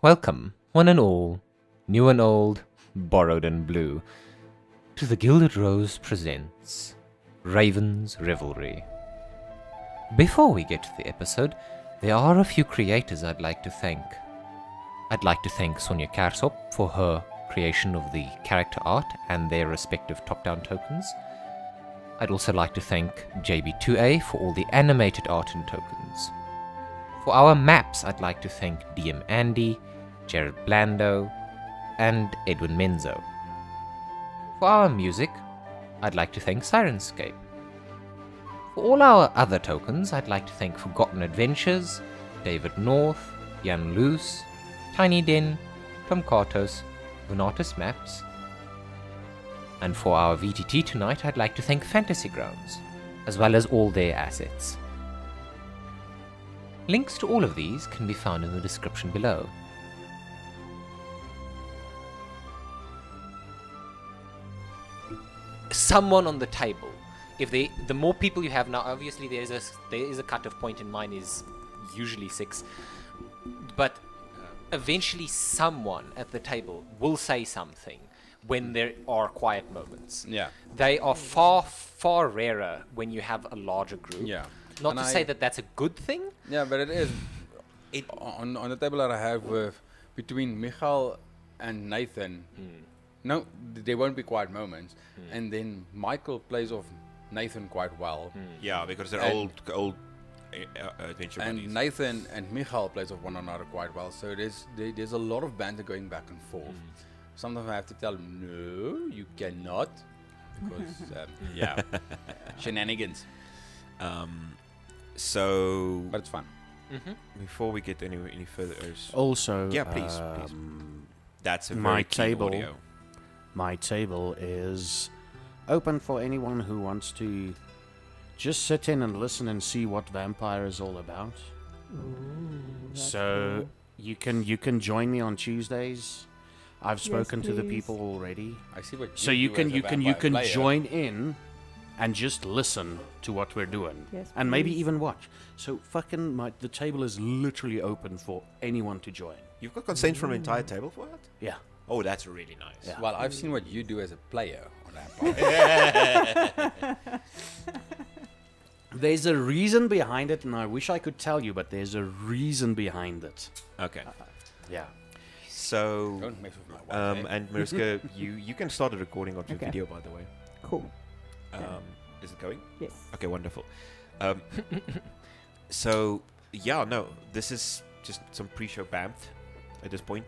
Welcome, one and all, new and old, borrowed and blue, to the Gilded Rose presents Raven's Revelry. Before we get to the episode, there are a few creators I'd like to thank. I'd like to thank Sonja Kersop for her creation of the character art and their respective top-down tokens. I'd also like to thank JB2A for all the animated art and tokens. For our maps, I'd like to thank DM Andy, Jared Blando, and Edwin Menzo. For our music, I'd like to thank Sirenscape. For all our other tokens, I'd like to thank Forgotten Adventures, David North, Jan Luce, Tiny Den, Tom Kartos, Venatus Maps. And for our VTT tonight, I'd like to thank Fantasy Grounds, as well as all their assets. Links to all of these can be found in the description below. Someone on the table. If the more people you have now, obviously there is a cut-off point, and mine is usually 6. But eventually someone at the table will say something when there are quiet moments. Yeah. They are far, far rarer when you have a larger group. Yeah. Not And to say that that's a good thing. Yeah, but it is. On the table that I have with between Michal and Nathan, no, there won't be quiet moments. And then Michael plays off Nathan quite well. Yeah, because they're And- old adventure buddies. And Nathan and Michal plays off one another quite well. So there's a lot of banter going back and forth. Sometimes I have to tell them, no, you cannot. Because, yeah, shenanigans. So But it's fun. before we get any further, Also, yeah, please. That's a very my keen table. audio. My table is open for anyone who wants to just sit in and listen and see what Vampire is all about. So you can join me on Tuesdays. I've spoken to the please. people already. I see what So do you as can a you vampire can player. join in and just listen to what we're doing. Yes, and maybe please. even watch. So fucking the table is literally open for anyone to join. You've got consent from the entire table for that? Yeah. Oh, that's really nice. Yeah. Well, I've seen what you do as a player on Vampire. There's a reason behind it, and I wish I could tell you, but there's a reason behind it. Okay. Yeah. So, Don't mess with my wife. eh? and Mariska, you can start the recording of your Okay. video, by the way. Cool. Is it going? Yes. Okay, wonderful. So, yeah, no, this is just some pre-show BAMF at this point.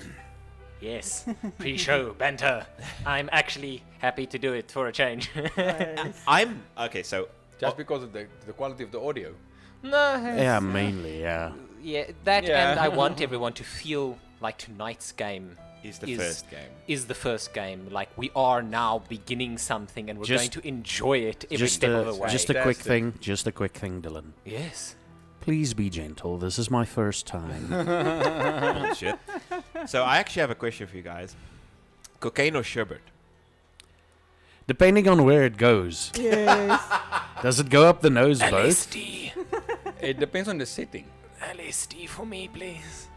Yes, pre-show banter. I'm actually happy to do it for a change. I'm okay. So, Just because of the quality of the audio. No. Yeah, mainly, yeah. Yeah, that Yeah. and I want everyone to feel like tonight's game is the first game. is the first game. Like we are now beginning something, and we're Just- going to enjoy it every Just step of the way. just a quick Fantastic. thing, Dylan. Yes. Please be gentle. This is my first time. Bullshit. So I actually have a question for you guys. Cocaine or sherbet? Depending on where it goes. Yes. Does it go up the nose both? LSD. It depends on the setting. LSD for me, please.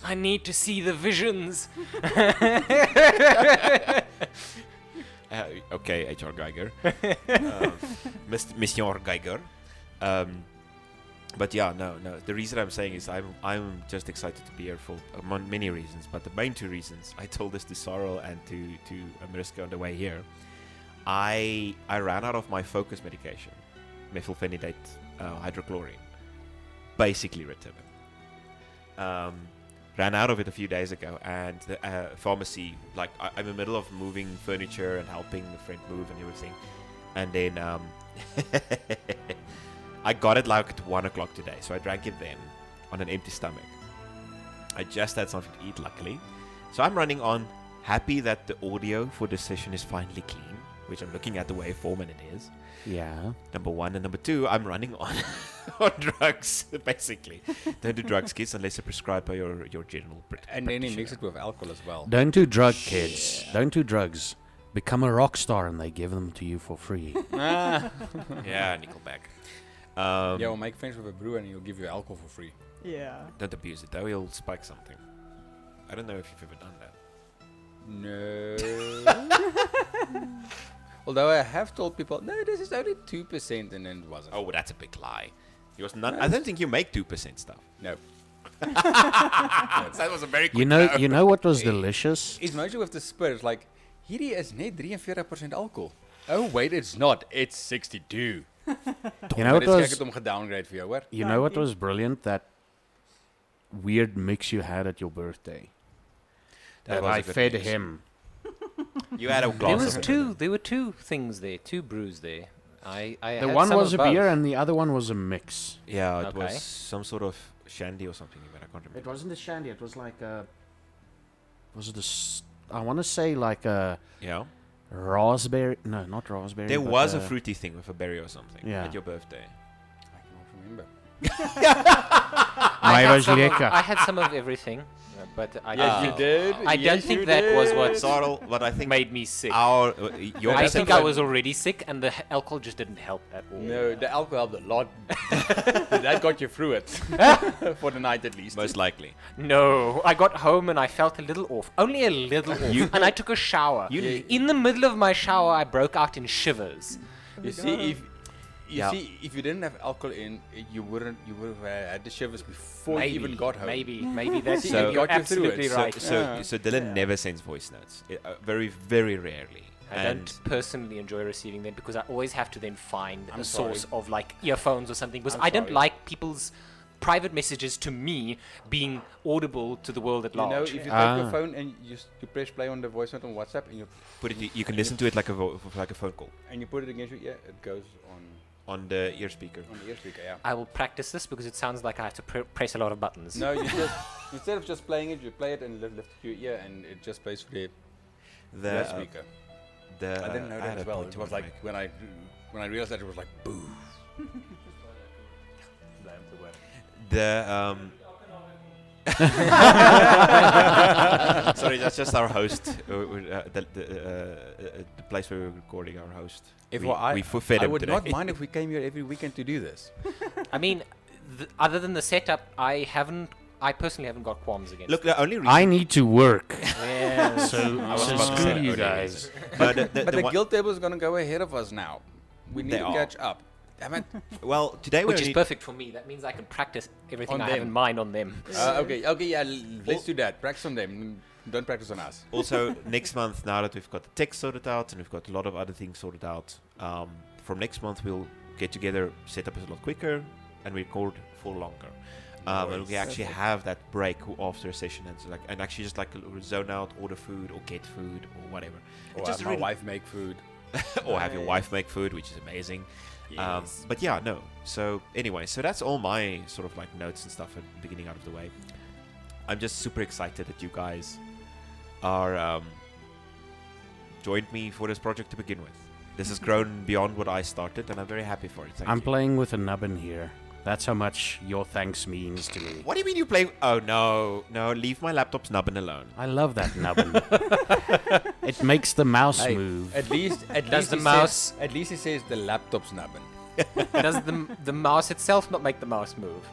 I need to see the visions. Okay, H.R. Geiger. Monsieur Geiger. But yeah, no. The reason I'm saying is I'm just excited to be here for among many reasons. But the main 2 reasons, I told this to Sorrel and to Mariska on the way here. I ran out of my focus medication, methylphenidate hydrochlorine, basically Ritalin. Ran out of it a few days ago, and the pharmacy, like I'm in the middle of moving furniture and helping a friend move and everything, and then I got it like at 1 o'clock today, so I drank it then on an empty stomach. I just had something to eat, luckily, so I'm running on, happy that the audio for this session is finally clean, which I'm looking at the waveform and it is. Yeah. Number 1, and number 2, I'm running on on drugs, basically. Don't do drugs, kids, unless they're prescribed by your general And then he practitioner. mix it with alcohol as well. Don't do drug, kids. Don't do drugs. Become a rock star and they give them to you for free. Yeah, Nickelback. Yeah, we'll make friends with a brewer and he'll give you alcohol for free. Yeah. Don't abuse it though, he'll spike something. I don't know if you've ever done that. No. Although I have told people, no, this is only 2%, and then it wasn't. Oh, that's a big lie. It was not. I don't think you make 2% stuff. No. That was a very quick You know what was delicious? It's mostly with the spirit. Like, hierdie is net 43% alcohol. Oh, wait, it's not. It's 62. You know Maar what dis gek was het om gedowngrade vir jou, hoor. you know what was brilliant? That weird mix you had at your birthday. That That was a I good fed mix. him. You had a There glass was of it. there were two things there, two brews there. I The had one some was of a beer both. and the other one was a mix. Yeah, it Okay. was some sort of shandy or something, but I can't remember. It wasn't a shandy. It was like a. Was it a? I want to say like a Yeah. raspberry. No, not raspberry. There but was a fruity thing with a berry or something Yeah. at your birthday. I cannot remember. I had some of- lekker. I had some of everything, but I Yes, don't you think, did. I don't think that was what Sarl, but I think made me sick. our your I think I perception- was already sick, and the alcohol just didn't help at all. No, the alcohol helped a lot. That got you through it. For the night at least. most likely. No, I got home and I felt a little off, only a little off, and I took a shower. In the middle of my shower, I broke out in shivers. You see, Yeah. if you didn't have alcohol in, you would have had the shivers before Maybe, you even got home. Maybe that's So- you're got you through it. absolutely So, right. so Dylan never sends voice notes. Very, very rarely. I don't personally enjoy receiving them because I always have to then find I'm a source sorry. of like earphones or something because I'm I don't sorry. like people's private messages to me being audible to the world at You know, large. if you take Ah. your phone and you press play on the voice note on WhatsApp and put it. You can listen to it like a phone call put it against your ear, it goes on the ear speaker. on the ear speaker. Yeah. I will practice this because it sounds like I have to press a lot of buttons. No, you just instead of just playing it, you play it and lift it to your ear, and it just plays through the ear speaker. I didn't know that had as a well. point It I was wanted like to when I realized that it was like boo. The sorry, that's just our host. The place where we're recording our host. We fed I him would today. not mind if we came here every weekend to do this. I mean, other than the setup, I personally haven't got qualms against. Look, the only reason I need to work. Yes. So, I was so about to say screw the you only guys. reason. But But the one- guild table is going to go ahead of us now. We need They to are. catch up. Damn it. well, today we Which is only- perfect for me. That means I can practice everything On I have them. in mind on them. Okay, yeah, let's do that. Practice on them. Don't practice on us. also next month, now that we've got the text sorted out and we've got a lot of other things sorted out, from next month we'll get together, set up a lot quicker, and record for longer. And we actually have that break after a session and actually just like zone out, order food or get food or whatever. Or It's just have my really- wife make food. or have your wife make food, which is amazing. Yes. But yeah, no. So anyway, so that's all my sort of like notes and stuff at the beginning out of the way. I'm just super excited that you guys are joined me for this project to begin with. This has grown beyond what I started, and I'm very happy for it. Thank I'm you. playing with a nubbin here. That's how much your thanks means to me. What do you mean you play? Oh no, leave my laptop's nubbin alone. I love that nubbin. It makes the mouse Hey, move. At least Does the he mouse- says, at least he says the laptop's nubbin. Does the mouse itself not make the mouse move?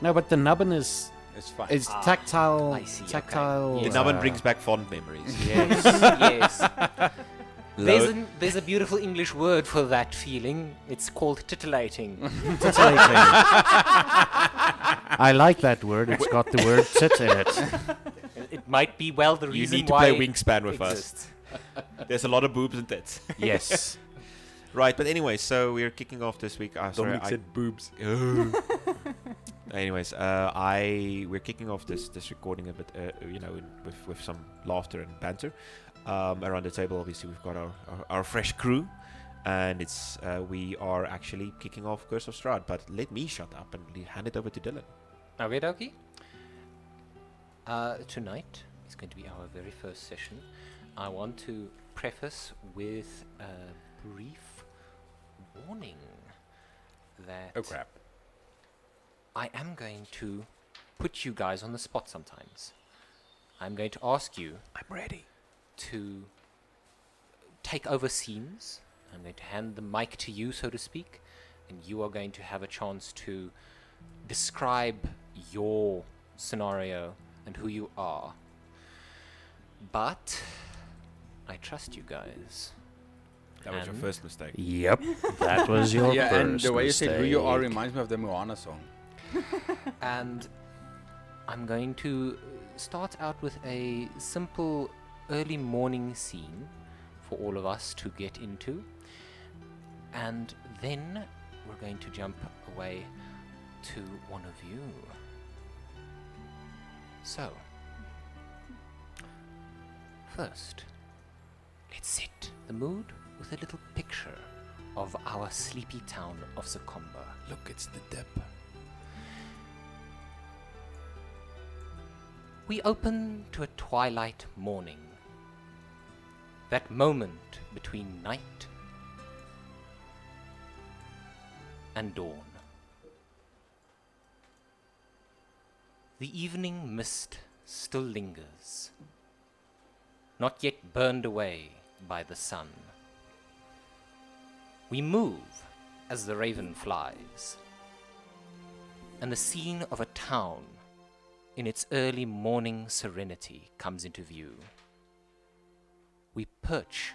No, but the nubbin is It's fine. it's tactile. I see, okay. Tactile. The Yes. nubbin brings back fond memories. Yes. Yes. Load- There's a beautiful English word for that feeling. It's called titillating. Titillating. I like that word. It's got the word tit in it. It might be the you reason need to why play Wingspan with it us. exists. There's a lot of boobs and tits. Yes. Right, but anyway, so we're kicking off this week. Sorry, I- boobs. Anyways, we're kicking off this recording a bit, with some laughter and banter. Around the table, obviously, we've got our fresh crew, and it's we are actually kicking off Curse of Strahd. But let me shut up and hand it over to Dylan. Okay, dokie. Tonight is going to be our very first session. I want to preface with a brief warning that Oh crap. I am going to put you guys on the spot sometimes. I'm going to ask you I'm ready. to take over scenes. I'm going to hand the mic to you, so to speak, and you are going to have a chance to describe your scenario and who you are. But I trust you guys. That was your And- first mistake. Yep, that was your Yeah, first and the way you said who you are mistake. reminds me of the Moana song. And I'm going to start out with a simple early morning scene for all of us to get into. And then we're going to jump away to one of you. So, first, let's set the mood with a little picture of our sleepy town of Sukomba. Look, it's the dip. We open to a twilight morning. That moment between night and dawn. The evening mist still lingers, not yet burned away by the sun. We move as the raven flies, and the scene of a town in its early morning serenity comes into view. We perch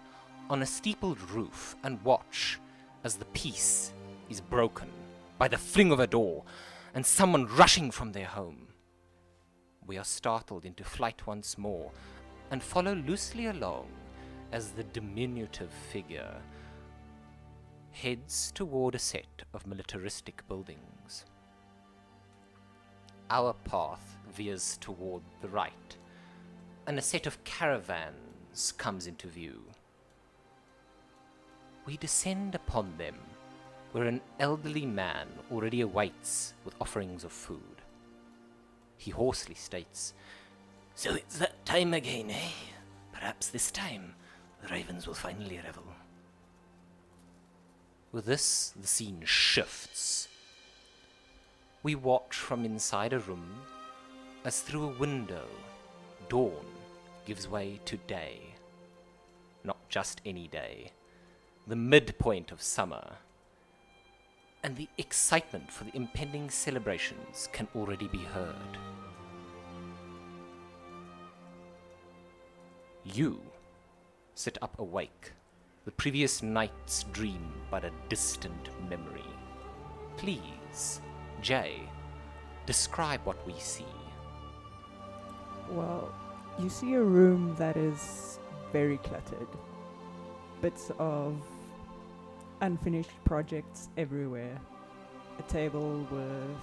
on a steepled roof and watch as the peace is broken by the fling of a door and someone rushing from their home. We are startled into flight once more and follow loosely along as the diminutive figure heads toward a set of militaristic buildings. Our path veers toward the right, and a set of caravans comes into view. We descend upon them, where an elderly man already awaits with offerings of food. He hoarsely states, "So it's that time again, eh? Perhaps this time the ravens will finally revel." With this, the scene shifts. We watch from inside a room as through a window, dawn gives way to day. Not just any day, the midpoint of summer. And the excitement for the impending celebrations can already be heard. You sit up awake, the previous night's dream but a distant memory. Please, Jay, describe what we see. Well, you see a room that is very cluttered. Bits of unfinished projects everywhere. A table with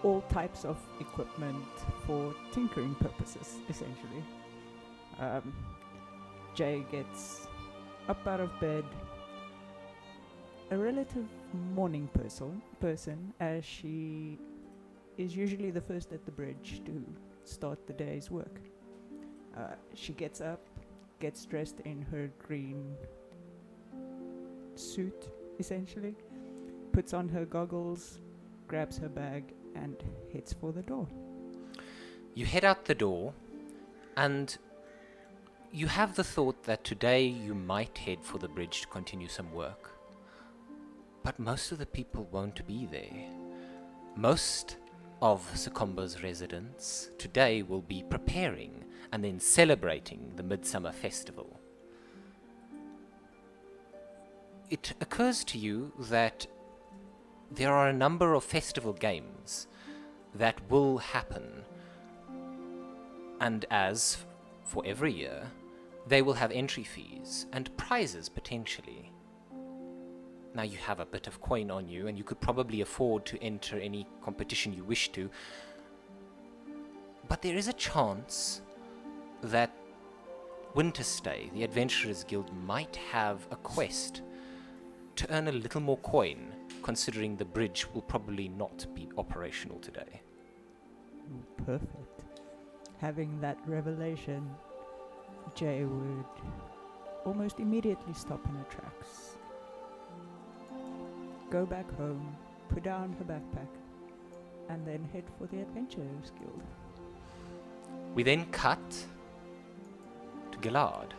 all types of equipment for tinkering purposes, essentially. Jay gets up out of bed, a relative morning person, as she is usually the first at the bridge to start the day's work. She gets up, gets dressed in her green suit, essentially, puts on her goggles, grabs her bag, and heads for the door. You head out the door, and you have the thought that today you might head for the bridge to continue some work. But most of the people won't be there. Most of Sukomba's residents today will be preparing and then celebrating the Midsummer Festival. It occurs to you that there are a number of festival games that will happen, and as for every year, they will have entry fees and prizes potentially. Now you have a bit of coin on you and you could probably afford to enter any competition you wish to, but there is a chance that Winterstay, the Adventurers Guild, might have a quest to earn a little more coin, considering the bridge will probably not be operational today. Ooh, perfect. Having that revelation, Jay would almost immediately stop in her tracks, go back home, put down her backpack, and then head for the Adventurers Guild. We then cut to Gillard.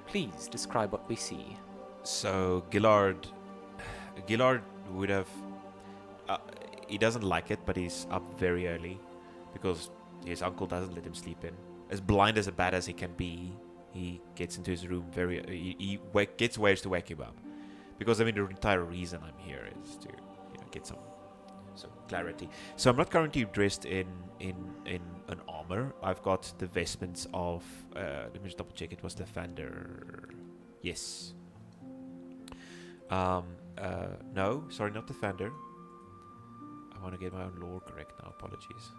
Please describe what we see. So Gillard would have. He doesn't like it, but he's up very early because his uncle doesn't let him sleep in. as blind as a bat as he can be, he gets into his room gets ways to wake him up. Because I mean, the entire reason I'm here is to get some clarity. So I'm not currently dressed in an armor. I've got the vestments of. Let me just double check. It was Lathander. Yes. No, sorry, not Lathander. I want to get my own lore correct now. Apologies.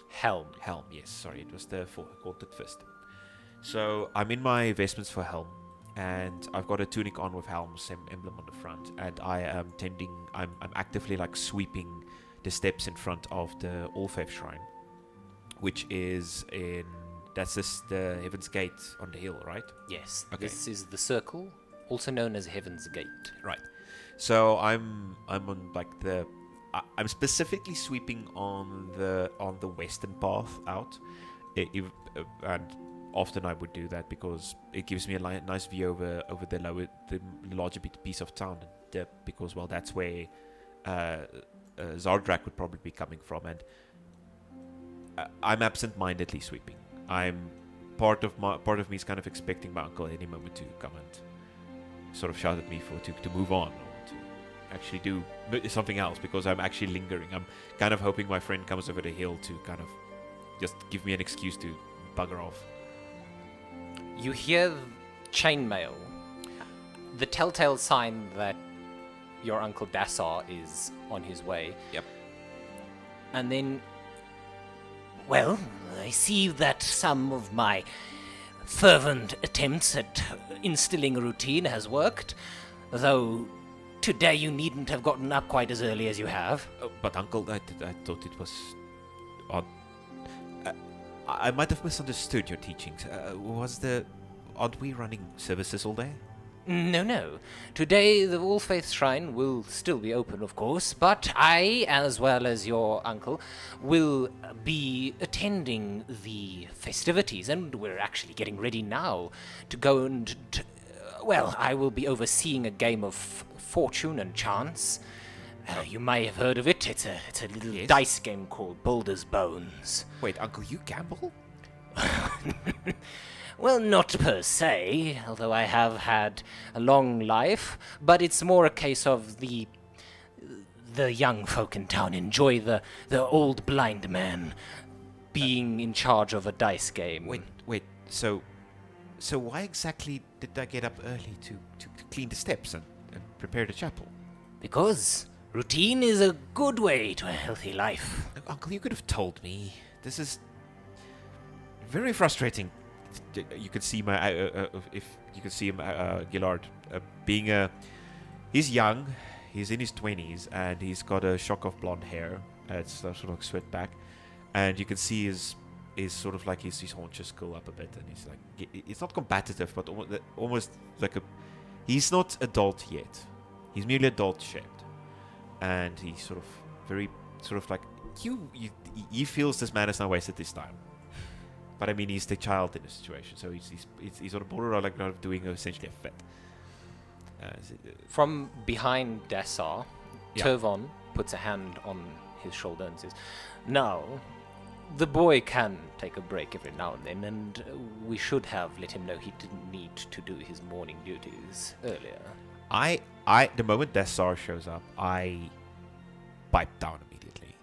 Helm. Helm. Yes, sorry, it was the Haunted Fist. So I'm in my vestments for Helm. And I've got a tunic on with Helm's emblem on the front, and I am I'm actively like sweeping the steps in front of the All Faith Shrine, which is the Heaven's Gate on the hill, right? Yes. Okay. This is the circle, also known as Heaven's Gate. Right. So I'm on like I'm specifically sweeping on the western path out, and often I would do that because it gives me a nice view over the larger piece of town, because well, that's where Zardrak would probably be coming from, and I'm absent-mindedly sweeping. Part of me is kind of expecting my uncle at any moment to come and sort of shout at me to move on, or to actually do something else, because I'm actually lingering. I'm kind of hoping my friend comes over the hill to kind of just give me an excuse to bugger off. You hear chainmail, the telltale sign that your Uncle Dassar is on his way. Yep. And then, Well, I see that some of my fervent attempts at instilling a routine has worked, though today you needn't have gotten up quite as early as you have. But Uncle, I thought it was odd. I might have misunderstood your teachings. Aren't we running services all day? No. Today the All Faith Shrine will still be open, of course, but I, as well as your uncle, will be attending the festivities, and we're actually getting ready now to go and... well, I will be overseeing a game of fortune and chance. You may have heard of it. It's a little dice game called Boulder's Bones. Wait, Uncle, you gamble? Well, not per se, although I have had a long life, but it's more a case of the young folk in town enjoy the old blind man being in charge of a dice game. Wait, so why exactly did I get up early to clean the steps and prepare the chapel? Because routine is a good way to a healthy life. Uncle, you could have told me. This is very frustrating. You can see my if you can see him, Gillard, he's young, he's in his 20s, and he's got a shock of blonde hair. It's sort of swept back, and you can see his sort of like his haunches curl up a bit, and he's like, it's not combative, but almost like he's not adult yet. He's merely adult shaped, and he's sort of like he feels this man has not wasted his time. But I mean, he's the child in the situation, so he's on a border like not doing essentially a fit. from behind Dassar, Yeah. Turvon puts a hand on his shoulder and says, "Now, the boy can take a break every now and then, and we should have let him know he didn't need to do his morning duties earlier." The moment Dassar shows up, I pipe down immediately.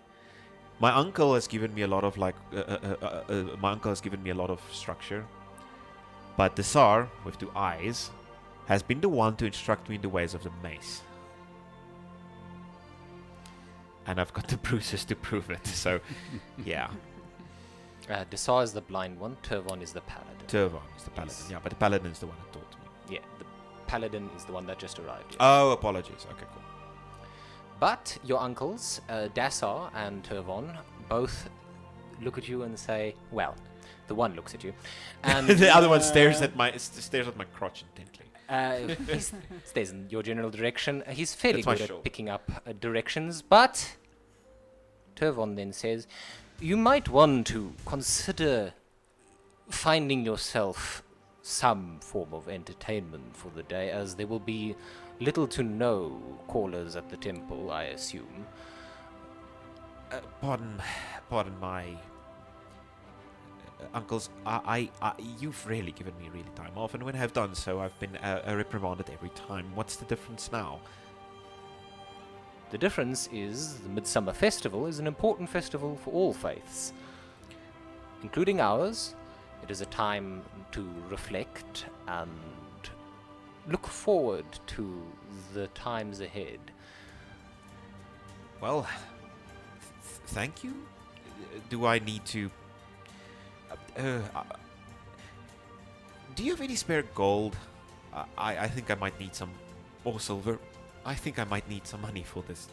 My uncle has given me a lot of structure, but Dassar, with 2 eyes, has been the one to instruct me in the ways of the mace. And I've got the bruises to prove it, so yeah. Dassar is the blind one, Turvon is the paladin. Turvon is the paladin, Yes. yeah, but the paladin is the one that taught me. Yeah, the paladin is the one that just arrived. Yes. Oh, apologies. Okay, cool. But your uncles, Dassar and Turvon, both look at you and say, well, the one looks at you, and The other one stares at my crotch intently. he stays in your general direction. He's fairly That's my good at shoulder. picking up directions, but Turvon then says, "You might want to consider finding yourself some form of entertainment for the day, as there will be little to no callers at the temple, I assume." Pardon my uncles, you've really given me really time off, and when I've done so, I've been reprimanded every time. What's the difference now? The difference is the Midsummer Festival is an important festival for all faiths, including ours. It is a time to reflect and look forward to the times ahead. Well, thank you. Do I need to... do you have any spare gold? I think I might need some... Or silver. I think I might need some money for this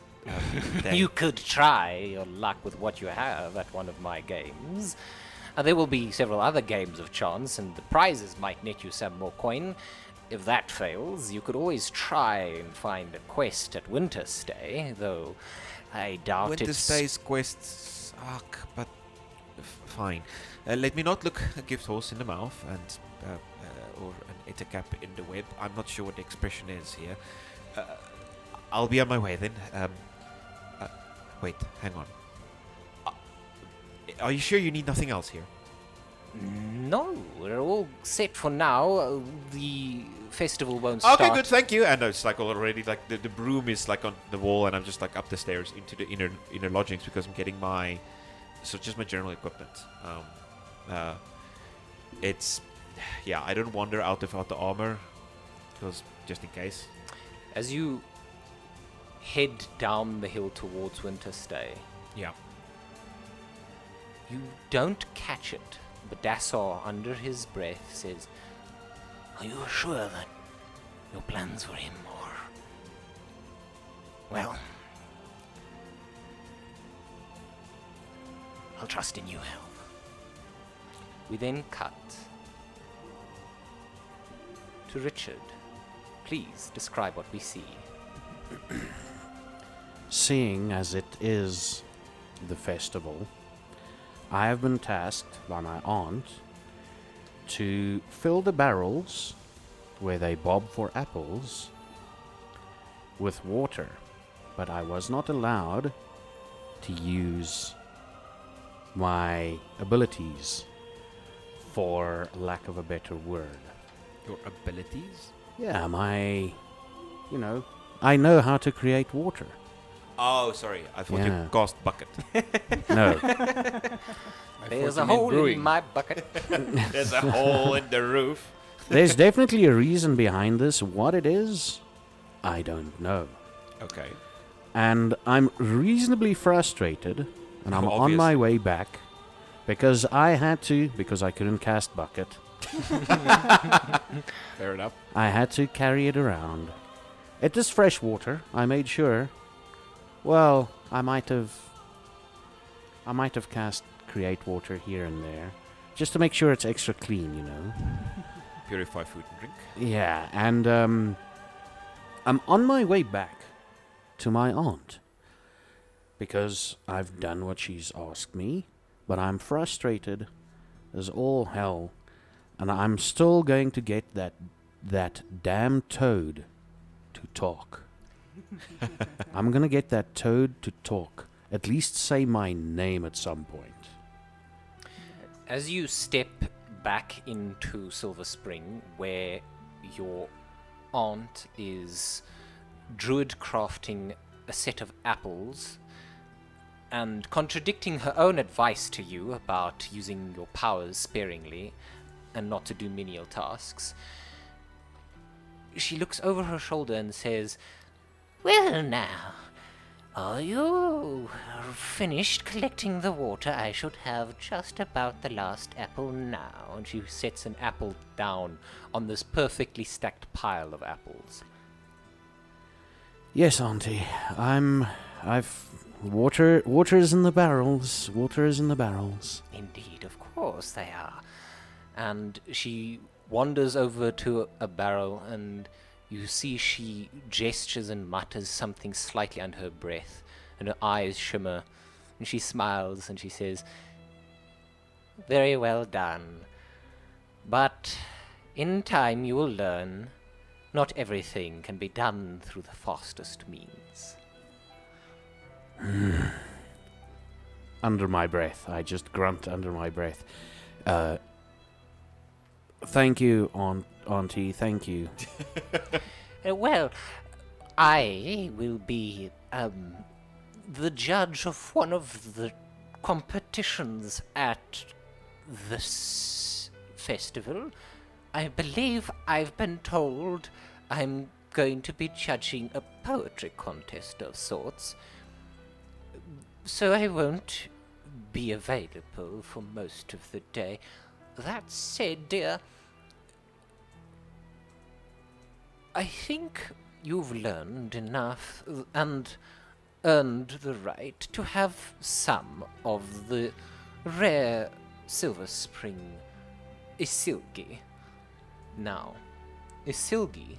day. You could try your luck with what you have at one of my games. There will be several other games of chance, and the prizes might net you some more coin. If that fails, you could always try and find a quest at Winterstay, though I doubt it's... Winterstay's quests suck, but fine. Let me not look a gift horse in the mouth and or an ettercap in the web. I'm not sure what the expression is here. I'll be on my way then. Wait, hang on. Are you sure you need nothing else here? No, we're all set for now. The festival won't start. Okay, good, thank you. And it's like already like the broom is like on the wall, and I'm just like up the stairs into the inner lodgings because I'm getting my just my general equipment. It's I don't wander out without the armor because just in case. As you head down the hill towards Winterstay, Yeah. you don't catch it, but Dassar, under his breath, says, "Are you sure that your plans for him are... Well, I'll trust in you, Helm." We then cut to Richard. Please describe what we see. Seeing as it is the festival, I have been tasked by my aunt to fill the barrels where they bob for apples with water, but I was not allowed to use my abilities, for lack of a better word. Your abilities? Yeah, I know how to create water. Oh, sorry. I thought Yeah. you cast bucket. No. There's a hole in my bucket. There's a hole in the roof. There's definitely a reason behind this. What it is, I don't know. Okay. And I'm reasonably frustrated, and I'm on my way back because I couldn't cast bucket. Fair enough. I had to carry it around. It is fresh water, I made sure. Well, I might have cast create water here and there, just to make sure it's extra clean, you know. Purify food and drink. Yeah, and I'm on my way back to my aunt because I've done what she's asked me, but I'm frustrated as all hell, and I'm still going to get that damn toad to talk. I'm gonna get that toad to talk. At least say my name at some point. As you step back into Silver Spring, where your aunt is druid crafting a set of apples and contradicting her own advice to you about using your powers sparingly and not to do menial tasks, she looks over her shoulder and says, "Well now, are you finished collecting the water? I should have just about the last apple now." And she sets an apple down on this perfectly stacked pile of apples. Yes, Auntie. Water is in the barrels. Water is in the barrels. Indeed, of course they are. And she wanders over to a barrel, and you see she gestures and mutters something slightly under her breath, and her eyes shimmer, and she smiles and she says, "Very well done. But in time you will learn not everything can be done through the fastest means." Under my breath. I just grunt under my breath. Thank you, Auntie. Thank you. Well, I will be the judge of one of the competitions at this festival. I believe I've been told I'm going to be judging a poetry contest of sorts, so I won't be available for most of the day. That said, dear, I think you've learned enough and earned the right to have some of the rare Silver Spring Isilgi. Now, Isilgi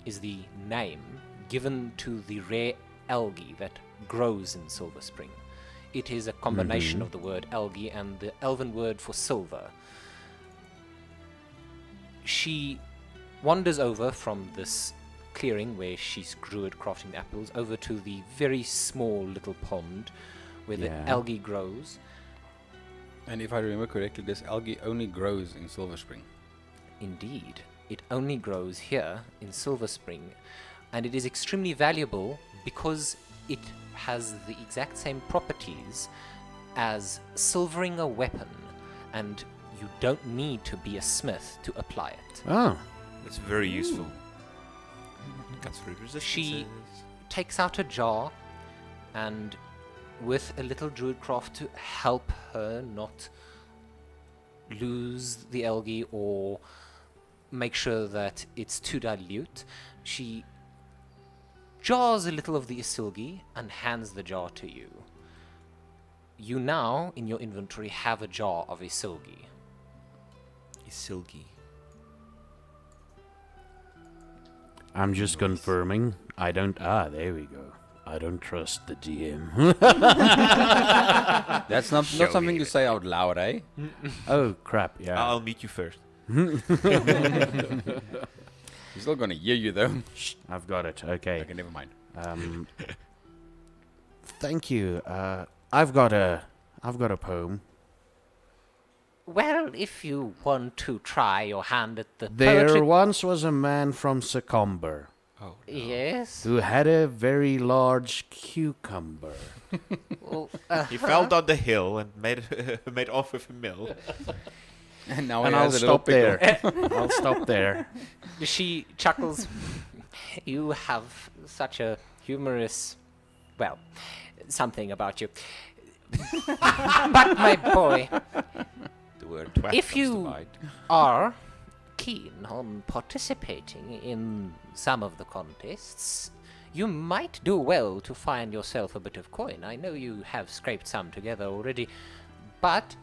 is the name given to the rare algae that grows in Silver Spring. It is a combination of the word algae and the elven word for silver. She wanders over from this clearing where she's grew it crafting apples over to the very small little pond where the algae grows. And if I remember correctly, this algae only grows in Silver Spring. Indeed, it only grows here in Silver Spring, and it is extremely valuable because it has the exact same properties as silvering a weapon, and you don't need to be a smith to apply it. Oh. That's very useful. Cuts through resistances. She takes out a jar, and with a little druidcraft to help her not lose the algae or make sure that it's too dilute, she jars a little of the Isilgi and hands the jar to you. You now, in your inventory, have a jar of Isilgi. Isilgi. I'm just confirming. I don't. Ah, there we go. I don't trust the DM. That's not something to say out loud, eh? Oh, crap. Yeah. I'll meet you first. He's still gonna hear you though. I've got it. Okay. Okay, never mind. Thank you. I've got a poem. Well, if you want to try your hand at the There poetry... once was a man from Succumber Oh, no. Yes? who had a very large cucumber. Well, He fell down the hill and made off with a mill. And now And he I'll has a little stop pickle. there. I'll stop there. She chuckles. You have such a humorous... Well, something about you. But, my boy, The word twat If comes to you- mind. are keen on participating in some of the contests, you might do well to find yourself a bit of coin. I know you have scraped some together already, but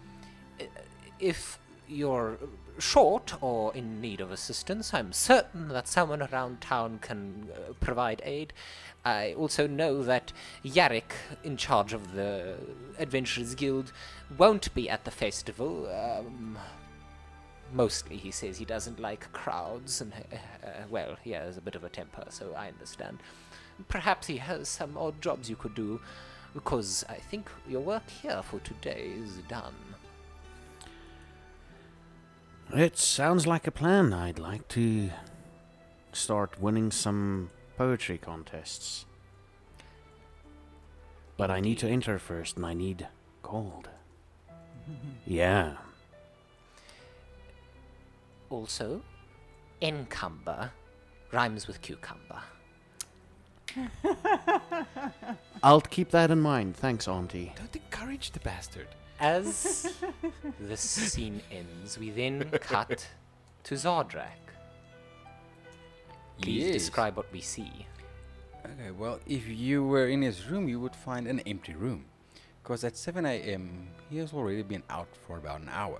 if you're short or in need of assistance, I'm certain that someone around town can provide aid. I also know that Yarrick, in charge of the Adventurers Guild, won't be at the festival. Mostly, he says he doesn't like crowds, and, well, he has a bit of a temper, so I understand. Perhaps he has some odd jobs you could do, because I think your work here for today is done. It sounds like a plan. I'd like to start winning some poetry contests. But I need to enter first, and I need gold. Yeah. Also, encumber rhymes with cucumber. I'll keep that in mind. Thanks, Auntie. Don't encourage the bastard. As this scene ends, we then cut to Zardrak. Please Yes. describe what we see. Okay, well, if you were in his room, you would find an empty room. Because at 7 a.m., he has already been out for about an hour.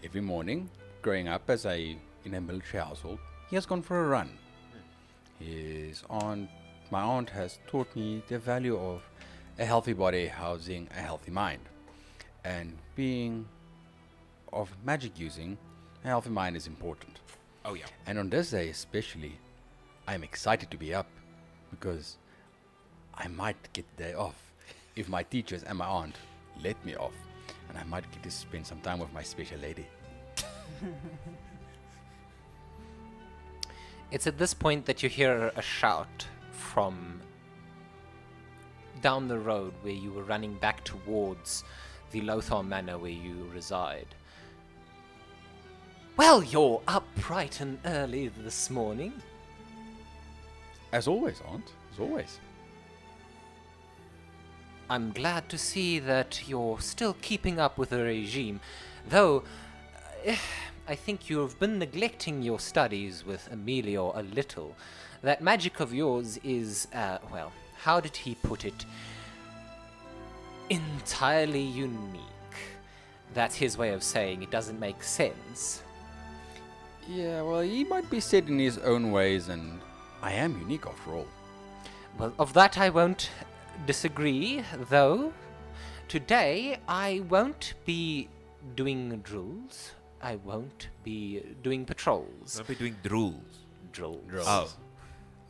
Every morning, growing up in a military household, he has gone for a run. My aunt has taught me the value of a healthy body housing a healthy mind. And being of magic using, a healthy mind is important. Oh, yeah. And on this day especially, I'm excited to be up because I might get the day off if my teachers and my aunt let me off. and I might get to spend some time with my special lady. It's at this point that you hear a shout from down the road where you were running back towards the Lothar Manor where you reside. Well, you're up bright and early this morning. As always, Aunt. As always. I'm glad to see that you're still keeping up with the regime, though I think you've been neglecting your studies with Emilio a little. That magic of yours is, well, how did he put it? Entirely unique. That's his way of saying it doesn't make sense. Yeah, well, he might be set in his own ways, and I am unique after all. Well, of that I won't disagree, though. Today I won't be doing drills. I won't be doing patrols. I'll be doing drools. Drills. Oh.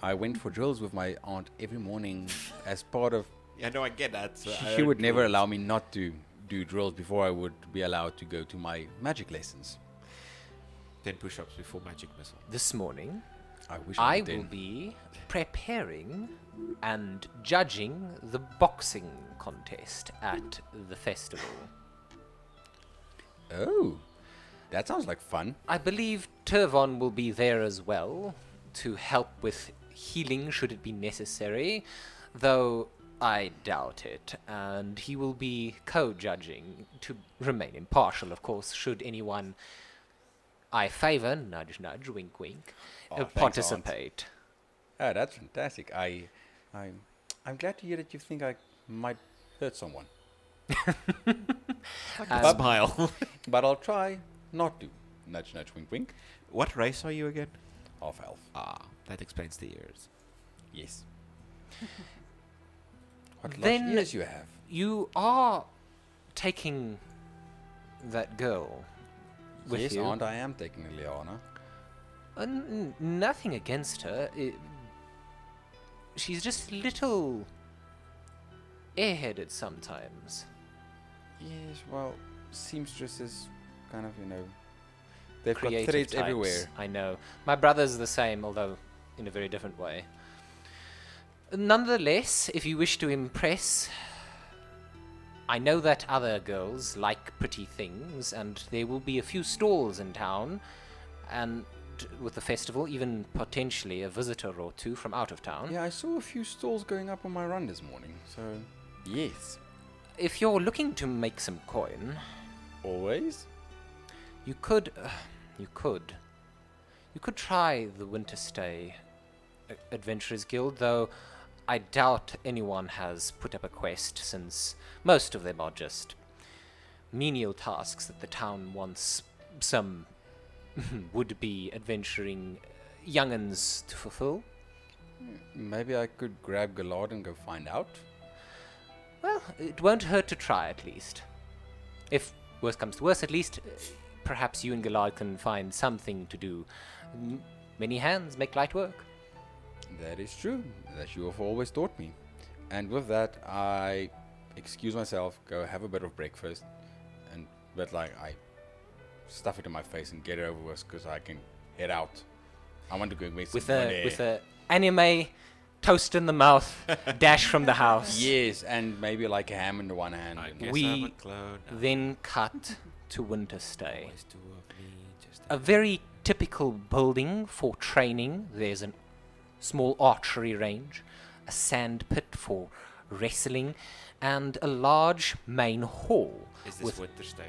I went for drills with my aunt every morning as part of... Yeah, no, I get that. So She would never allow me not to do drills before I would be allowed to go to my magic lessons. 10 push-ups before magic missile. This morning I wish I did. will be preparing and judging the boxing contest at the festival. Oh, that sounds like fun. I believe Turvon will be there as well to help with healing should it be necessary, though I doubt it, and he will be co-judging to remain impartial, of course, should anyone I favor, nudge nudge, wink wink, Oh, thanks, participate. Ah, that's fantastic. I'm glad to hear that you think I might hurt someone. Smile. But I'll try not to. Nudge, nudge, wink, wink. What race are you again? Half elf. Ah, that explains the ears. Yes. What Then- lush ears you have. You are taking that girl with Yes, you. Aunt, I am taking Liana. Nothing against her. She's just a little airheaded sometimes. Yes, well, seamstresses kind of, they've got Creative threads types, everywhere. I know. My brother's the same, although in a very different way. Nonetheless, if you wish to impress, I know that other girls like pretty things, and there will be a few stalls in town, and with the festival, even potentially a visitor or two from out of town. Yeah, I saw a few stalls going up on my run this morning, so yes. If you're looking to make some coin, Always? you could try the Winter Stay Adventurers Guild, though I doubt anyone has put up a quest, since most of them are just menial tasks that the town wants some would-be adventuring young'uns to fulfill. Maybe I could grab Galard and go find out. Well, it won't hurt to try, at least. If worst comes to worst, at least perhaps you and Galard can find something to do. Many hands make light work. That is true, that you have always taught me. And with that, I excuse myself, go have a bit of breakfast, I stuff it in my face and get it over with because I can head out. I want to go make some With money. a anime toast in the mouth, dash from the house. Yes, and maybe like a ham in the one hand. I and- guess We I'm a clone. Then cut to Winter Stay. Always two of me, just A very typical building for training. There's a small archery range, a sand pit for wrestling, and a large main hall Is this with, winter stay?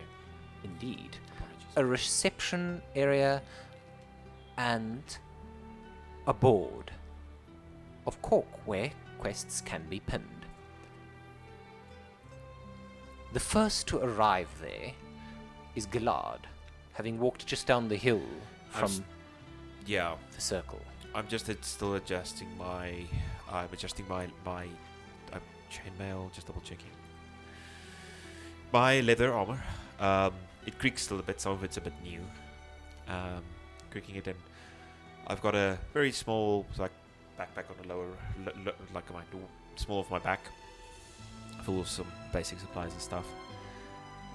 indeed, Apologies. a reception area and a board of cork where quests can be pinned. The first to arrive there is Galard, having walked just down the hill from Yeah, the circle. I'm just still adjusting my. I'm adjusting my chainmail. Just double checking. My leather armor. It creaks still a bit. Some of it's a bit new. Creaking it in. I've got a very small backpack on the lower, small of my back, full of some basic supplies and stuff.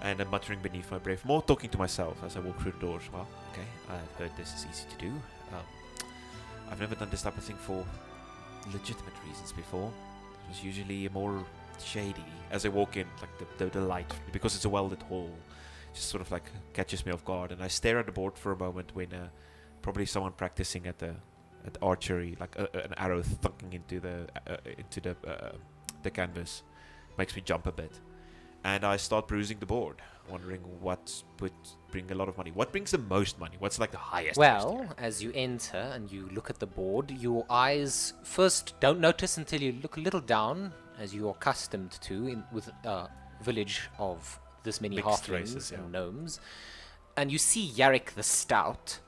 And I'm muttering beneath my breath, more talking to myself as I walk through the doors. Well, okay, I've heard this is easy to do. I've never done this type of thing for legitimate reasons before. It was usually more shady. As I walk in, like the light, because it's a well-lit hall, just sort of like catches me off guard. And I stare at the board for a moment when probably someone practicing at archery, like an arrow thunking into the canvas, makes me jump a bit. And I start perusing the board, wondering what would bring a lot of money. What brings the most money? What's like the highest? Well, as you enter and you look at the board, your eyes first don't notice until you look a little down, as you are accustomed to with a village of this many Mixed halflings races, and yeah. gnomes. And you see Yarrick the Stout,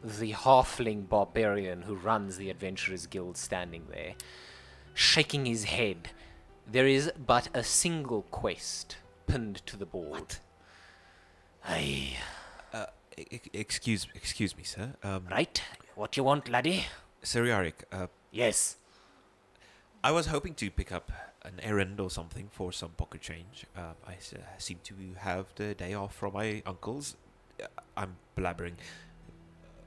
the halfling barbarian who runs the Adventurers Guild, standing there, shaking his head. There is but a single quest pinned to the board. What? Aye. Excuse me, sir. Right? What you want, laddie? Sir Yarick, Yes. I was hoping to pick up an errand or something for some pocket change. I seem to have the day off from my uncles. I'm blabbering.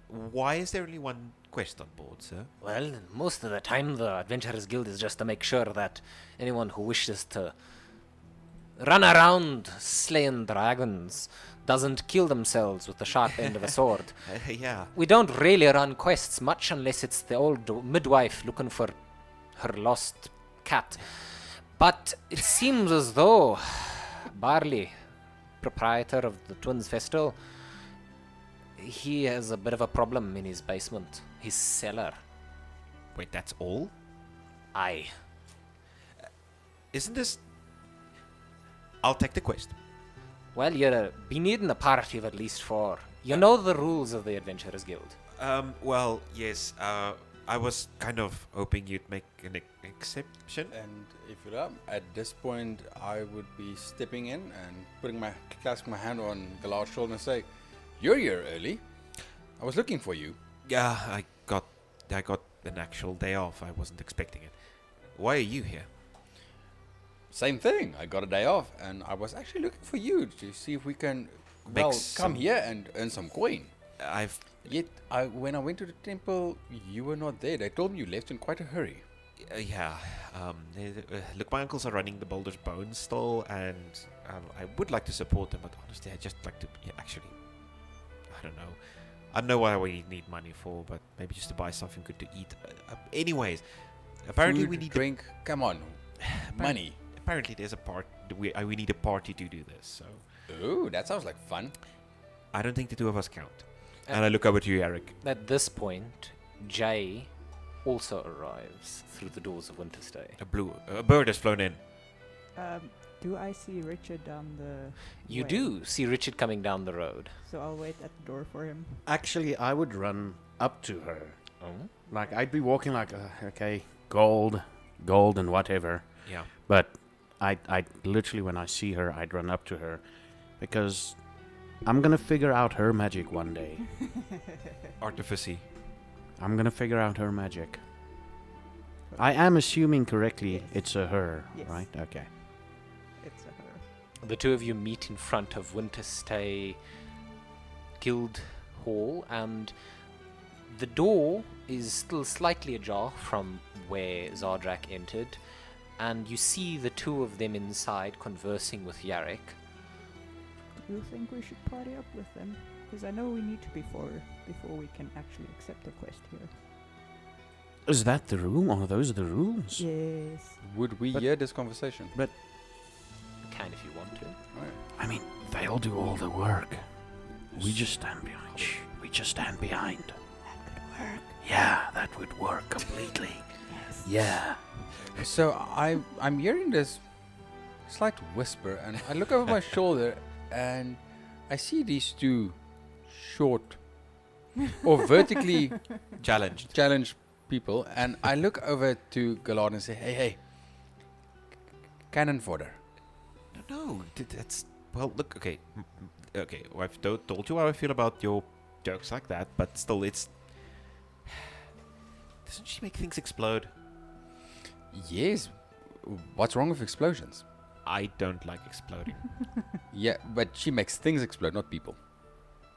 Why is there only one quest on board, sir? Well, most of the time the Adventurers Guild is just to make sure that anyone who wishes to run around slaying dragons doesn't kill themselves with the sharp end of a sword. Yeah. We don't really run quests much unless it's the old midwife looking for her lost cat. But it seems as though Barley, proprietor of the Twins Festival, he has a bit of a problem in his basement, his cellar. Wait, that's all? Aye. Isn't this... I'll take the quest. Well, you'll be needing a party of at least 4. You know the rules of the Adventurers Guild. Well, yes. I was kind of hoping you'd make an exception. And if you allow, at this point, I would be stepping in and clasping my hand on Galar's shoulder and say, "You're here early. I was looking for you." Yeah, I got an actual day off. I wasn't expecting it. Why are you here? Same thing. I got a day off, and I was actually looking for you to see if we can, Make come some- here and earn some coin. I've When I went to the temple, you were not there. They told me you left in quite a hurry. yeah. Look, my uncles are running the Boulder's Bones stall, and I would like to support them, but honestly, I just like to. Yeah, actually, I don't know. I don't know what we need money for, but maybe just to buy something good to eat. Anyways, apparently Food, we need drink. Come on, money. Apparently, there's a part. We need a party to do this. So Ooh, that sounds like fun. I don't think the two of us count. And I look over to you, Eric. At this point, Jay also arrives through the doors of Winterstay. A bird has flown in. Do I see Richard down the You way? do see Richard coming down the road. So I'll wait at the door for him. Actually, I would run up to her. Oh? Like, I'd be walking like, okay, gold and whatever. Yeah. But I literally, when I see her, I'd run up to her. Because I'm going to figure out her magic one day. Artificy. I'm going to figure out her magic. I am assuming correctly Yes. it's a her, Yes. right? Okay. It's a her. The two of you meet in front of Winterstay Guild Hall, and the door is still slightly ajar from where Zardrak entered, and you see the two of them inside conversing with Yarrick. Do you think we should party up with them? Because I know we need to before we can actually accept a quest here. Is that the rule? Are those the rules? Yes. Would we But- hear this conversation? You can if you want to. I mean, they'll do all the work. We just stand behind. Shh, we just stand behind. That could work. Yeah, that would work completely. Yes. Yeah. So I'm hearing this slight whisper, and I look over my shoulder, and I see these two short or vertically challenged people, and I look over to Galard and say, "Hey, cannon fodder." No, that's... Well, look, okay. Okay, well, I've told you how I feel about your jokes like that, but still, it's... Doesn't she make things explode? Yes. What's wrong with explosions? I don't like exploding. Yeah, but she makes things explode, not people.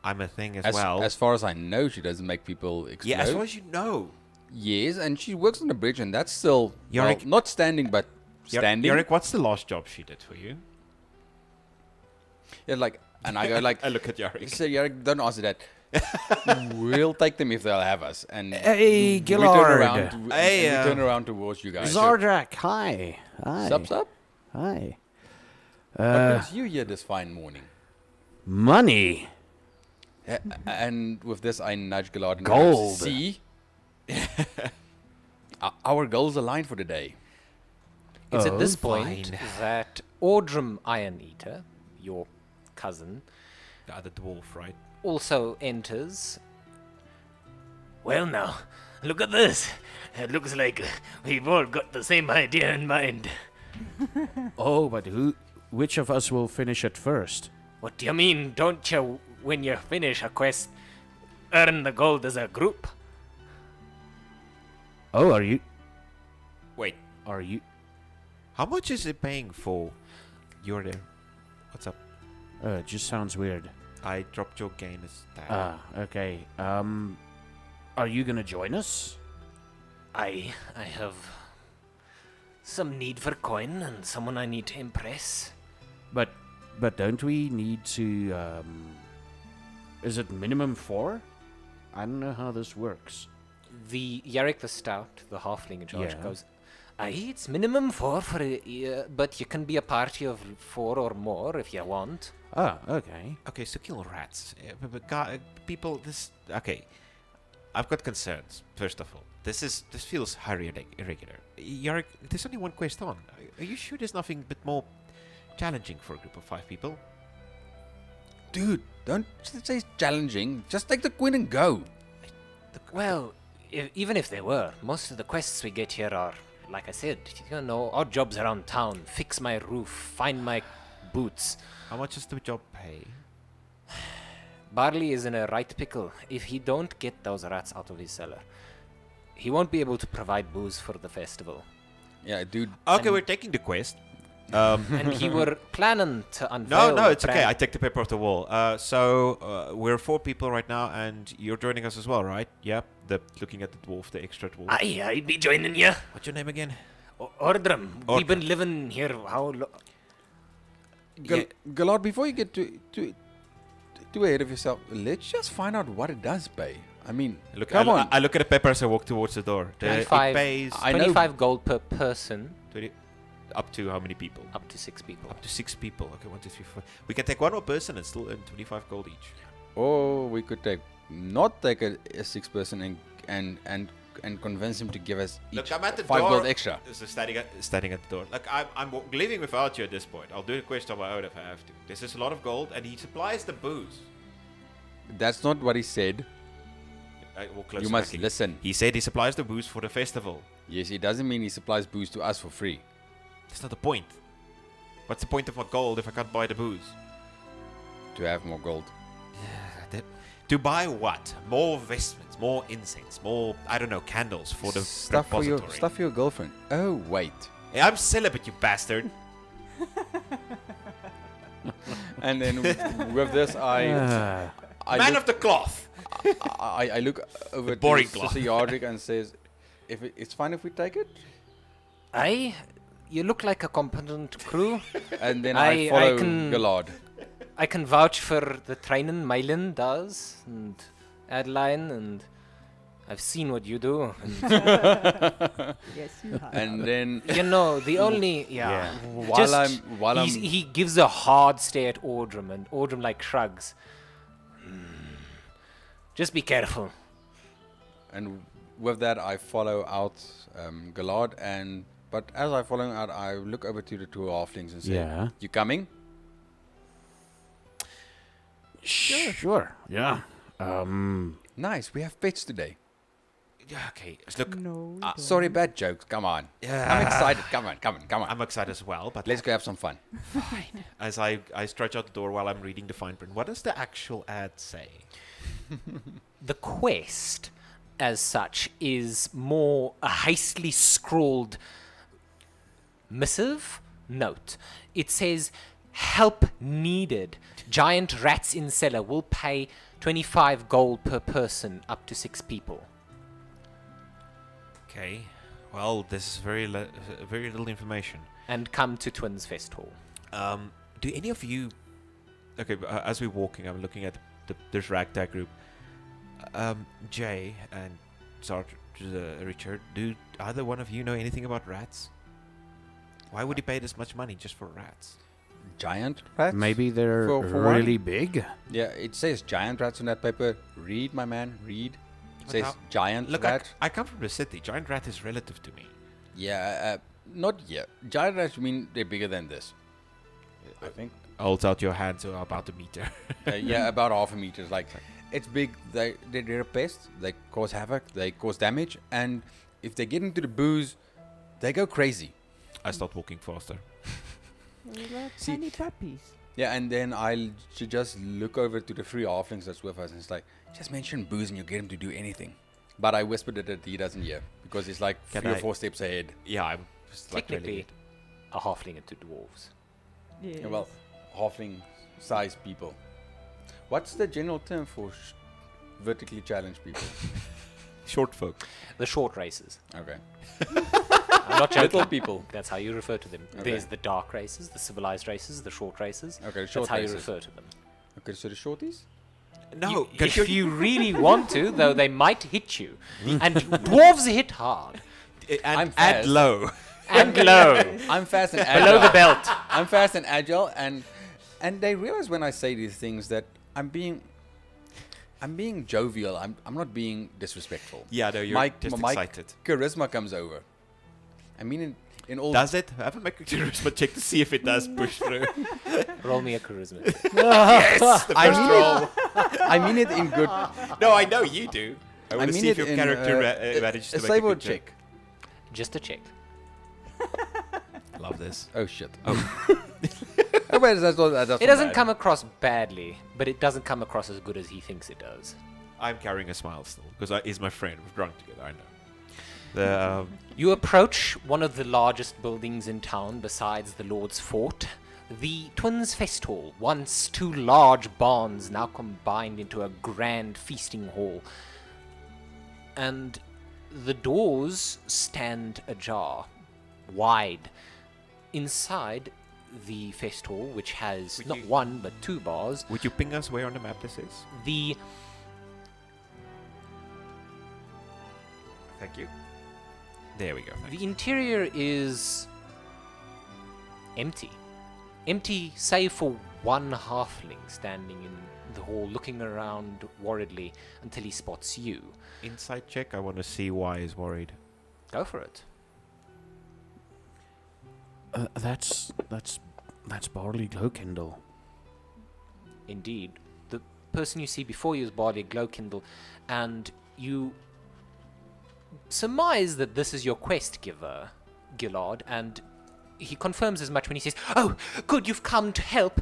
I'm a thing as well. As far as I know, she doesn't make people explode. Yeah, as far as you know. Yes, and she works on the bridge, and that's still Yorick- not standing, but standing. Yorick, what's the last job she did for you? Yeah, like, and I go like, I look at Yorick. so Yorick, don't answer that. We'll take them if they'll have us. And Hey, we Gillard. turn around towards you guys. Zardrak, hi. Hi. Sup? Hi. What brings you here this fine morning? Money. And with this, I nudge Gillard and Gold. See, our goals aligned for the day. It's Oh, at this point fine. that Ordrum Iron Eater, your cousin, The other dwarf, right? also enters. Well, now, look at this. It looks like we've all got the same idea in mind. Oh, but which of us will finish it first? What do you mean, don't you, when you finish a quest, earn the gold as a group? Oh, are you? Wait, Are you? how much is it paying for? You're there. What's up? It just sounds weird. I dropped your gain a stat. Ah, okay. Are you gonna join us? I have some need for coin and someone I need to impress. But don't we need to? Is it minimum 4? I don't know how this works. The Yarrick the Stout, the halfling in charge, Yeah. goes, Aye, it's minimum 4 for a year, but you can be a party of 4 or more if you want. Ah, okay. Okay, so kill rats. People, this... Okay. I've got concerns, first of all. This feels highly irregular. Yorick, there's only one quest on. Are you sure there's nothing a bit more challenging for a group of 5 people? Dude, don't say it's challenging. Just take the queen and go. Well, even if they were, most of the quests we get here are, like I said, you know, odd jobs around town. Fix my roof, find my boots. How much does the job pay? Barley is in a right pickle. If he don't get those rats out of his cellar, he won't be able to provide booze for the festival. Yeah, dude. Okay, And- we're taking the quest. And he were planning to unveil. No, the it's okay. brand- I take the paper off the wall. We're 4 people right now, and you're joining us as well, right? Yep. Looking at the dwarf, the extra dwarf. Aye, I'd be joining you. What's your name again? Ordrum, we've Ordrum. been living here how long? Gallard, before you get too ahead of yourself, let's just find out what it does pay. I mean, come on. I look at the paper as I walk towards the door. It 25 pays I know- 25 gold per person, 20, up to how many people? up to 6 people. Up to 6 people. Okay, 1, 2, 3, 4. We can take one more person and still earn 25 gold each. Or we could not take a 6 person and convince him to give us each Look, I'm at the 5 door. gold extra. So standing at the door. Look, I'm leaving without you at this point. I'll do the quest on my own if I have to. This is a lot of gold, and he supplies the booze. That's not what he said. I walk closer You must back in. listen. He said he supplies the booze for the festival. Yes, it doesn't mean he supplies booze to us for free. That's not the point. What's the point of my gold if I can't buy the booze? To have more gold. To buy what? More vestments, more incense, more, I don't know, candles for the stuff for repository. your girlfriend. Oh wait. Hey, I'm celibate, you bastard. And then with this, I Man look, of the cloth. I look over The to boring Sister Yardrick and says, "If it's fine if we take it." Aye, you look like a competent crew. And then I I follow can- Gallard. I can vouch for the training Mylin does, and Adeline, and I've seen what you do. And, Yes, you have. And then you know, the only... Yeah. while I'm He gives a hard stare at Ordrum, and Ordrum, like, shrugs. Just be careful. and with that I follow out Gallard, but as I follow him out, I look over to the 2 halflings and say, Yeah. "You coming?" Sure. Yeah. Nice. We have pets today. Yeah, okay. Look, No. Sorry, bad jokes. Come on. I'm excited. Come on. I'm excited as well, but Let's go have some fun. as I stretch out the door while I'm reading the fine print, what does the actual ad say? The quest, as such, is more a hastily scrawled missive note. It says, help needed. Giant rats in cellar will pay 25 gold per person, up to 6 people. Okay. Well, this is very little information. And come to Twins Fest Hall. Do any of you... Okay, as we're walking, I'm looking at this ragtag group. Jay and Richard, do either one of you know anything about rats? Why would he pay this much money just for rats? Giant rats? Maybe they're For really big. Yeah, it says giant rats on that paper. Read, my man, read. It But says now- giant Look, rat. I come from the city. Giant rat is relative to me. Yeah, not yet. Giant rats mean they're bigger than this. I think. Holds out your hand to about a meter. Yeah, about half a meter. Like, it's big. They're a pest. They cause havoc. They cause damage. And if they get into the booze, they go crazy. I start walking faster. They're See- tiny puppies. Yeah, and then I'll just look over to the 3 halflings that's with us, and it's like, just mention booze and you get him to do anything. But I whispered it that he doesn't hear, because he's like Can 3 or I- 4 steps ahead. Yeah, I'm just like really Technically, a halfling and 2 dwarves. Yes. Yeah, well, halfling-sized people. What's the general term for vertically challenged people? short folk. The short races. Okay. I'm not joking. Little people. That's how you refer to them. Okay. There's the dark races, the civilized races, the short races. Okay, That's short how you races. refer to them. Okay, so the shorties? No, If you really want to, though, they might hit you. And dwarves hit hard. I'm and fast. low. And low. I'm fast and agile. Below the belt. I'm fast and agile, and they realize when I say these things that I'm being jovial. I'm not being disrespectful. Yeah, no, you're My just my excited. charisma comes over. I mean, in all. Does it? Have a make a charisma check to see if it does push through. Roll me a charisma. Yes, the I first mean roll. I mean it in good. No, I know you do. I want to mean see if it your in, character manages to a make save a or good check. check. Just a check. Love this. Oh shit. Oh, wait, that's not It doesn't bad. come across badly, but it doesn't come across as good as he thinks it does. I'm carrying a smile still because he's my friend. We've drunk together. I know. The You approach one of the largest buildings in town besides the Lord's Fort. The Twins Fest Hall, once 2 large barns, now combined into a grand feasting hall. And the doors stand ajar, wide. Inside the fest hall, which has Would not you- 1 but 2 bars, would you ping us where on the map this is? the Thank you. There we go. Thanks. The interior is empty. Empty, save for 1 halfling standing in the hall looking around worriedly until he spots you. Inside check. I want to see why he's worried. Go for it. That's Barley Glowkindle. Indeed. The person you see before you is Barley Glowkindle, and you surmise that this is your quest giver, Gillard, and he confirms as much when he says, "Oh, good, you've come to help.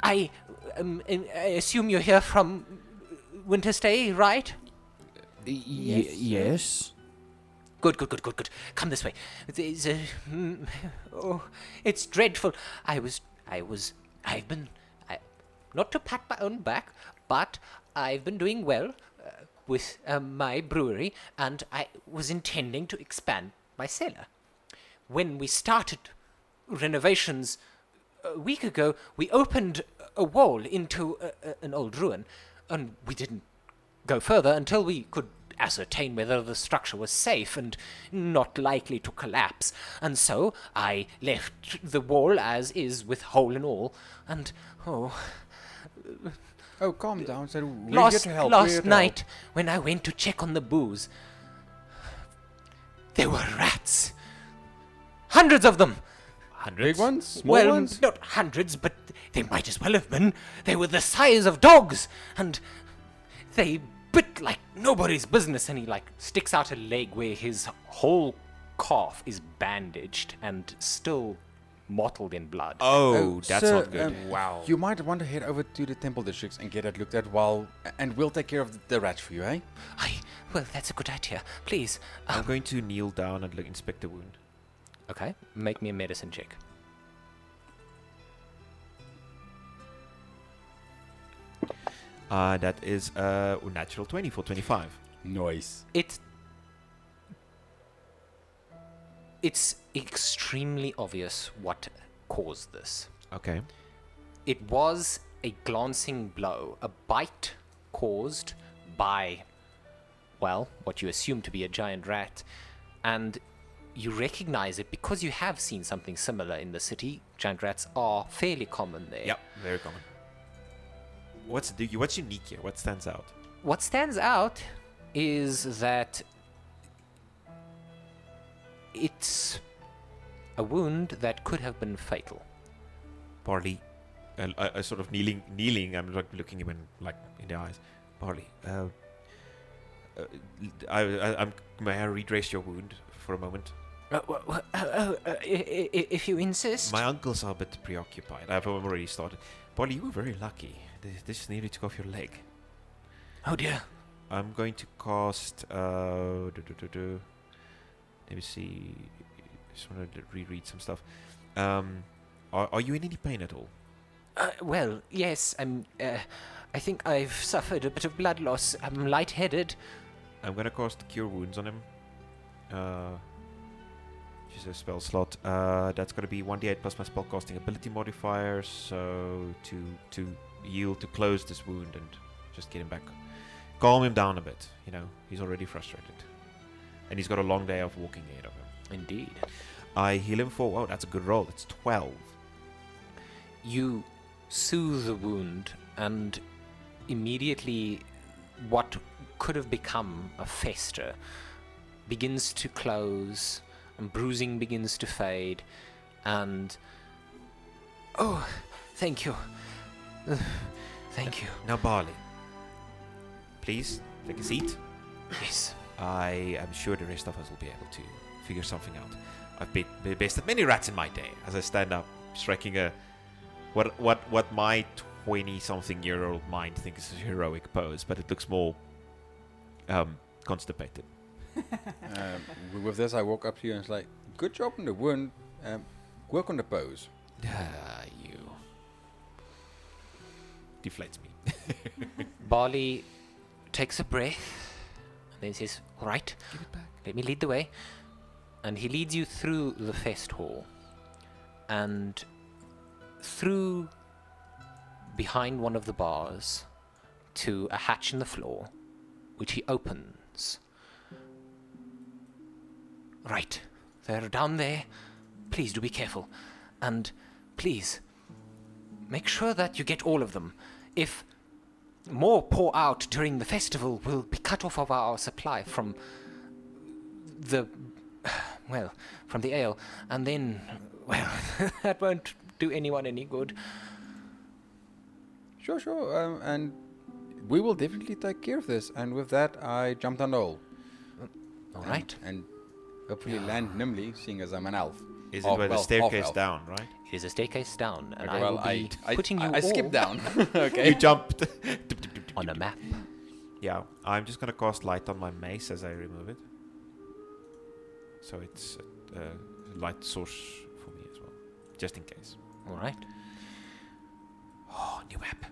I assume you're here from Winterstay, right? Yes. Good. Come this way. There's it's dreadful. I've been, not to pat my own back, but I've been doing well with my brewery, and I was intending to expand my cellar. When we started renovations a week ago, we opened a wall into an old ruin, and we didn't go further until we could ascertain whether the structure was safe and not likely to collapse. And so I left the wall as is, with hole and all, and Oh, calm down. So we're here to help. we're here last to night when I went to check on the booze, there were rats. Hundreds of them. help. Big ones, small Well, ones. not hundreds, but they might as well have been. They were the size of dogs, and they bit like nobody's business. And he sticks out a leg where his whole calf is bandaged and still mottled in blood. Oh, that's sir, not good. wow. You might want to head over to the temple districts and get it looked at and we'll take care of the rats for you, eh? Well, that's a good idea. Please. I'm going to kneel down and inspect the wound. Okay, make me a medicine check. That is a natural 20 for 25. Noise. It's extremely obvious what caused this. Okay. It was a glancing blow, a bite caused by, well, what you assume to be a giant rat, and you recognize it because you have seen something similar in the city. Giant rats are fairly common there. Yep, very common. What's unique here? What stands out? What stands out is that it's a wound that could have been fatal. Barley, I sort of kneeling. I'm like looking him in the eyes. Barley, may I redress your wound for a moment? If you insist. My uncles are a bit preoccupied. I've already started. Barley, you were very lucky. This nearly took off your leg. Oh dear. I'm going to cast. Let me see. Just want to reread some stuff. Are you in any pain at all? Well, yes. I think I've suffered a bit of blood loss. I'm lightheaded. I'm gonna cast Cure Wounds on him. Which is a spell slot. That's gonna be 1d8 plus my spellcasting ability modifier. So to heal, to close this wound and just get him back, calm him down a bit. You know, he's already frustrated, and he's got a long day of walking ahead of him. Indeed. I heal him for. Wow, that's a good roll. It's 12. You soothe the wound, and immediately what could have become a fester begins to close, and bruising begins to fade, and... Oh, thank you. Thank you. Now, Barley, please take a seat. Yes. I am sure the rest of us will be able to figure something out. I've bested many rats in my day. As I stand up, striking a what my 20-something-year-old mind thinks is a heroic pose, but it looks more constipated. With this, I walk up to you and it's like, good job on the wound. Work on the pose. You deflates me. Barley takes a breath and then says, all right, Give it back. let me lead the way. And he leads you through the fest hall and through behind one of the bars to a hatch in the floor, which he opens. Right, they're down there. Please do be careful. And please, make sure that you get all of them. If more pour out during the festival, we'll be cut off of our supply from the ale. And then, well, that won't do anyone any good. Sure. And we will definitely take care of this. And with that, I jumped on the hole. All right. And hopefully land nimbly, seeing as I'm an elf. Is it where the staircase down, right? It is a staircase down, and Okay, I will be putting you I all skipped down. Okay. You jumped. on a map. Yeah, I'm just gonna cast light on my mace as I remove it. So it's a light source for me as well, just in case. All right. Oh, new map.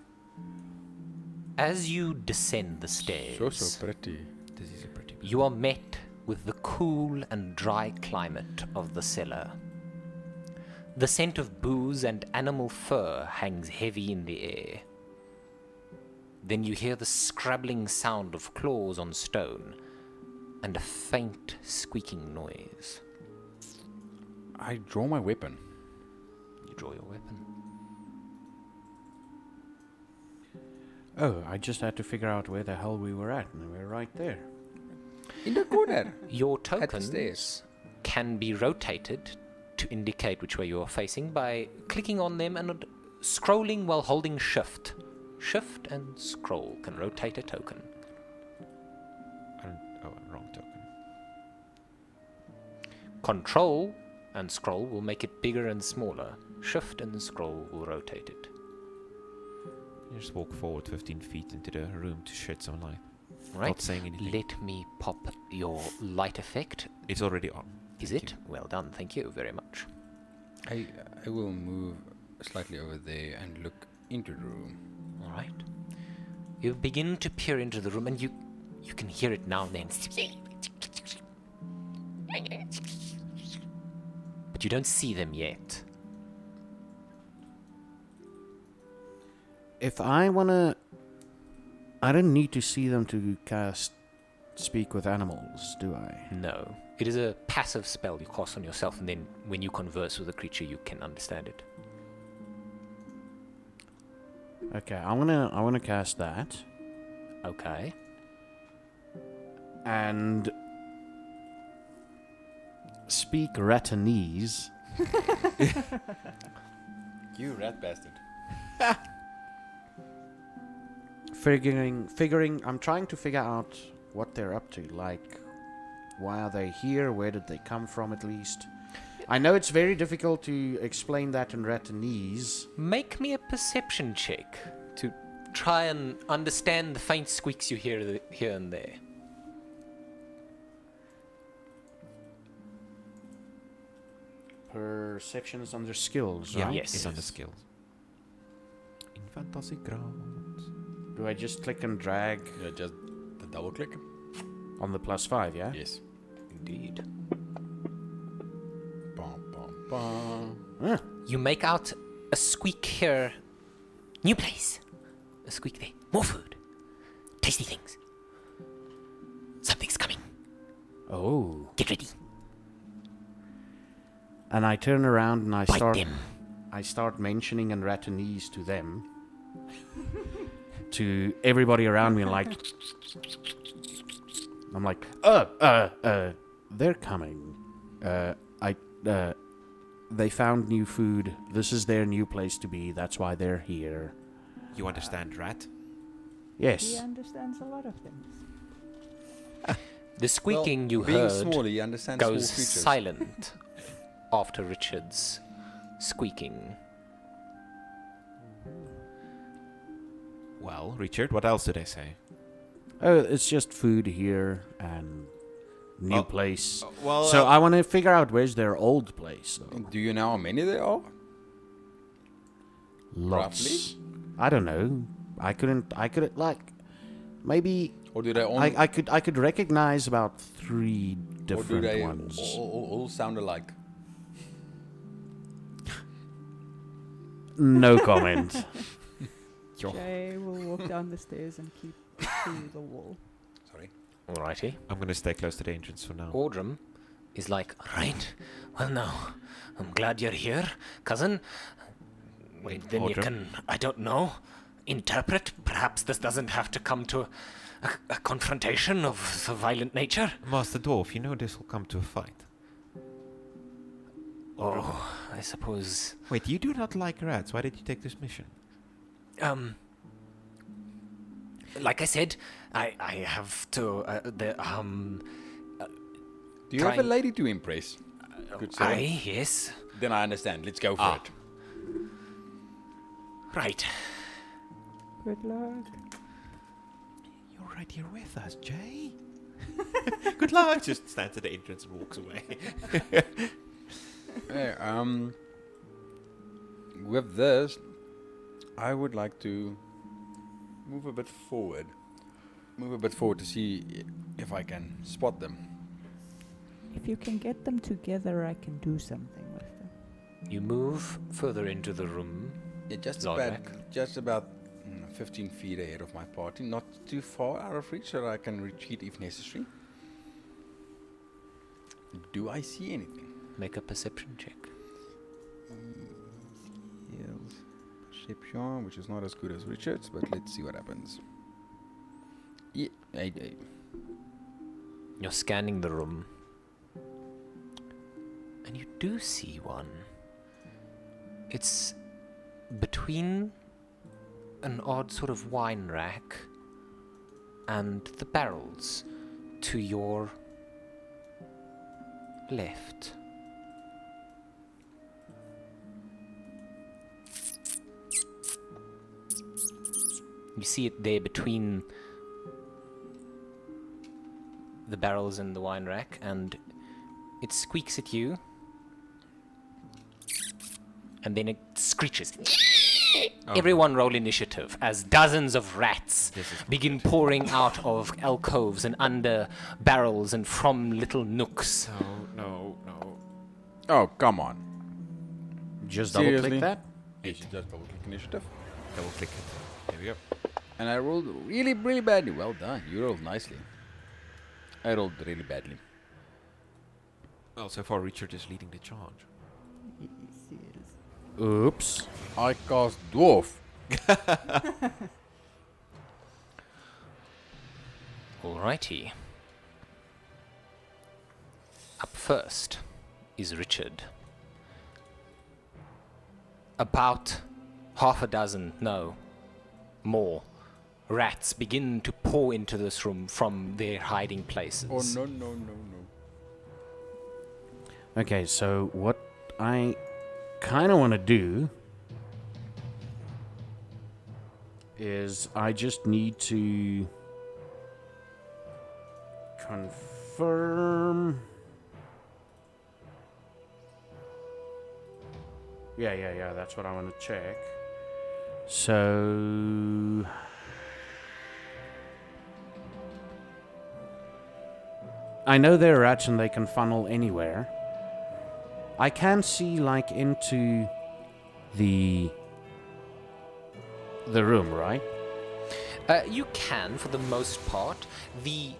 As you descend the stairs, So pretty. This is a pretty. you are met with the cool and dry climate of the cellar. The scent of booze and animal fur hangs heavy in the air. Then you hear the scrabbling sound of claws on stone and a faint squeaking noise. I draw my weapon. You draw your weapon. Oh, I just had to figure out where the hell we were at, and we're right there. In the corner. Your At the stairs. tokens can be rotated to indicate which way you are facing by clicking on them and scrolling while holding shift. Shift and scroll can rotate a token. Wrong token. Control and scroll will make it bigger and smaller. Shift and scroll will rotate it. You just walk forward 15 feet into the room to shed some light. Right? Not saying anything. Let me pop your light effect. It's already on. Is it? Well done, thank you very much. I will move slightly over there and look into the room. All right. You begin to peer into the room, and you can hear it now and then. But you don't see them yet. If I wanna, I don't need to see them to cast Speak with Animals, do I? No. It is a passive spell you cast on yourself, and then when you converse with a creature, you can understand it. Okay, I wanna cast that, Okay. and speak Ratanese. You rat bastard. Figuring, I'm trying to figure out what they're up to. Like, why are they here? Where did they come from, at least? I know it's very difficult to explain that in Ratanese. Make me a perception check to try and understand the faint squeaks you hear here and there. Perception is under skills, Yeah, right? Yes. it's on the skills. In fantasy grounds. Do I just click and drag Yeah, just the double click. on the +5, yeah? Yes. Indeed. Bum, bum, bum. You make out a squeak here. New place. A squeak there. More food. Tasty things. Something's coming. Oh. Get ready. And I turn around and I Bite them. start mentioning in Ratanese to them. To everybody around me, like, I'm like, they're coming. They found new food. This is their new place to be. That's why they're here. You understand rat? He Yes. understands a lot of things. The squeaking you being heard small, he understands small goes creatures. silent after Richard's squeaking. Well, Richard, what else did I say? Oh, it's just food here and new Oh, place. Well, So I want to figure out where's their old place, though. Do you know how many there are? Lots. I don't know. I couldn't like, maybe Or do they only, I could recognize about 3 or do different they ones. all sound alike? No comment. Jay will walk down the stairs and keep to the wall. Sorry. Alrighty. I'm going to stay close to the entrance for now. Audrum is like, right, well now, I'm glad you're here, cousin. Wait, Then you Audrum? can, I don't know, interpret. Perhaps this doesn't have to come to a confrontation of a violent nature. Master Dwarf, you know this will come to a fight. Oh, I suppose. Wait, you do not like rats. Why did you take this mission? Like I said, I have to, Do you have a Trying- lady to impress? Good sir. yes. Then I understand. Let's go for Ah. it. Right. Good luck. You're right here with us, Jay. Good luck. Just stands at the entrance and walks away. Hey, with this, I would like to move a bit forward. Move a bit forward to see if I can spot them. If you can get them together, I can do something with them. You move further into the room. Yeah, Zardrak. just about 15 feet ahead of my party. Not too far out of reach, so I can retreat if necessary. Do I see anything? Make a perception check. Yes. Perception, which is not as good as Richard's, but let's see what happens. Yeah, You're scanning the room. And you do see one. It's between an odd sort of wine rack and the barrels to your left. You see it there between the barrels and the wine rack, and It squeaks at you. And then it screeches. Everyone roll initiative as dozens of rats begin pouring out of alcoves and under barrels and from little nooks. No. Oh, come on. Just double Seriously? click that. Yes, you just double click initiative. Double click it. There we go. And I rolled really, really badly. Well done. You rolled nicely. I rolled really badly. Well, so far Richard is leading the charge. Oops. I cast dwarf. Alrighty. Up first is Richard. About half a dozen, no, more, rats begin to pour into this room from their hiding places. Oh, no. Okay, so what I kind of want to do is I just need to confirm. Yeah, that's what I want to check. So I know they're rats and they can funnel anywhere. I can see like into the room, right? You can, for the most part. The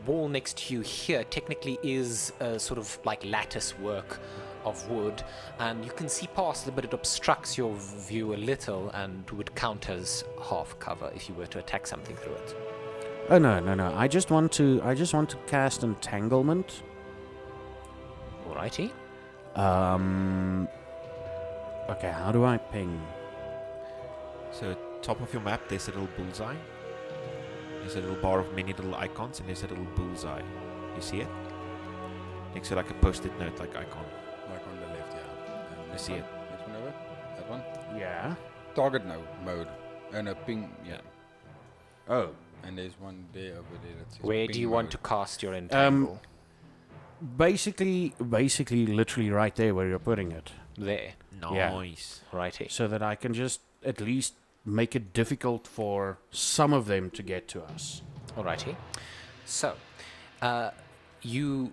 wall next to you here technically is sort of like lattice work of wood, and you can see past it, but it obstructs your view a little and would count as half cover if you were to attack something through it. Oh no. I just want to cast entanglement. Alrighty. Okay, how do I ping? So top of your map, there's a little bullseye. There's a little bar of many little icons, and there's a little bullseye. You see it? Next to like a post-it note like icon. Like on the left, yeah. And I see it. Next one over. That one. Yeah. Target mode. And a ping, yeah. Oh. And there's one there over there that says Where ping do you want mode. to cast your entangle? Basically, literally right there where you're putting it, There. Nice. Righty. so that I can just at least make it difficult for some of them to get to us. Alrighty. So, you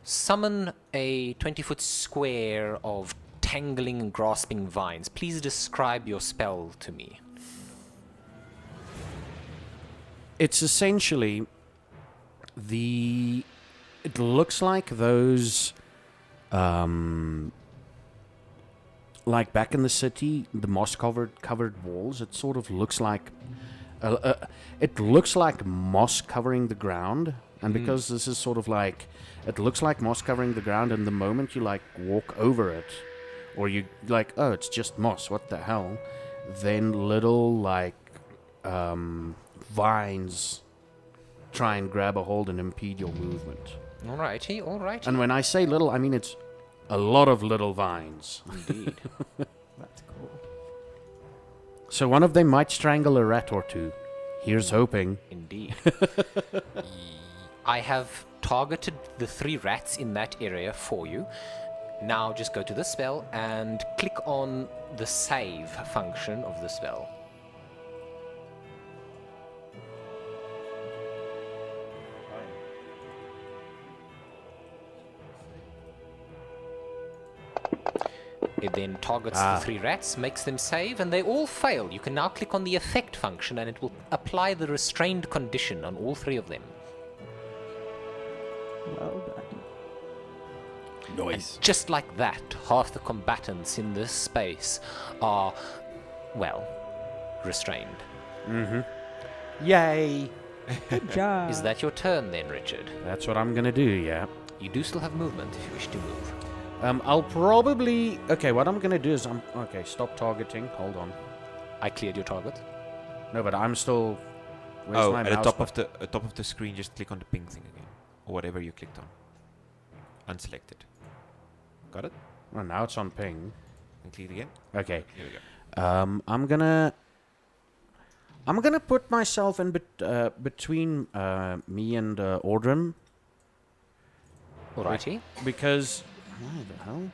summon a 20-foot square of tangling and grasping vines. Please describe your spell to me. It's essentially it looks like those like back in the city, the moss covered walls. It sort of looks like moss covering the ground, and because this is sort of like, it looks like moss covering the ground, and the moment you like walk over it, or you like, oh, it's just moss, what the hell, then little like vines try and grab a hold and impede your movement. Alrighty. And when I say little, I mean it's a lot of little vines. Indeed. That's cool. So one of them might strangle a rat or two. Here's hoping. Indeed. I have targeted the 3 rats in that area for you. Now just go to the spell and click on the save function of the spell. It then targets the 3 rats, makes them save, and they all fail. You can now click on the effect function and it will apply the restrained condition on all 3 of them. Well done. Nice. Just like that, half the combatants in this space are, well, restrained. Yay! Good job. Is that your turn then, Richard? That's what I'm gonna do, yeah. You do still have movement if you wish to move. I'll probably... Okay, what I'm gonna do is Okay, stop targeting. Hold on. I cleared your target. No, but I'm still... Where's my At the mouse top button? of the top of the screen, just click on the ping thing again, or whatever you clicked on. Unselected. Got it? Oh, now it's on ping. And click it again. Okay. Here we go. I'm gonna put myself in between me and Ordrum. Alrighty. Because... Why the hell?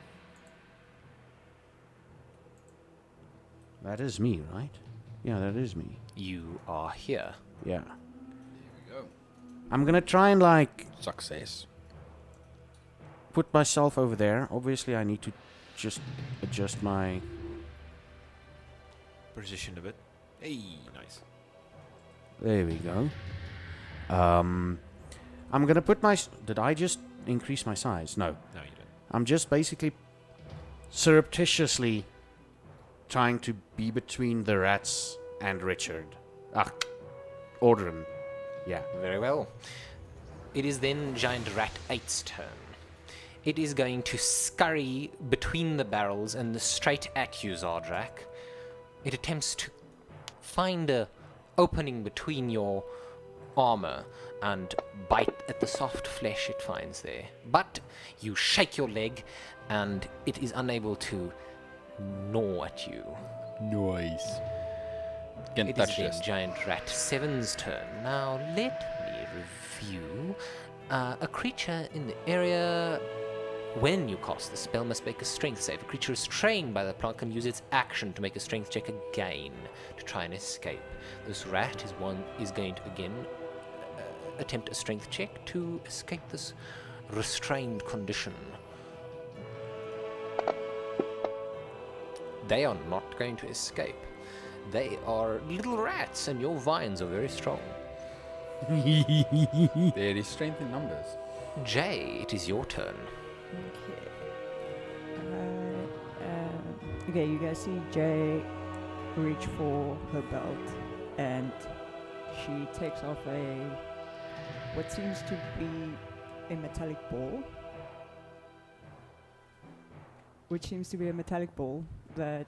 That is me, right? Yeah, that is me. You are here. Yeah. Go. I'm gonna try and, like, Success. put myself over there. Obviously, I need to just adjust my... Position a bit. Hey, nice. There we go. I'm gonna put my... Did I just increase my size? No. No, you don't. I'm just basically surreptitiously trying to be between the rats and Richard. Audrin. Yeah. Very well. It is then Giant Rat 8's turn. It is going to scurry between the barrels and straight at you, Zardrak. It attempts to find a opening between your armor and bite at the soft flesh it finds there. But you shake your leg and it is unable to gnaw at you. Nice. Can It is touch then this. Giant Rat 7's turn. Now let me review. A creature in the area... When you cast the spell, must make a strength save. A creature restrained by the plant can use its action to make a strength check again to try and escape. This rat is going to again attempt a strength check to escape this restrained condition. They are not going to escape. They are little rats, and your vines are very strong. There is strength in numbers. Jay, it is your turn. Okay, you guys see Jay reach for her belt, and she takes off what seems to be a metallic ball. Which seems to be a metallic ball that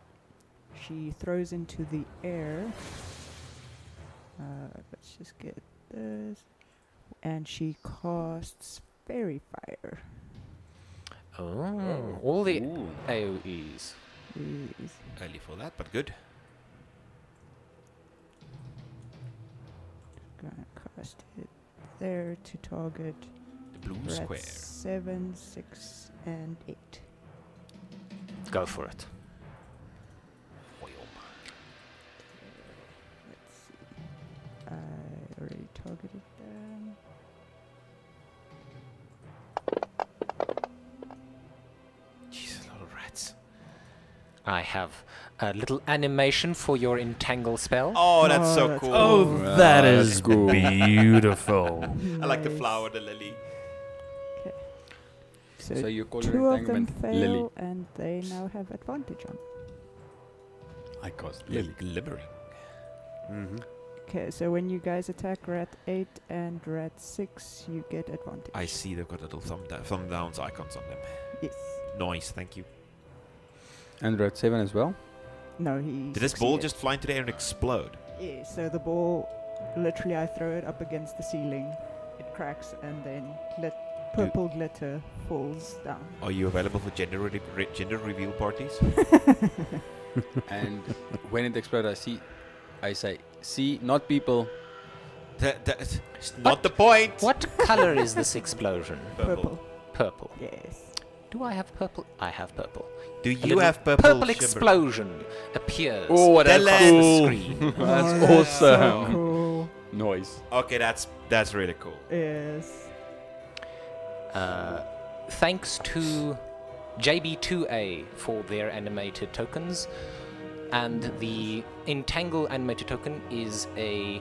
she throws into the air. Let's just get this. And she casts Fairy Fire. Oh, all the Ooh. AoEs. Yes. Early for that, but good. Gonna cast it there to target The blue rats square. 7, 6, and 8. Go for it. Let's see. I already targeted them. Jesus, a lot of rats. I have a little animation for your entangle spell. Oh, that's so that's cool. Oh, that that's is cool. beautiful. I like the Nice. flower, the lily. So, So you call two your of them entanglement fail, Lily. and they now have advantage on. I cast Lily. Glimmering. Mm-hmm. Okay, so when you guys attack Rat 8 and Rat 6, you get advantage. I see they've got little thumb downs icons on them. Yes. Nice, thank you. And Red 7 as well. No, he. Did this ball succeeded. just fly into the air and explode? Yeah, so the ball, literally, I throw it up against the ceiling, it cracks, and then purple glitter falls down. Are you available for gender reveal parties? And when it explodes, I say, see, not people. That's not the point. What color is this explosion? Purple. Purple. Yes. Do I have purple? I have purple. Do A you little have purple? Purple shimmer? explosion appears Oh, that's across cool. the screen. That's So awesome. cool. Noise. Okay, that's really cool. Yes. Thanks to JB2A for their animated tokens, and the Entangle animated token is a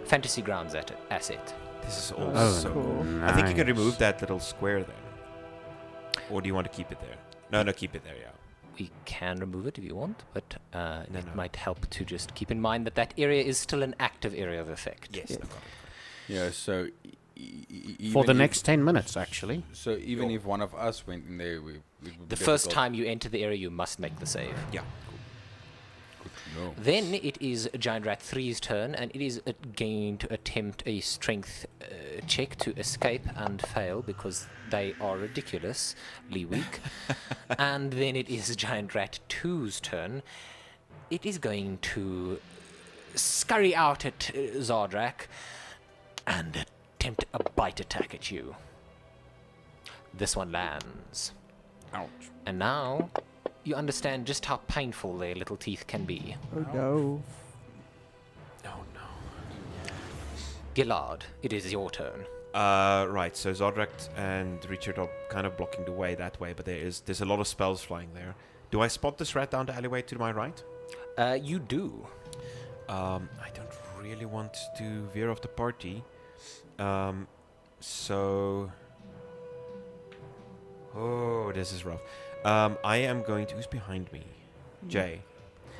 Fantasy Grounds asset. This is all Oh, so cool. cool. I think you can remove that little square there. Or do you want to keep it there? No, keep it there, yeah. We can remove it if you want, but No. it might help to just keep in mind that that area is still an active area of effect. Yes, Yeah. no problem. Yeah, so... For the even next 10 minutes, actually. So even if one of us went in there, it would be The first difficult. time you enter the area, you must make the save. Yeah. Good to know. Then it is Giant Rat 3's turn, and it is going to attempt a strength check to escape and fail because they are ridiculously weak. And then it is Giant Rat 2's turn. It is going to scurry out at Zardrak and attempt a bite attack at you. This one lands. Ouch. And now you understand just how painful their little teeth can be. Oh no. Oh no. Gillard, it is your turn. Right, so Zodrak and Richard are kind of blocking the way that way, but there's a lot of spells flying there. Do I spot this rat down the alleyway to my right? You do. I don't really want to veer off the party. So... Oh, this is rough. I am going to... Who's behind me? Jay.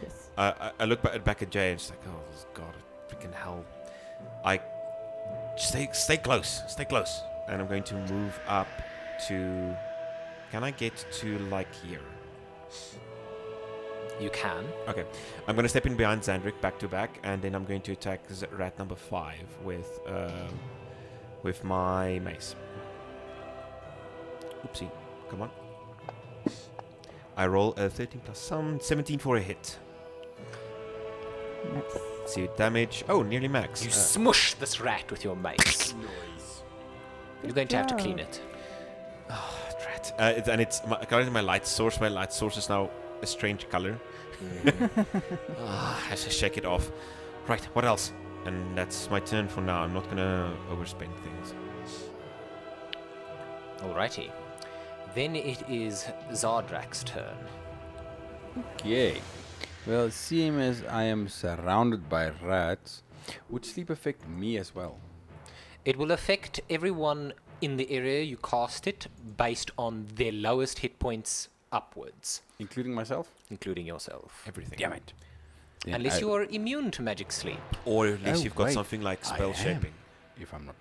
Yes. I look back at Jay and it's like, oh, God, freaking hell. Stay close. Stay close. And I'm going to move up to... Can I get to, like, here? You can. Okay. I'm going to step in behind Zandrick back to back, and then I'm going to attack rat number 5 with my mace. Oopsie. Come on. I roll a 13 plus some 17 for a hit. Nice. See damage. Oh, nearly max. You smush this rat with your mace. You're going to have to clean it. Rat. It's according to my light source. My light source is now a strange color. I have to shake it off. Right. What else? And that's my turn for now. I'm not gonna overspend things. Alrighty. Then it is Zardrak's turn. Okay. Well, seeing as I am surrounded by rats, would sleep affect me as well? It will affect everyone in the area you cast it based on their lowest hit points upwards, Including myself? including yourself. Everything. Damn it. Then Unless you are immune to magic sleep. Or at least Oh, you've got wait. something like I spell am. shaping. If I'm not,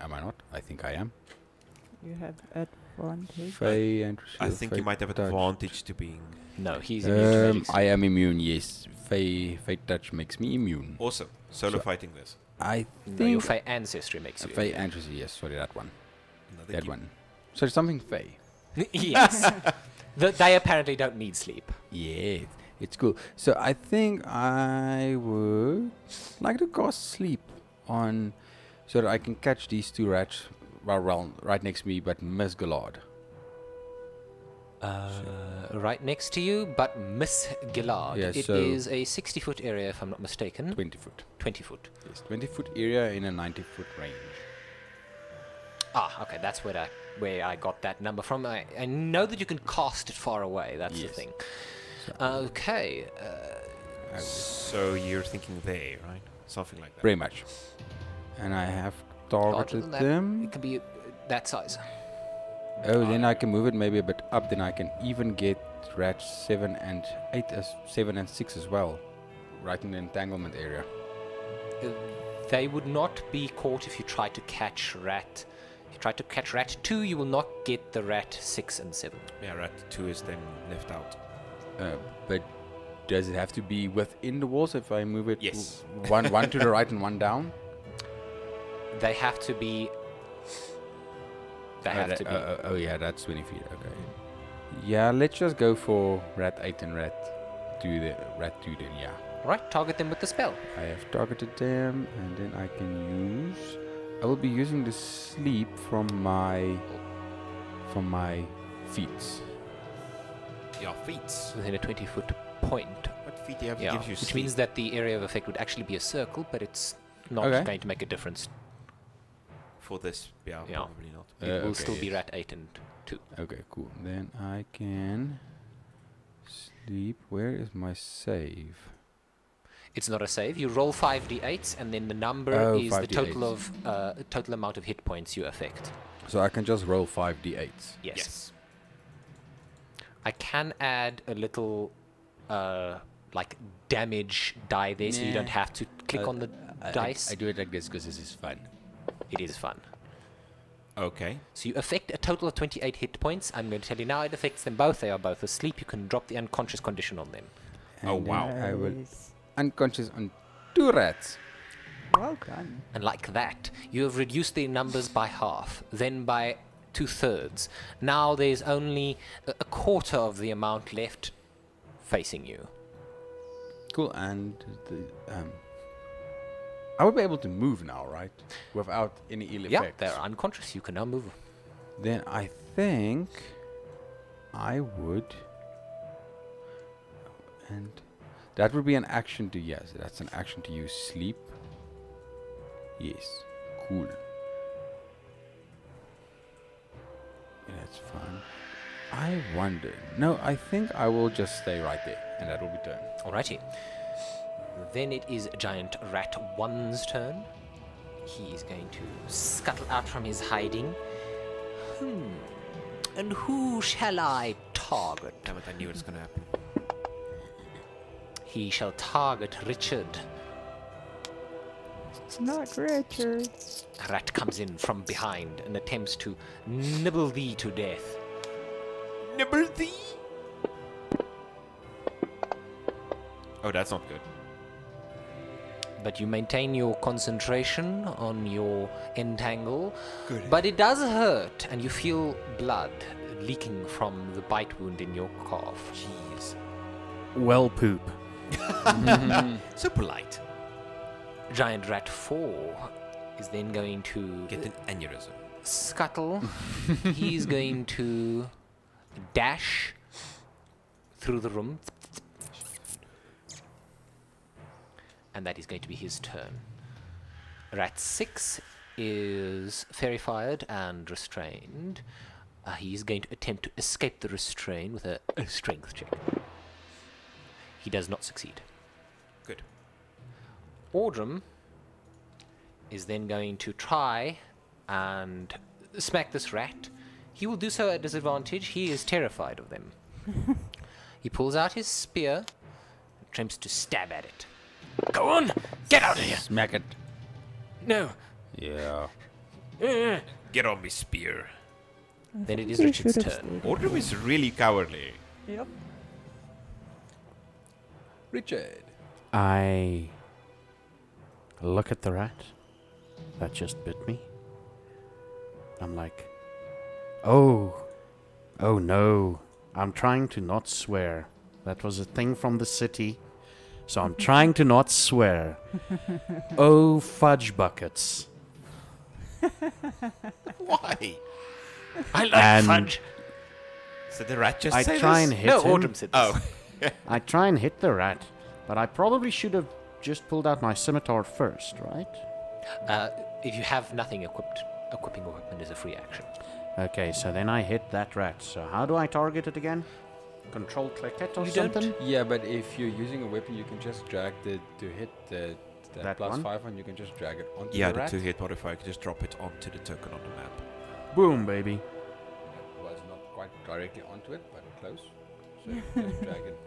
am I not? I think I am. You have advantage. Fey and I think you might have touch. advantage to being No, he's immune to magic sleep. I am immune, yes. Fey touch makes me immune. awesome. Solo So- fighting this. I No, your think Fey ancestry makes you. Fey ancestry, yes, sorry, that one. Another That keep- one. So something Fey. Yes. They apparently don't need sleep. Yeah, it's cool. So I think I would like to cast sleep on, so that I can catch these two rats, well, right next to me, but miss Gallard. Right next to you, but Miss Gillard. Yeah, It so- is a 60-foot area, if I'm not mistaken. 20 foot. 20 foot. Yes, 20-foot area in a 90-foot range. Ah, okay, that's where I got that number from. I know that you can cast it far away. That's the Yes. thing. So Okay. I would So you're thinking they, right? Something like that. very much. And I have Larger targeted than that. them. It can be that size. Oh, then I can move it maybe a bit up. Then I can even get rats 7 and 8, 7 and 6 as well, right in the entanglement area. They would not be caught if you tried to catch rat. If you tried to catch rat 2, you will not get the rat 6 and 7. Yeah, rat 2 is then left out. But does it have to be within the walls if I move it? Yes. One to the right and one down. They have to be. They have to be. Oh yeah, that's 20 feet. Okay. Yeah, let's just go for rat 8 and rat 2. Rat 2 then. Yeah. Right, target them with the spell. I have targeted them, and then I can use. I will be using the sleep from my feet. Yeah, feet. Within a 20-foot point. What feet do you have Yeah, to give you which sleep? means that the area of effect would actually be a circle, but it's not Okay. going to make a difference. For this, yeah, Yeah. probably not. It will Okay, still be yes. rat 8 and 2. Okay, cool. Then I can sleep. Where is my save? It's not a save. You roll 5d8s, and then the number Oh, is the total 5d8s. of total amount of hit points you affect. So I can just roll 5d8s. Yes. I can add a little like damage die there, so you don't Nah. have to click on the dice. I do it like this because this is fun. It is fun. Okay. So you affect a total of 28 hit points. I'm going to tell you now it affects them both. They are both asleep. You can drop the unconscious condition on them. Oh, And wow. then I will Nice. unconscious on 2 rats. Well done. And like that, you have reduced their numbers by half, then by 2/3. Now there's only a quarter of the amount left facing you. Cool. And I will be able to move now, right? Without any ill Yeah, effects. they're unconscious. You can now move. Then I think I would. And that would be an action to, yes, that's an action to use sleep. Yes, cool. Yeah, that's fine. I wonder. No, I think I will just stay right there, and that will be turn. Alrighty. Then it is Giant Rat 1's turn. He's going to scuttle out from his hiding. And who shall I target? Damn it, I knew it was going to happen. He shall target Richard. Not Richard. Rat comes in from behind and attempts to nibble thee to death. Nibble thee? Oh, that's not good. But you maintain your concentration on your entangle. Good. But it does hurt, and you feel blood leaking from the bite wound in your calf. Jeez. Well, poop. So polite. Giant Rat 4 is then going to Get an aneurysm. scuttle. He's going to dash through the room. And that is going to be his turn. Rat 6 is fairy-fired and restrained. He's going to attempt to escape the restraint with a strength check. He does not succeed. Good. Ordrum is then going to try and smack this rat. He will do so at disadvantage. He is terrified of them. He pulls out his spear and attempts to stab at it. Go on, get out of here. Smack it. No. Yeah. Get on me, spear. Then it is He Richard's should have turn. stayed. Ordrum is really cowardly. Yep. Richard. I look at the rat that just bit me. I'm like, oh no. I'm trying to not swear. That was a thing from the city. So I'm trying to not swear. Oh, fudge buckets. Why? I like And- fudge. So the rat just I say try this? and hit No, him. Ordrum said this. Oh. I try and hit the rat, but I probably should have just pulled out my scimitar first, right? If you have nothing equipped, equipping or equipment is a free action. Okay, so then I hit that rat. So how do I target it again? Control click it or You don't. something? Yeah, but if you're using a weapon, you can just drag to hit that That plus one? 5 one. You can just drag it onto Yeah, the the rat. 2-hit modifier, you can just drop it onto the token on the map. Boom, baby. It was not quite directly onto it, but close. So just drag it.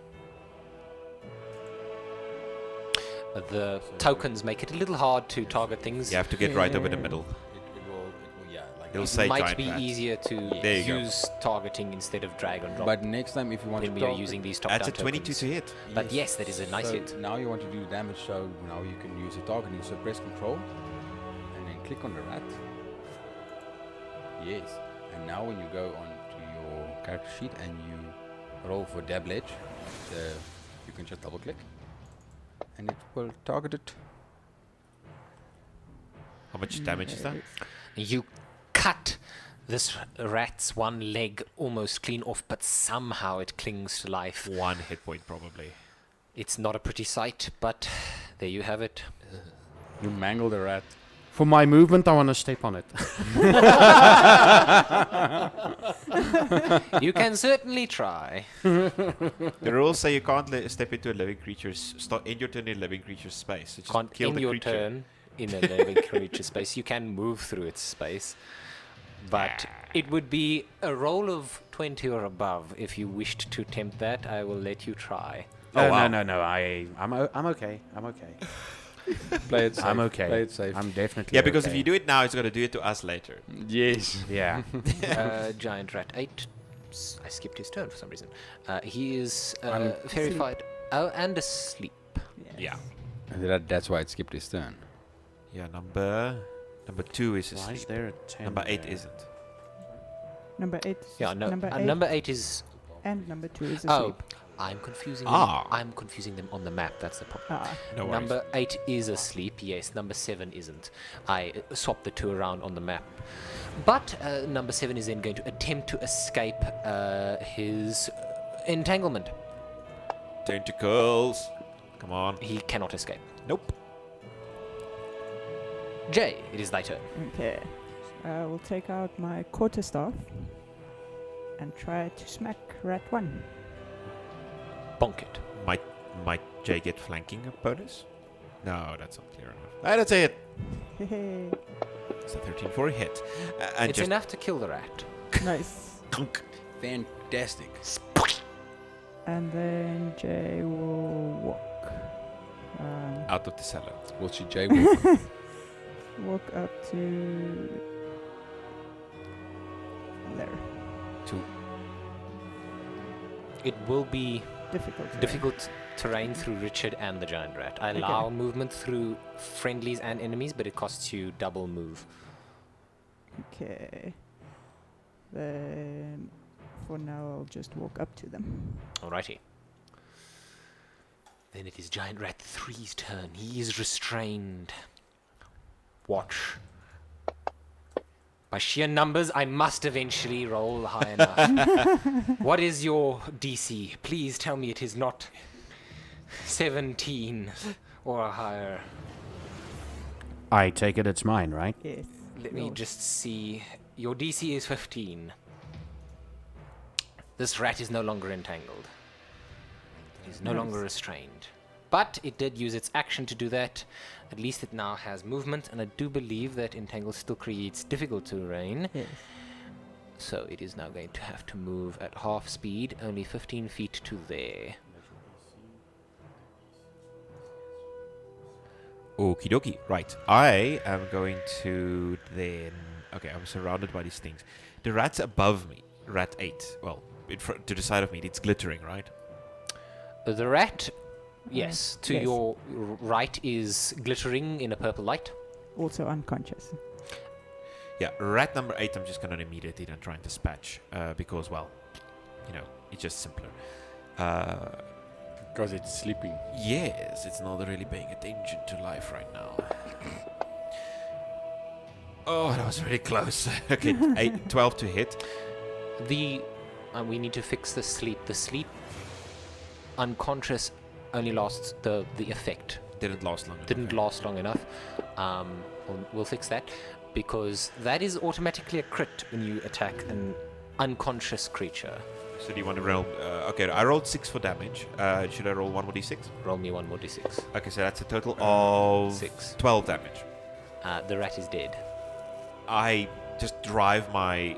The tokens make it a little hard to target things. You have to get right over the middle. It will, yeah, like It'll It say might giant be rat. easier to There you go. use targeting instead of drag and drop But next time, if you want when to we are target- using these That's top-down a 22 tokens. to hit. But yes, that is a nice so hit. Now you want to do damage, so now you can use the targeting. So press control and then click on the rat. Yes. And now when you go onto your character sheet and you roll for dab ledge, you can just double click and it will target it. How much damage is that? You cut this rat's one leg almost clean off, but somehow it clings to life. 1 hit point probably. It's not a pretty sight, but there you have it. You mangle the rat. For my movement, I want to step on it. You can certainly try. The rules say you can't step into a living creature's... end your turn in a living creature's space. So just Can't kill end the your creature. turn in a living creature space. You can move through its space. But it would be a roll of 20 or above if you wished to tempt that. I will let you try. Oh, wow. No. I'm okay. I'm okay. Play it safe. I'm okay. Play it safe. I'm definitely Yeah, because if okay. you do it now, it's going to do it to us later. Yes. Yeah. Giant Rat 8. I skipped his turn for some reason. He is I'm verified. Oh, and asleep. Yeah. And that's why it skipped his turn. Yeah, number 2 is Why is asleep. there a 10 Number 8 there? isn't. Number 8. Yeah, no. Number 8 Number 8 is. and number 2 is Oh, asleep. I'm confusing Ah. them. I'm confusing them on the map. That's the problem. Ah. No worries. Number 8 is asleep, yes. Number 7 isn't. I swapped the two around on the map. But number 7 is then going to attempt to escape his entanglement. Tentacles. Come on. He cannot escape. Nope. Jay, it is thy turn. Okay. I will take out my quarterstaff and try to smack rat 1. Bonk it. Might Jay get flanking bonus? No, that's not clear enough. That's it. Hehe. It's a 13 for a hit. And It's just enough to kill the rat. Nice. clunk. Fantastic. And then Jay will walk. Out of the cellar. Will she jaywalk? Walk up to there. It will be Difficult. difficult terrain through Richard and the giant rat. I allow movement through friendlies and enemies, but it costs you double move. Okay. Then for now I'll just walk up to them. Alrighty. Then it is Giant Rat 3's turn. He is restrained. Watch. By sheer numbers, I must eventually roll high enough. What is your DC? Please tell me it is not 17 or higher. I take it it's mine, right? Yes. Let me just see. Your DC is 15. This rat is no longer entangled. It is no longer restrained. But it did use its action to do that. At least it now has movement, and I do believe that entangle still creates difficult terrain. Yes. So it is now going to have to move at half speed, only 15 feet to there. Okie dokie. Right. I am going to then... Okay, I'm surrounded by these things. The rat's above me. Rat 8. Well, to the side of me, it's glittering, right? The rat, yes, to yes. your right is glittering in a purple light. Also unconscious. Yeah, rat number 8, I'm just going to immediately then try and dispatch. Because, well, you know, it's just simpler. Because it's sleeping. Yes, it's not really paying attention to life right now. Oh, that was really close. Okay, 12 to hit. We need to fix the sleep. The sleep unconscious only lasts the effect. Didn't last long. Didn't last long enough. We'll fix that because that is automatically a crit when you attack an unconscious creature. So do you want to roll? Okay, I rolled 6 for damage. Should I roll 1 more d6? Roll me 1 more d6. Okay, so that's a total of 6. 12 damage. The rat is dead. I just drive my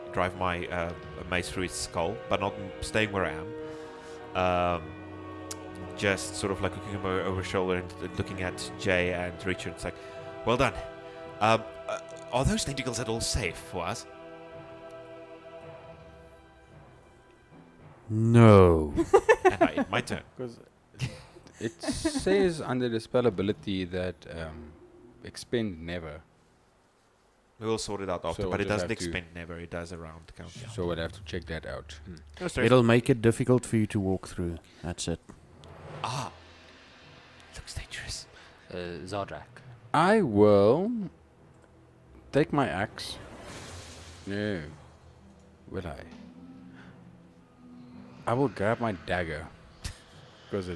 mace through its skull, but not staying where I am. Just sort of like looking over his shoulder and looking at Jay and Richard. It's like, well done. Are those tentacles at all safe for us? No. And my turn. Because it says under the spell ability that expend never. We will sort it out after, So but we'll it just doesn't have to- expend never. It does a round count. So we'll have to check that out. No stress. It'll make it difficult for you to walk through. That's it. Ah, looks dangerous. Zardrak. I will take my axe. No. Will I? I will grab my dagger. Because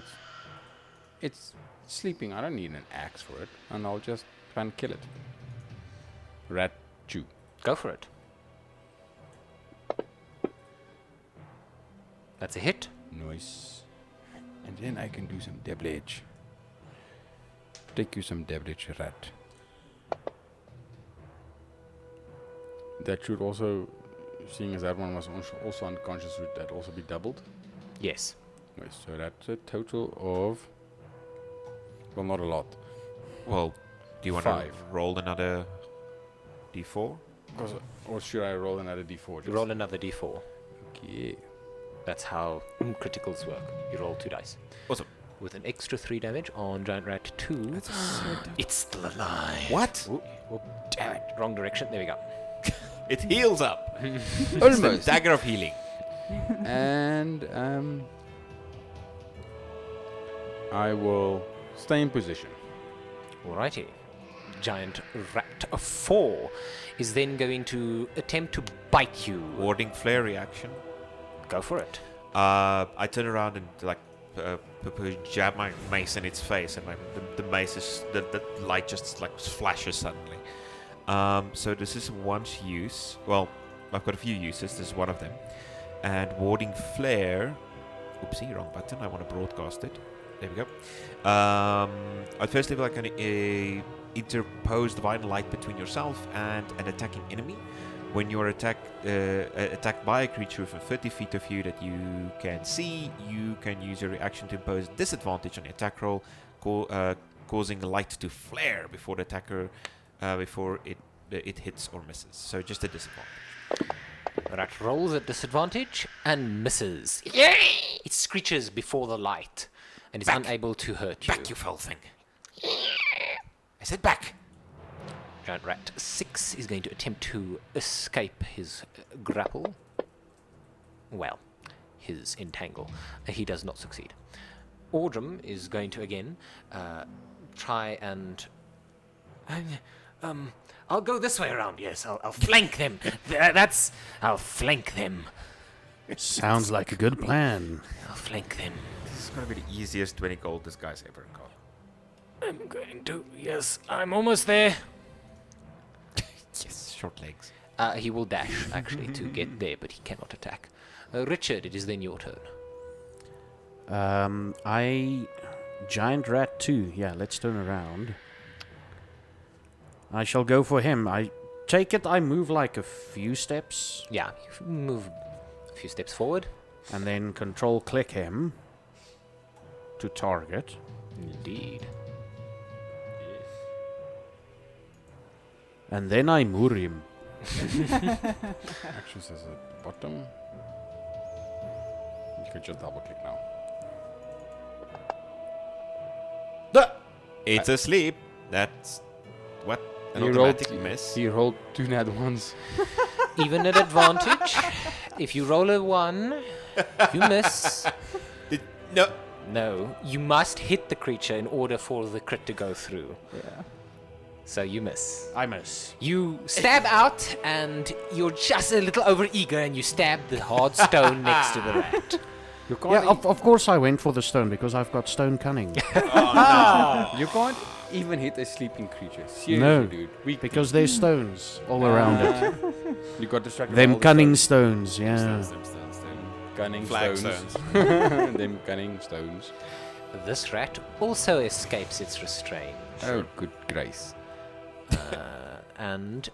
it's sleeping. I don't need an axe for it. And I'll just try and kill it. Rat chew. Go for it. That's a hit. Nice. And then I can do some damage. Take you some damage, rat. That should also, seeing as that one was also unconscious, would that also be doubled? Yes. Nice. So that's a total of, well, not a lot. Well, do you want to 5. roll another d4? Or should I roll another d4? You roll another d4. Okay. That's how criticals work. You roll 2 dice. Awesome. With an extra 3 damage on Giant Rat 2. It's still alive. What? Oh, damn it. Wrong direction. There we go. It heals up. Almost. Dagger of healing. And I will stay in position. Alrighty. giant rat 4 is then going to attempt to bite you. Warding flare reaction. Go for it. I turn around and jab my mace in its face, and the mace is the light just flashes suddenly. So this is once use. Well, I've got a few uses. This is one of them. And warding flare. Oopsie, wrong button. I want to broadcast it. There we go. At first level, I can interpose divine light between yourself and an attacking enemy. When you're attacked by a creature within 30 feet of you that you can see, you can use your reaction to impose disadvantage on the attack roll, causing light to flare before the attacker, before it hits or misses. So just a disadvantage. Rat rolls at disadvantage and misses. Yay! It screeches before the light and is unable to hurt you. Back, you foul thing. I said back. Giant rat 6 is going to attempt to escape his grapple. Well, his entangle. He does not succeed. Ordrum is going to again try and... I'll go this way around, yes. I'll flank them. I'll flank them. Sounds like a good plan. I'll flank them. This is going to be the easiest 20 gold this guy's ever got. I'm going to, yes, I'm almost there. Yes, short legs. He will dash, actually, to get there, but he cannot attack. Richard, it is then your turn. Giant rat 2. Yeah, let's turn around. I shall go for him. I take it I move like a few steps. Yeah, you move a few steps forward. And then control click him to target. Indeed. And then I moor him. Actions is at the bottom. You could just double click now. It's asleep. That's what? An He automatic rolled- miss. He rolled 2 nat ones. Even at advantage, if you roll a 1, you miss. No. No, you must hit the creature in order for the crit to go through. Yeah. So you miss. I miss. You stab out, and you're just a little over-eager, and you stab the hard stone next to the rat. You can't, Yeah, of course I went for the stone because I've got stone cunning. you can't even hit a sleeping creature. Seriously, No, dude. Weak. Because there's stones all around it. You got distracted. by all Them the cunning stones. stones, yeah. Stones. Cunning Flag stones. Them cunning stones. This rat also escapes its restraint. Oh, good grace. And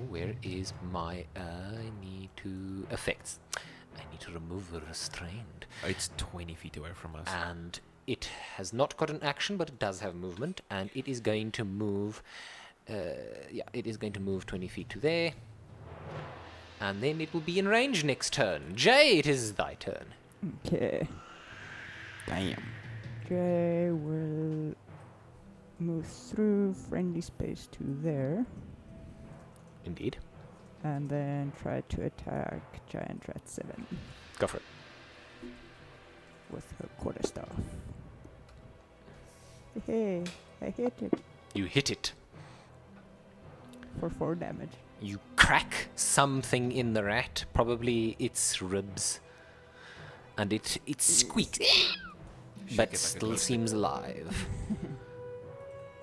where is my I need to effects. I need to remove the restraint. It's 20 feet away from us. And it has not got an action, but it does have movement, and it is going to move it is going to move 20 feet to there. And then it will be in range next turn. Jay, it is thy turn. Okay. Damn. Jay will move through friendly space to there, Indeed. and then try to attack Giant Rat 7 Go for it. with her quarterstaff. Hey, I hit it You hit it. for 4 damage. You crack something in the rat, probably its ribs, and it squeaks, but still seems alive.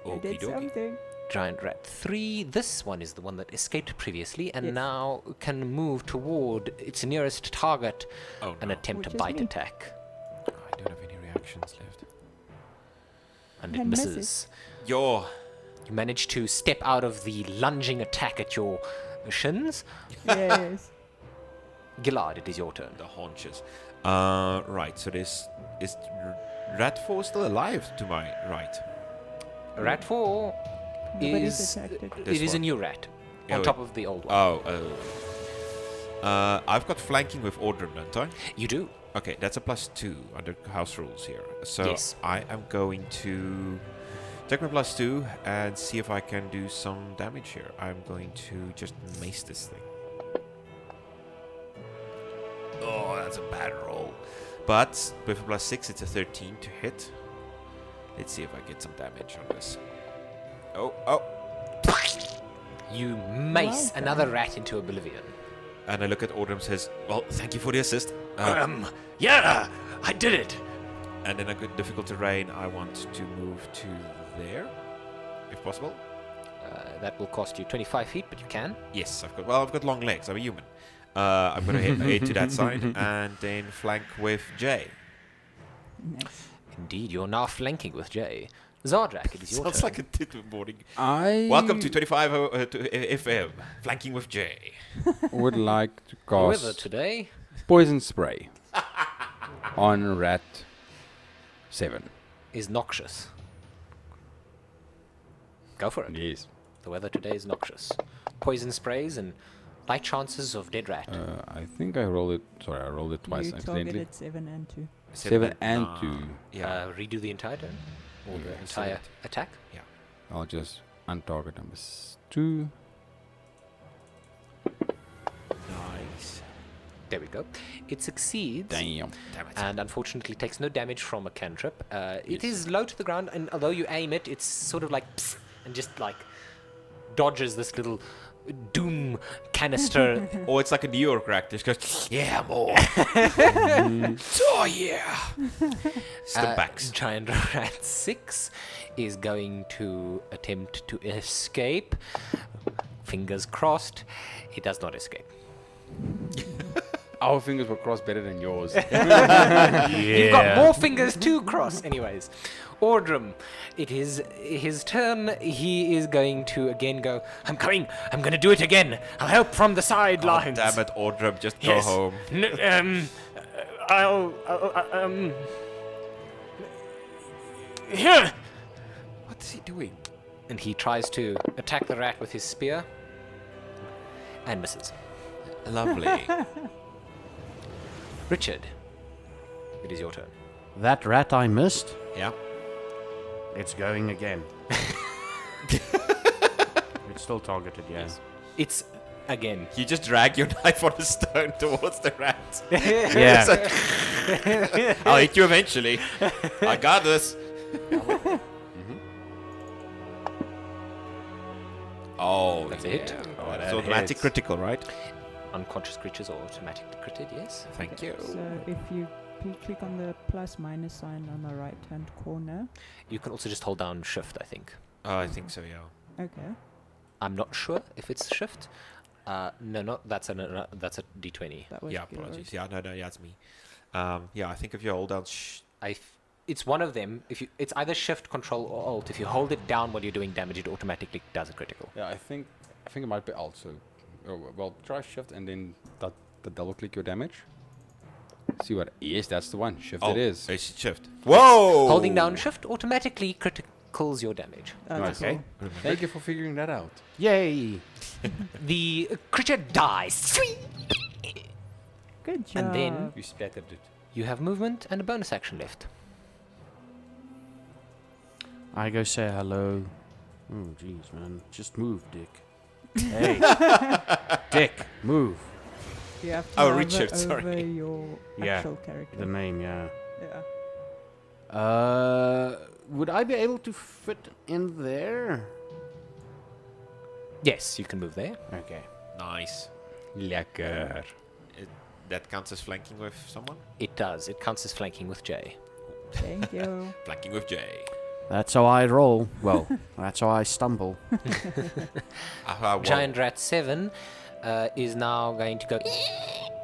I did Okey-dokey. something. Giant rat 3. This one is the one that escaped previously and Yes. now can move toward its nearest target Oh, and no. attempt Which a is bite me. attack. I don't have any reactions left. And it And misses. misses. Yo. You manage to step out of the lunging attack at your shins. Yes. Gillard, it is your turn. The haunches. Right, so this is Rat 4 still alive to my right. Rat 4 Nobody's is... attacked it. It is a one. new rat. Yeah, On wait. top of the old one. I've got flanking with Ordrum, don't I? You do. Okay, that's a +2 under house rules here. So Yes. I am going to take my +2 and see if I can do some damage here. I'm going to just mace this thing. Oh, that's a bad roll. But with a +6, it's a 13 to hit. Let's see if I get some damage on this. Oh. You mace Well another done. rat into oblivion. And I look at Ordrum and says, well, thank you for the assist. Yeah, I did it. And in a good difficult terrain, I want to move to there, if possible. That will cost you 25 feet, but you can. Yes, I've got long legs. I'm a human. I'm going to head to that side and then flank with Jay. Nice. Indeed, you're now flanking with Jay. Zardrak, it is your Sounds turn. like a Tittle morning. I Welcome to 25 FM, flanking with Jay. would like to However, cast today, poison spray on rat 7. is noxious. Go for it. Yes. The weather today is noxious. Poison sprays and light chances of dead rat. I think I rolled it. Sorry, I rolled it twice You accidentally. targeted 7 and 2. 7 and 2. Yeah. Redo the entire turn? Or the Yeah, entire select. attack? I'll just untarget number 2. Nice. There we go. It succeeds. Damn. Damn it. And unfortunately takes no damage from a cantrip. It is low to the ground, and although you aim it, it's sort of like psst, and just like dodges this little doom canister. Or it's like a New York rack. Just goes, yeah, more. Oh, yeah. Step backs. Giant Rat 6 is going to attempt to escape. Fingers crossed. He does not escape. Our fingers were crossed better than yours. You've got more fingers to cross. Anyways, Ordrum, it is his turn. He is going to again go, I'm coming. I'm going to do it again. I'll help from the Oh, sidelines. damn it, Ordrum, just go Yes. home. Here. What is he doing? And he tries to attack the rat with his spear. And misses. Lovely. Richard, it is your turn. That rat I missed, Yeah. it's going again. It's still targeted, yeah. It's again. You just drag your knife on a stone towards the rat. Yeah. It's like, I'll hit you eventually. I got this. Oh, That's a hit. yeah. Oh, It's that automatic hits. critical, right? Unconscious creatures are automatically critted, yes. Thank you. So if you click on the plus minus sign on the right hand corner. You can also just hold down shift, I think. Oh, I think so, yeah. Okay. I'm not sure if it's shift. No, that's a d20. That was Yeah, good. apologies. Yeah, no, yeah, it's me. Yeah, I think if you hold down... It's one of them. It's either shift, control, or alt. If you hold it down while you're doing damage, it automatically does a critical. Yeah, I think it might be alt. So, well, try shift and then the double click your damage. See what? Yes, that's the one. Shift it is. It's shift. Whoa! Holding down shift automatically criticals your damage. That's Okay. cool. Thank you for figuring that out. Yay! The creature dies. Good job. And then You splattered it. you have movement and a bonus action left. I go say hello. Oh, jeez, man. Just move, Dick. Hey. Dick, move. You have to Oh, hover Richard, over sorry. your Yeah, actual character. The name, yeah. Yeah. Would I be able to fit in there? Yes, you can move there. Okay. Nice. Lekker. That counts as flanking with someone? It does. It counts as flanking with Jay. Thank you. Flanking with Jay. That's how I roll. Well, that's how I stumble. Well, Giant Rat 7 is now going to go.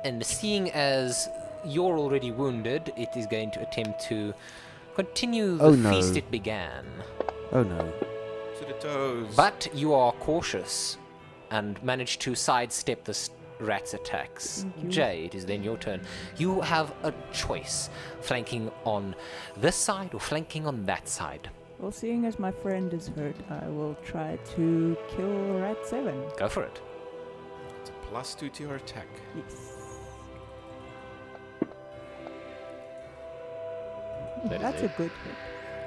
And seeing as you're already wounded, it is going to attempt to continue the Oh, no. feast it began. Oh no. to the toes. But you are cautious and manage to sidestep this rat's attacks. Thank you. Jay, it is then your turn. You have a choice, flanking on this side or flanking on that side. Well, seeing as my friend is hurt, I will try to kill Rat 7. Go for it. It's a +2 to your attack. Yes. That is That's it. a good hit.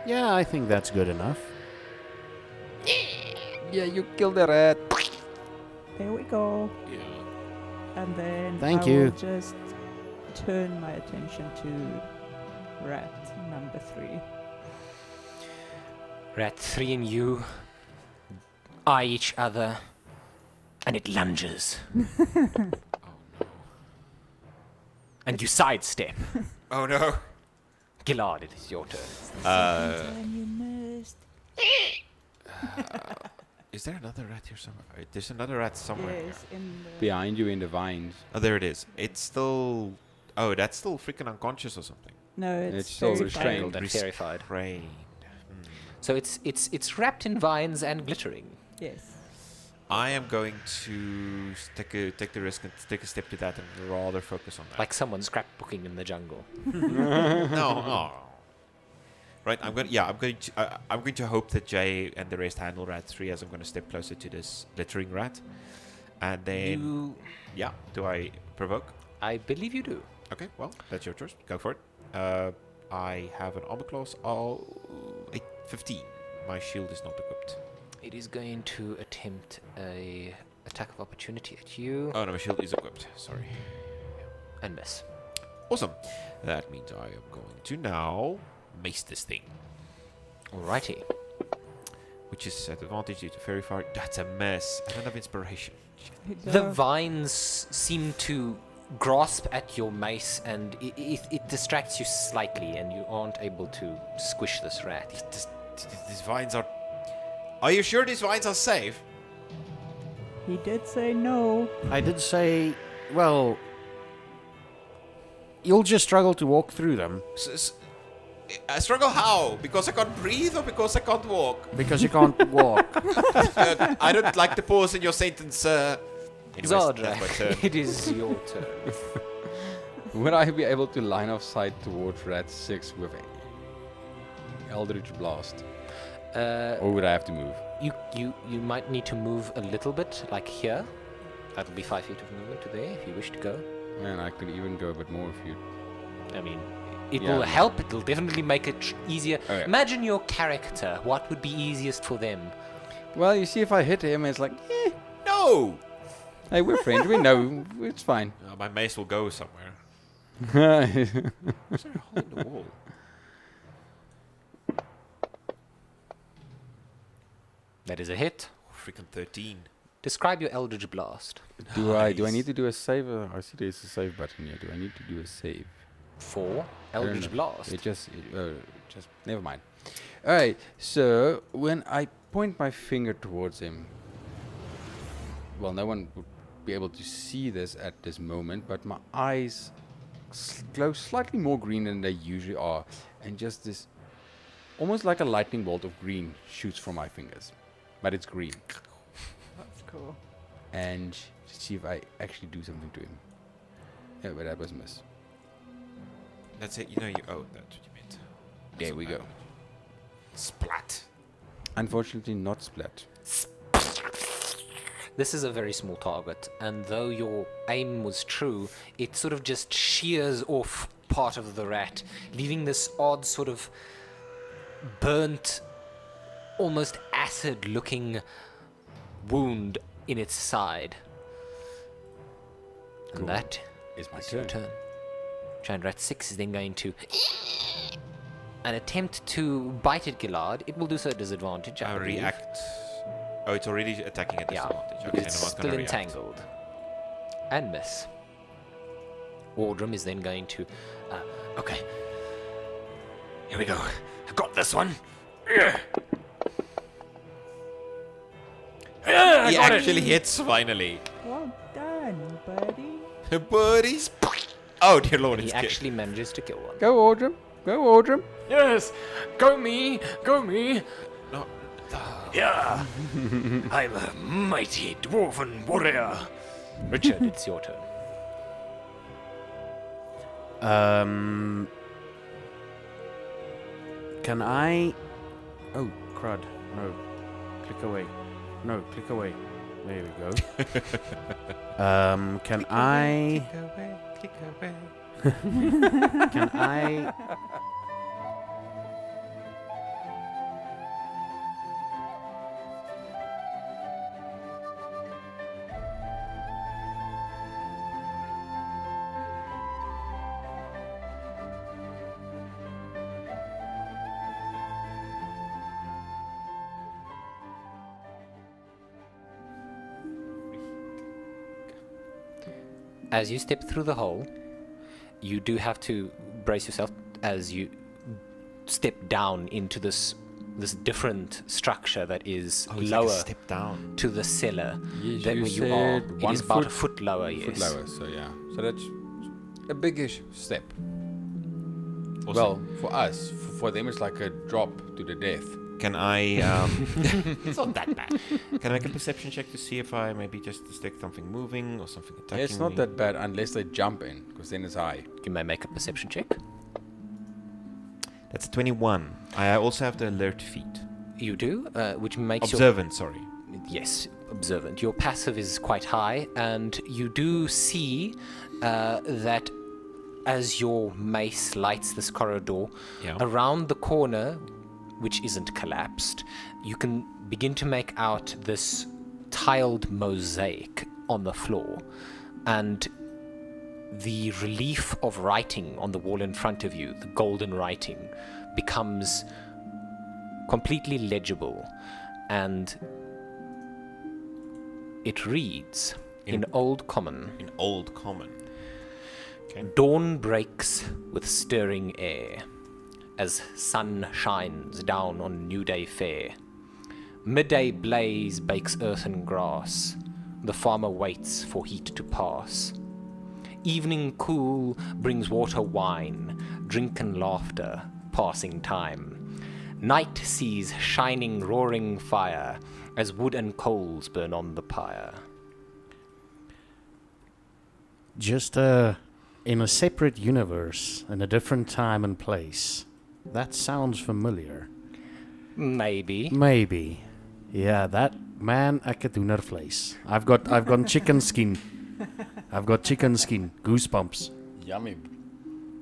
Yeah, I think that's good enough. Yeah, you killed the rat. There we go. Yeah. And then Thank I you. will just turn my attention to rat number 3. Rat 3 and you eye each other, and it lunges. And you sidestep. Oh no. Gillard, it is your turn. And you missed. Is there another rat here somewhere? There's another rat somewhere. Yes, in the Behind you in the vines. Oh, there it is. It's still. Oh, that's still freaking unconscious or something. No, It's it's still very restrained. fine. Tangled and terrified. Rain. So it's wrapped in vines and glittering. Yes. I am going to take the risk and take a step to that and rather focus on that. Like someone scrapbooking in the jungle. no, oh. Right, I'm going to hope that Jay and the rest handle rat 3 as I'm going to step closer to this glittering rat. And then do I provoke? I believe you do. Okay, well, that's your choice. Go for it. I have an armor class. 15. My shield is not equipped. It is going to attempt a attack of opportunity at you Oh no, my shield is equipped. Sorry. and miss. Awesome. That means I am going to now mace this thing, Alrighty. which is at advantage due to fairy fire. That's a mess. I don't have inspiration. The vines seem to grasp at your mace, and it distracts you slightly, and you aren't able to squish this rat. These vines are. Are you sure these vines are safe? He did say no. I did say, well, you'll just struggle to walk through them I struggle how? Because I can't breathe or because I can't walk? because you can't walk. I don't like the pause in your sentence. Anyways, Zardra, that's my turn. it is your turn. Would I be able to line of sight towards rat 6 with Eldritch Blast? Or would I have to move? You might need to move a little bit, like here. That'll be 5 feet of movement to there if you wish to go. Man, I could even go a bit more if you... I mean, it Yeah. will help. It'll definitely make it easier. Oh, yeah. Imagine your character. What would be easiest for them? Well, you see, if I hit him, it's like, No! hey, we're friends. We know. It's fine. My mace will go somewhere. That's Is there a hole in the wall? That is a hit. Oh, freaking 13. Describe your Eldritch Blast. Do I Nice. need to do a save? I see there's a save button here. Do I need to do a save? For I don't Eldritch know. Blast. It just never mind. All right. So when I point my finger towards him, well, no one would be able to see this at this moment, but my eyes glow slightly more green than they usually are, and just this, almost like a lightning bolt of green shoots from my fingers, but it's green. That's cool. And see if I actually do something to him. Yeah, but that was a miss. That's it. Oh, that's what you meant. There we go. Splat. Unfortunately, not splat. This is a very small target, and though your aim was true, it sort of just shears off part of the rat, leaving this odd sort of burnt, almost acid-looking wound in its side. Cool. And that It's my is your turn. turn. Giant Rat 6 is then going to an attempt to bite at Gillard. It will do so at disadvantage. I I believe. react. Oh, it's already attacking at Yeah, disadvantage. but Okay, it's then I'm not still gonna react. entangled. And miss. Wardrum is then going to... Okay. Here we go. I got this one. I He got it. actually hits finally. Well done, buddy. Buddies. Oh dear lord, he it's actually manages to kill one. Go, Audrum. Go, Audrum. Yes. Go me. Go me. No. Yeah. I'm a mighty dwarven warrior. Richard, it's your turn. Can I? Oh, crud! No, click away. No, click away. There we go. Can I? Click away. Can I? as you step through the hole, you do have to brace yourself as you step down into this different structure that is Oh, it's lower like a step down. to the cellar. Yes, That you where you are, said it 1 is about foot, a foot lower, yes. foot lower, so yeah. So that's a biggish step. Awesome. Well, for us, for them it's like a drop to the death. Can I? It's not that bad. Can I make a perception check to see if I maybe just detect something moving or something attacking Yeah, it's not me? that bad unless they jump in, because then it's high. You may make a perception check. That's a 21. I also have the alert feat. You do, which makes Observant, sorry. Yes, observant. Your passive is quite high, and you do see that as your mace lights this corridor, Yeah. around the corner, which isn't collapsed, you can begin to make out this tiled mosaic on the floor, and the relief of writing on the wall in front of you, the golden writing, becomes completely legible, and it reads in Old Common. In Old Common. Dawn breaks with stirring air, as sun shines down on new day fair. Midday blaze bakes earth and grass, the farmer waits for heat to pass. Evening cool brings water wine, drink and laughter, passing time. Night sees shining roaring fire, as wood and coals burn on the pyre. Just in a separate universe, in a different time and place. That sounds familiar. Maybe. Maybe. Yeah, that man, ek het hoendervleis. I've got chicken skin. I've got chicken skin. Goosebumps. Yummy.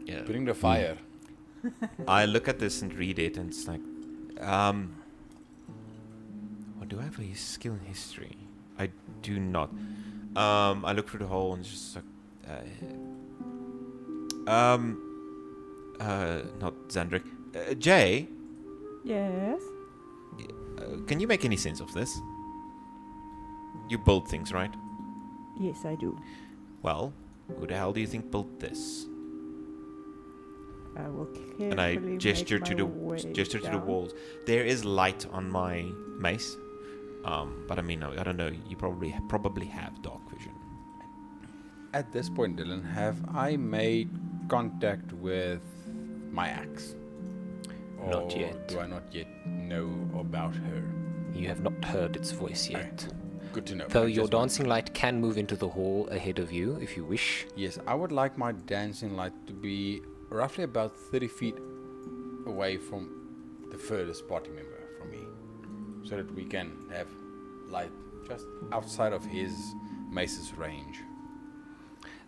Yeah. Bring the fire. I look at this and read it, and it's like, what do I have a skill in history? I do not. I look through the hole and it's just like, not Zandrick. Jay, Yes. can you make any sense of this? You build things, right? Yes, I do. Well, who the hell do you think built this? I will carefully And I make gesture to my the way to the down. walls. There is light on my mace, but I mean, I don't know. You probably have dark vision. At this point, Dylan, have I made contact with my axe? Not Or yet. do I not yet know about her? You have not heard its voice yet. Alright. Good to know. Though I your just- dancing light can move into the hall ahead of you if you wish. Yes, I would like my dancing light to be roughly about 30 feet away from the furthest party member from me, so that we can have light just outside of his mace's range.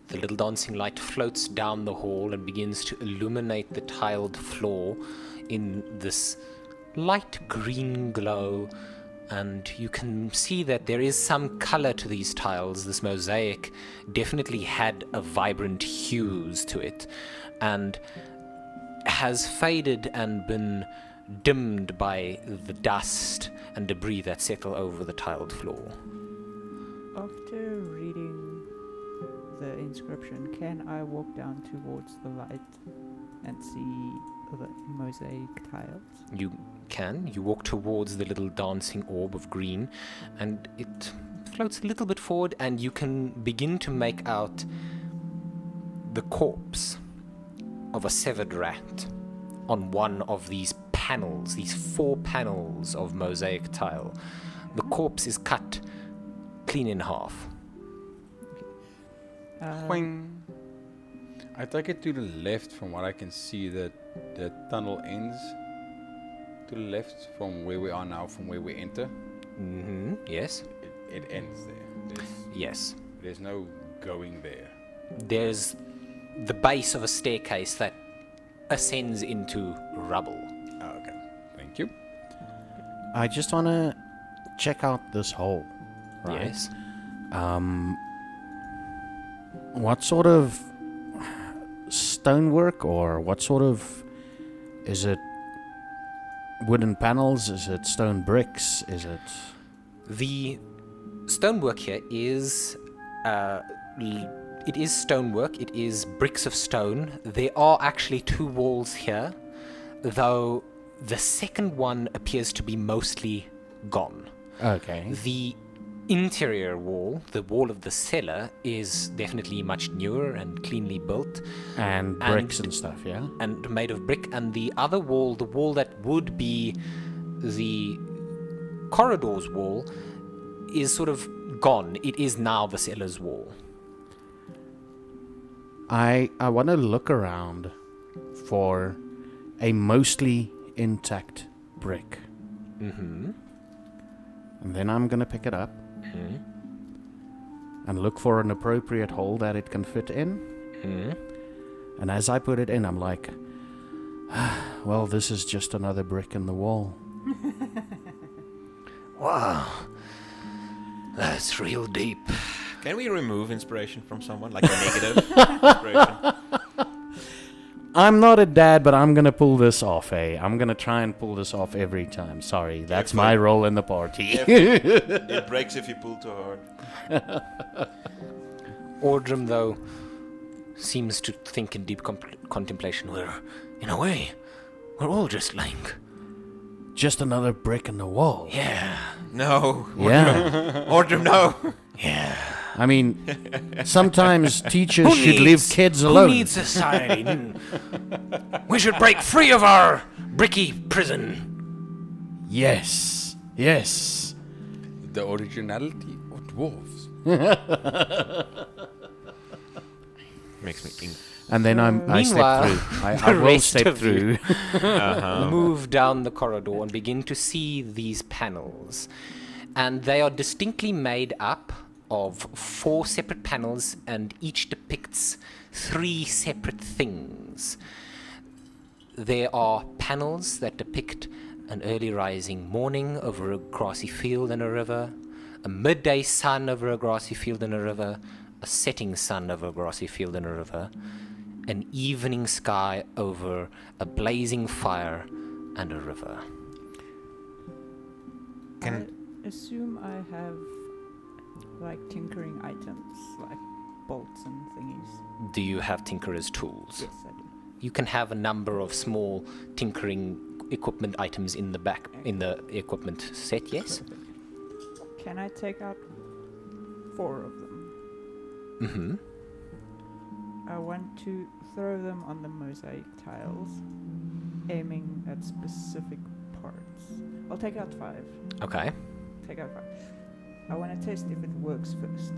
The little dancing light floats down the hall and begins to illuminate the tiled floor in this light green glow, and you can see that there is some color to these tiles. This mosaic definitely had a vibrant hues to it, and has faded and been dimmed by the dust and debris that settle over the tiled floor. After reading the inscription, can I walk down towards the light and see the mosaic tiles? You can. You walk towards the little dancing orb of green, and it floats a little bit forward, and you can begin to make out the corpse of a severed rat on one of these panels, these 4 panels of mosaic tile. The corpse is cut clean in half. Boing. I take it to the left from what I can see that the tunnel ends. To the left from where we are now, from where we enter. Yes? It ends there. Yes. There's no going there. There's the base of a staircase that ascends into rubble. Oh, okay. Thank you. I just want to check out this hole. Right? Yes. What sort of stonework, or what sort of... Is it wooden panels? Is it stone bricks? Is it... The stonework here is it is stonework. It is bricks of stone. There are actually 2 walls here, though the second one appears to be mostly gone. Okay. The interior wall, the wall of the cellar, is definitely much newer and cleanly built And bricks and stuff, yeah? and made of brick. And the other wall, the wall that would be the corridor's wall, is sort of gone. It is now the cellar's wall. I want to look around for a mostly intact brick. Mm-hmm. And then I'm going to pick it up and look for an appropriate hole that it can fit in. And as I put it in, I'm like, well, this is just another brick in the wall. Wow. That's real deep. Can we remove inspiration from someone? Like a negative inspiration? I'm not a dad, but I'm going to pull this off, eh? I'm going to try and pull this off every time. Sorry, that's my role in the party. It breaks if you pull too hard. Ordrum, though, seems to think in deep contemplation. In a way, we're all just like... Just another brick in the wall. Yeah. No. Yeah. Ordrum, no. Yeah. I mean, sometimes teachers should leave kids alone. Who needs society? We should break free of our bricky prison. Yes. Yes. The originality of dwarves. Makes me think. And then I step Meanwhile, through. I the will rest step of you through. move down the corridor and begin to see these panels. And they are distinctly made up of 4 separate panels, and each depicts 3 separate things. There are panels that depict an early rising morning over a grassy field and a river, a midday sun over a grassy field and a river, a setting sun over a grassy field and a river, an evening sky over a blazing fire and a river. I assume I have like tinkering items, like bolts and thingies. Do you have tinkerer's tools? Yes, I do. You can have a number of small tinkering equipment items in the back, in the equipment set, yes? Can I take out 4 of them? Mm-hmm. I want to throw them on the mosaic tiles, aiming at specific parts. I'll take out 5. Okay. Take out 5. I want to test if it works first.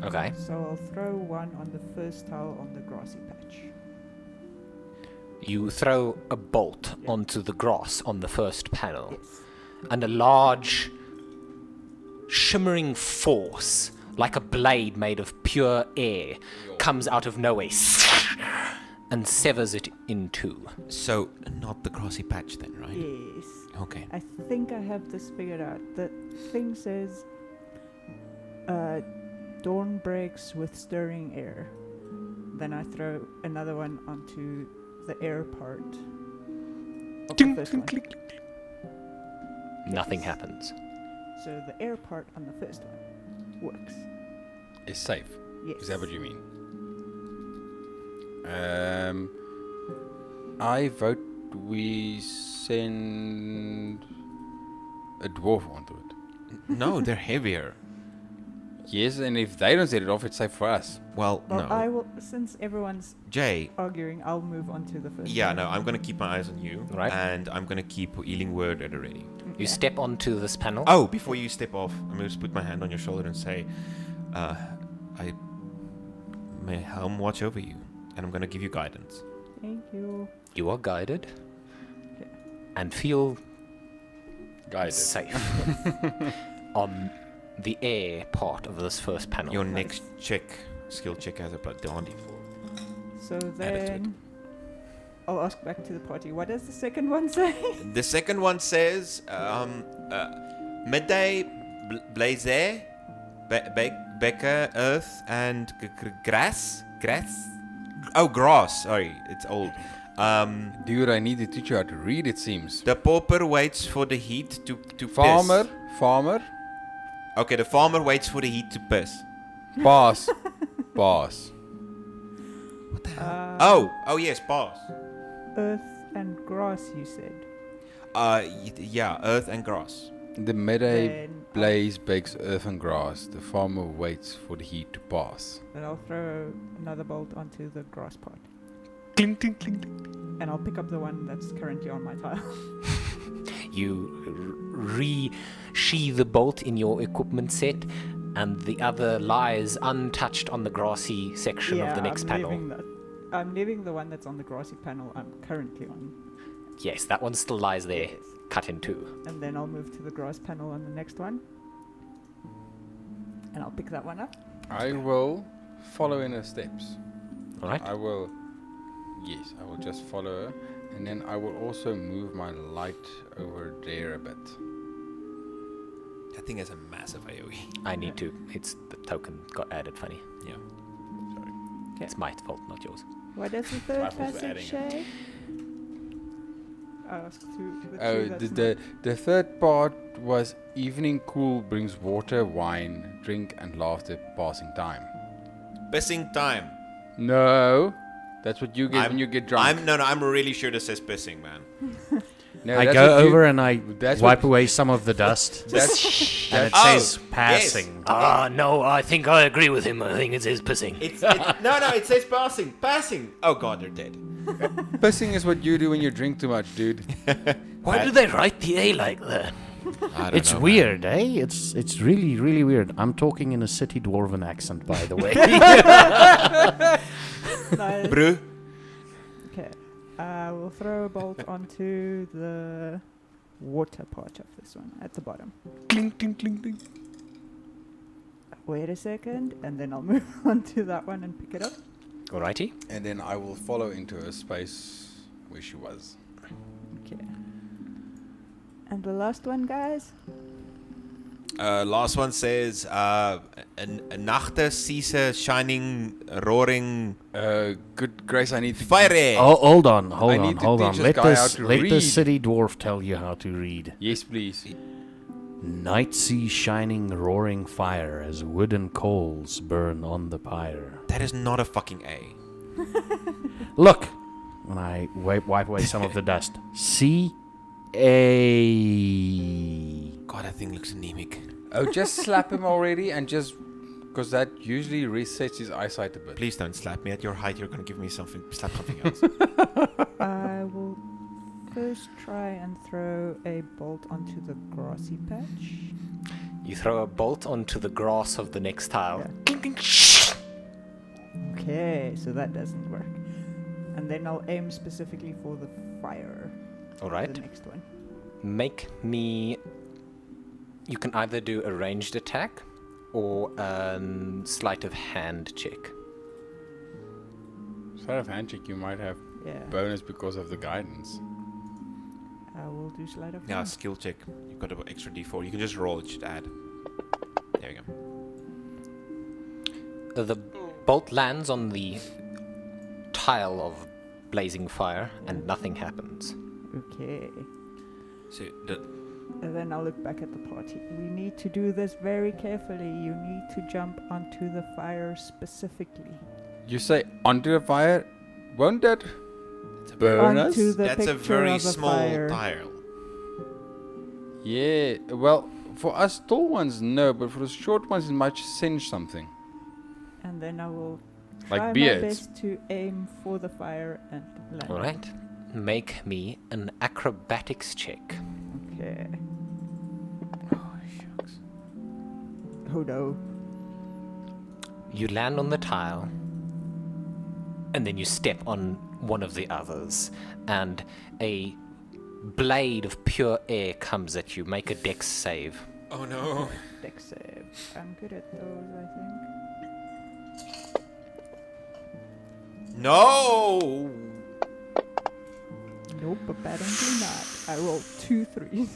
Okay. So I'll throw one on the first tile on the grassy patch. You throw a bolt onto the grass on the first panel, Yes. and a large, shimmering force, like a blade made of pure air, comes out of nowhere and severs it in 2. So, not the grassy patch then, right? Yes. Okay. I think I have this figured out. The thing says, dawn breaks with stirring air. Then I throw another one onto the air part of the first one. Nothing happens. So the air part on the first one works. Is safe. Yes. Is that what you mean? I vote we send a dwarf onto it. No, they're heavier. Yes, and if they don't set it off, it's safe for us. Well, Well, no. I will, since everyone's Jay, arguing, I'll move on to the first yeah, one. no, I'm going to keep my eyes on you. Right. And I'm going to keep healing word at the ready. You step onto this panel. Oh, before you step off, I'm going to just put my hand on your shoulder and say, I may helm watch over you. And I'm going to give you guidance. Thank you. You are guided Okay. and feel Guys, safe on the air part of this first panel. Your next skill check has a +D4. So Add it to it. then I'll ask back to the party. What does the second one say? The second one says, midday, blaze, becker, earth, and grass. Oh, grass. Sorry, it's old. dude, I need to teach you how to read, it seems. The pauper waits for the heat to Farmer, piss. farmer, Okay, the farmer waits for the heat to piss. pass, pass. What the hell? Oh yes, pass. Earth and grass, you said. Yeah, earth and grass. The midday Then blaze bakes earth and grass. The farmer waits for the heat to pass. Then I'll throw another bolt onto the grass part. Cling, cling, cling, cling. And I'll pick up the one that's currently on my tile. You re-sheathe the bolt in your equipment set, and the other lies untouched on the grassy section of the next panel. I'm leaving the one that's on the grassy panel I'm currently on. Yes, that one still lies there, Yes. cut in two. And then I'll move to the grass panel on the next one. And I'll pick that one up. I will follow in her steps. Alright? I will just follow her. And then I will also move my light over there a bit. That thing has a massive AoE. I need to. It's the token got added funny. Yeah. Sorry. It's my fault, not yours. What does the third fault for passage adding it. say? I asked to the Oh, two that's the third part was evening cool brings water, wine, drink and laughter passing time. Pissing time. No. That's what you get when you get drunk. I'm really sure this says pissing, man. No, I that's go what you- over and I that's wipe what- away some of the dust. That's, And it Oh, says passing. Ah, no, I think I agree with him. I think it says pissing. No, it says passing. Passing. Oh god, they're dead. pissing is what you do when you drink too much, dude. Why do they write the A like that? I don't It's know, weird, eh? It's really, really weird. I'm talking in a city dwarven accent, by the way. nice. Bro. Okay. I will throw a bolt onto the water part of this one at the bottom. Cling, cling, cling, cling. Wait a second, and then I'll move on to that one and pick it up. Alrighty. And then I will follow into her space where she was. Okay. And the last one, guys. Last one says a nachte siese shining roaring Good grace, I need to fire. Oh, hold on. I need to teach this Let guy how this to let read. the city dwarf tell you how to read. Yes, please. Night sea shining roaring fire as wood and coals burn on the pyre. That is not a fucking A. Look, when I wipe away some of the dust. C A. God, that thing looks anemic. Oh, just slap him already and just... Because that usually resets his eyesight a bit. Please don't slap me at your height. You're gonna give me something. Slap something else. I will first try and throw a bolt onto the grassy patch. You throw a bolt onto the grass of the next tile. Yeah. Cling, cling, shh. Okay, so that doesn't work. And then I'll aim specifically for the fire. Alright. The next one. Make me... You can either do a ranged attack or a sleight of hand check. Sleight of hand check, you might have Yeah. bonus because of the guidance. I will do sleight of Yeah, hand. skill check. You've got an extra D4. You can just roll. It should add. There you go. The bolt lands on the tile of blazing fire and nothing happens. Okay. So And then I'll look back at the party. We need to do this very carefully. You need to jump onto the fire specifically. You say onto the fire? Won't that burn us? Onto the that's a picture very of a small fire. tile. Yeah, well, for us tall ones, no, but for the short ones, it might singe something. And then I will Like try my beards. best to aim for the fire and land. Alright. Make me an acrobatics check. Okay. Oh, shucks. Oh no. You land on the tile, and then you step on one of the others, and a blade of pure air comes at you. Make a dex save. Oh no. Dex save. I'm good at those, I think. No. Nope, apparently not. I rolled 2 3s.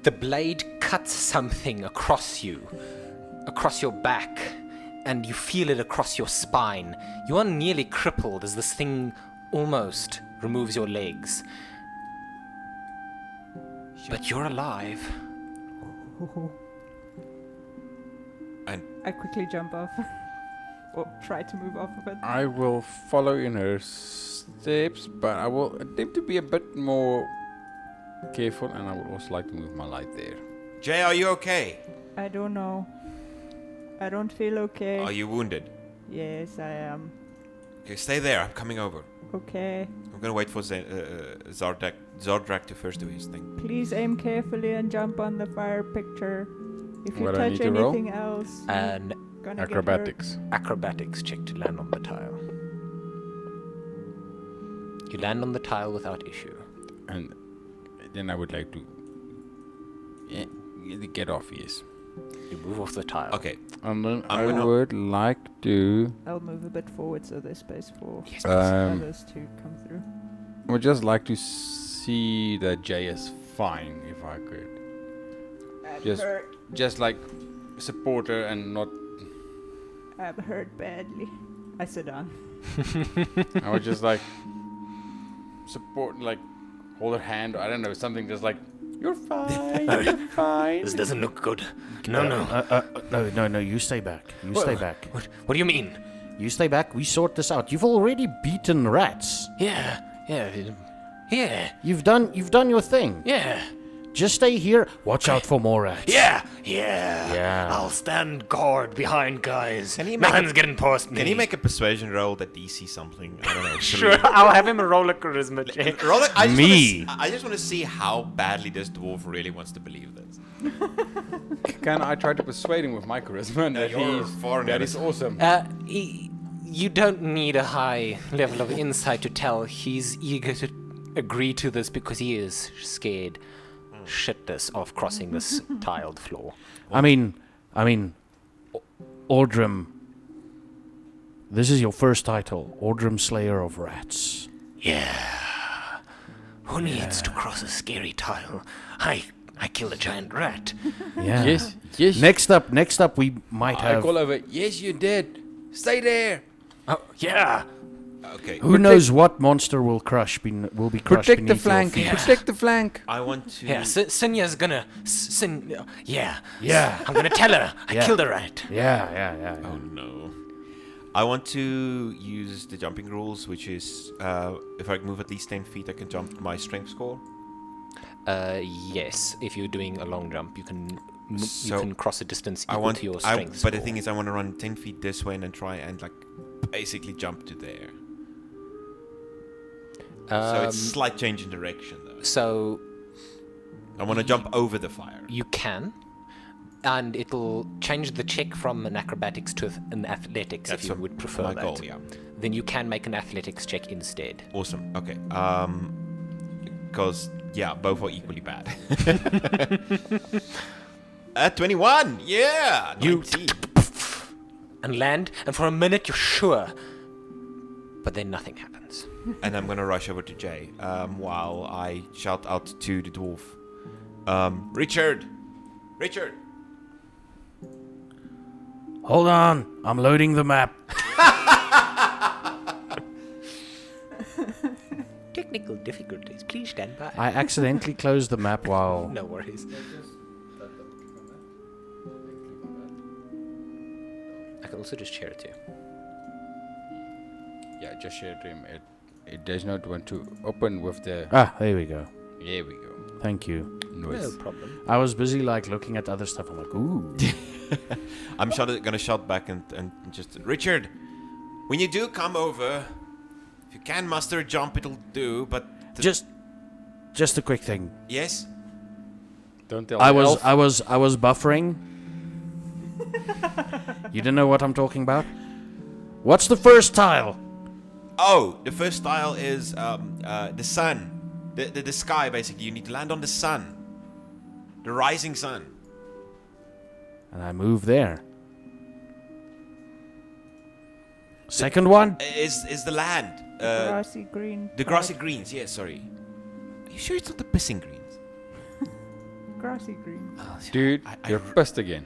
The blade cuts something across you, across your back, and you feel it across your spine. You are nearly crippled as this thing almost removes your legs. But you're alive. And I quickly jump off. or try to move off of it. I will follow in her steps, but I will attempt to be a bit more careful, and I would also like to move my light there. Jay, are you okay? I don't know. I don't feel okay. Are you wounded? Yes, I am. Okay, stay there. I'm coming over. Okay. I'm gonna wait for Zordrak to first do his thing. Please aim carefully and jump on the fire picture. If you What do I touch need to roll? anything else, An gonna Acrobatics. acrobatics check to land on the tile. You land on the tile without issue. And then I would like to get off, yes. You move off the tile. Okay. And then I'm I gonna- would like to... I'll move a bit forward so there's space for Yes, others to come through. I would just like to see that Jay is fine, if I could. Just like support her and not... I'm hurt badly. I sit down. I would just like support, like hold her hand. I don't know, something just like, you're fine, you're fine. This doesn't look good. No. No, you stay back. You stay back. What do you mean? You stay back. We sort this out. You've already beaten rats. Yeah. You've done your thing. Yeah. Just stay here. Watch out for more rats. Yeah. Yeah. I'll stand guard behind, guys. Can he make Nothing's getting past me. Can you make a persuasion roll that DC something? I don't know. Sure, I'll have him roll a charisma check. Roll it. Me. I just want to see how badly this dwarf really wants to believe this. Can I try to persuade him with my charisma that you're foreign that is awesome? You don't need a high level of insight to tell he's eager to agree to this because he is scared shitless of crossing this tiled floor. I mean, Ordrum. This is your first title, Ordrum Slayer of Rats. Yeah. Who needs to cross a scary tile? I killed a giant rat. Yeah. Yes. Next up, we might I have. call over, yes, you did. Stay there. Oh, yeah. Okay. Who knows what monster will be crushed Protect the beneath flank. your feet. Protect the flank. I want to. Yeah, Sinya's gonna... Yeah. Yeah. I'm gonna tell her I Yeah. killed a rat. Yeah. Oh no. I want to use the jumping rules, which is if I move at least 10 feet, I can jump my strength score. Yes, if you're doing a long jump, you can So, you can cross a distance I equal want to your but strength the score. thing is, I want to run 10 feet this way and then try and like basically jump to there. So it's slight change in direction though. So I want to jump over the fire. you can, and it'll change the check from an acrobatics to an athletics if you would prefer my that. goal, yeah. Then you can make an athletics check instead. Awesome. Okay. Because yeah, both are equally bad. 21. Yeah. 19. And land, and for a minute you're sure, but then nothing happens. And I'm gonna rush over to Jay while I shout out to the dwarf. Richard. Hold on, I'm loading the map. Technical difficulties, please stand by. I accidentally closed the map while. No worries. I can also just share it too. Yeah, just share it to him. It does not want to open with the... There we go. There we go. Thank you. No Noise. problem. I was busy like looking at other stuff. I'm like, ooh. I'm gonna shout back and just Richard, when you do come over, if you can muster a jump, it'll do. But Just a quick thing. yes, Don't tell I the elf. was buffering. You didn't know what I'm talking about? What's the first tile? oh, the first tile is the sun, the sky. Basically, you need to land on the sun, the rising sun. And I move there. Second one? Is the land Grassy green. the grassy greens? Yes, sorry. Are you sure it's not the pissing greens? Grassy green. Dude, you're pissed again.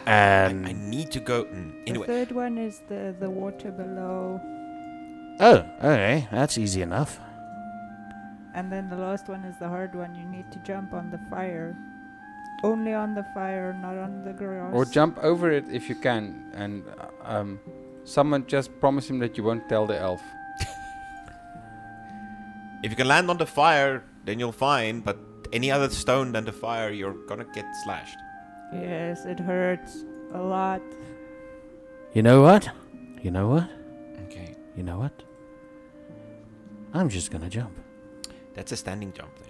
And I need to go. The Anyway, third one is the water below. oh, okay, that's easy enough. And then the last one is the hard one. You need to jump on the fire. Only on the fire, not on the grass. Or jump over it if you can. And Someone just promise him that you won't tell the elf. If you can land on the fire, then you'll fine. But any other stone than the fire, you're gonna get slashed. Yes, it hurts a lot. You know what? You know what? Okay. You know what? I'm just gonna jump. That's a standing jump then.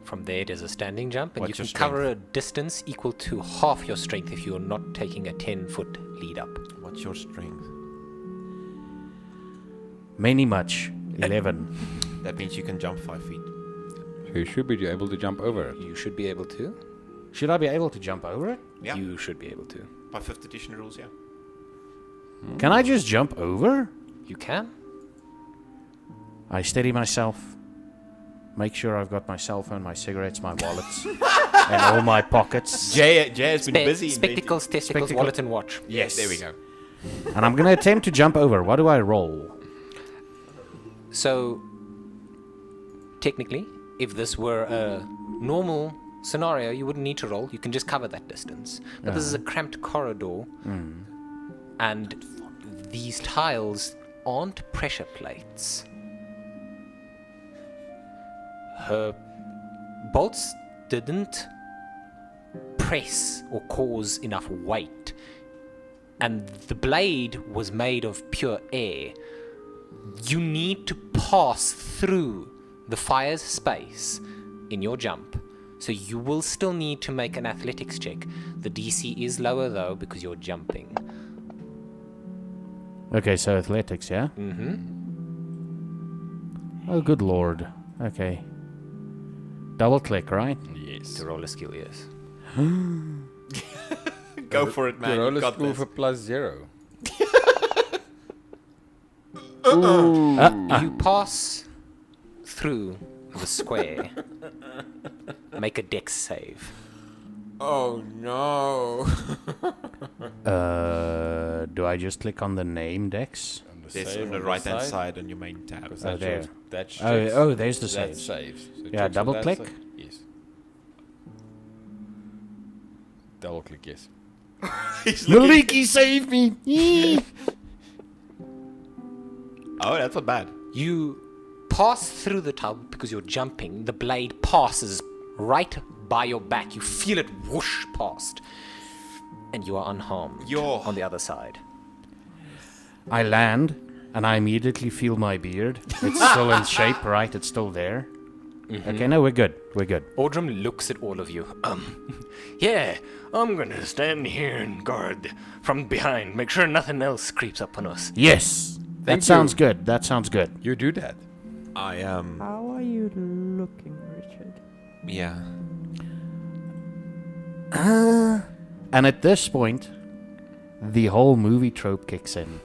From there, it is a standing jump, and What's you your can cover a distance equal to half your strength if you're not taking a 10-foot lead up. What's your strength? Many much. 11. That means you can jump 5 feet. So you should be able to jump over it. You should be able to. Should I be able to jump over it? Yeah. You should be able to. By 5th edition rules, yeah. Can I just jump over? You can. I steady myself. Make sure I've got my cell phone, my cigarettes, my wallets, and all my pockets. Jay has been busy. Spectacles, testicles, Spectacle- wallet, and watch. Yes, there we go. And I'm going to attempt to jump over. What do I roll? So, technically, if this were a normal scenario, you wouldn't need to roll. You can just cover that distance. But this is a cramped corridor, and these tiles aren't pressure plates. Her bolts didn't press or cause enough weight, and the blade was made of pure air. You need to pass through the fire's space in your jump, so you will still need to make an athletics check. The DC is lower though because you're jumping. Okay, so athletics, yeah? Mm-hmm. Oh, good lord. Okay. Double click, right? Yes. To roll a skill, yes. Go for it, man. You roll You a got school this. for +0. You pass through the square. Make a dex save. Oh no. Do I just click on the name Dex? It's on the right hand side on your main tab. Oh, there. That's Oh, there's the that saves. saves. So Yeah, checks on double that click? side. Yes. Double click, yes. Maliki, save me! Oh, that's not bad. You pass through the tub because you're jumping. The blade passes right by your back. You feel it whoosh past. And you are unharmed Yo. on the other side. I land, and I immediately feel my beard. It's still in shape, right? It's still there. Okay, no, we're good. We're good. Ordrum looks at all of you. Yeah, I'm gonna stand here and guard from behind. Make sure nothing else creeps up on us. Yes! That Thank sounds you. good. That sounds good. You do that. I am. How are you looking, Richard? Yeah. And at this point, the whole movie trope kicks in,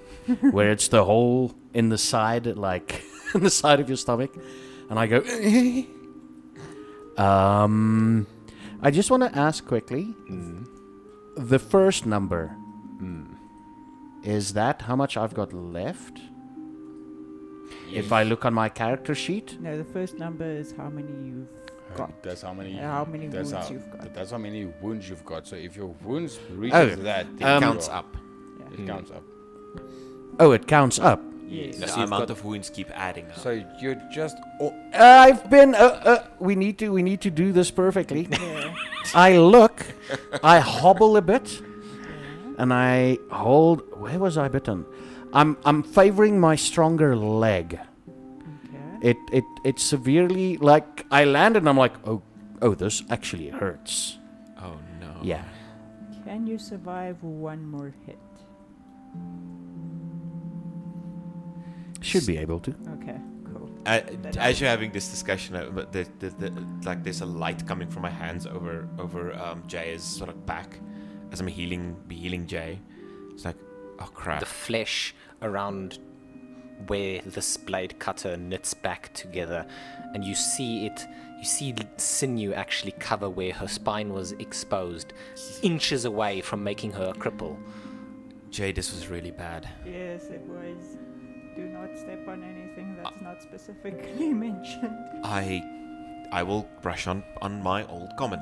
where it's the hole in the side, like in the side of your stomach, and I go. I just want to ask quickly. The first number. Is that how much I've got left? If I look on my character sheet. No, the first number is how many you've got. That's how many. How many that's wounds how, you've got. That's how many wounds you've got. So if your wounds reaches Oh, that, then It you counts are- up. It counts up. Oh, it counts up. Yes. The So you've amount got- of wounds keep adding up. So you're just. Oh, I've been. We need to do this perfectly. Yeah. I look. I hobble a bit, and I hold. Where was I bitten? I'm favoring my stronger leg. Okay. It severely, like, I landed and I'm like, oh, this actually hurts. Oh no. Yeah. Can you survive one more hit? Should be able to. Okay, cool. As you're having this discussion, but like there's a light coming from my hands over Jay's sort of back as I'm healing Jay. It's like, oh crap. The flesh around where this blade cutter knits back together, and you see sinew actually cover where her spine was exposed, inches away from making her a cripple. Jay, this was really bad. Yes, it was. Do not step on anything that's not specifically mentioned. I will brush on my old common.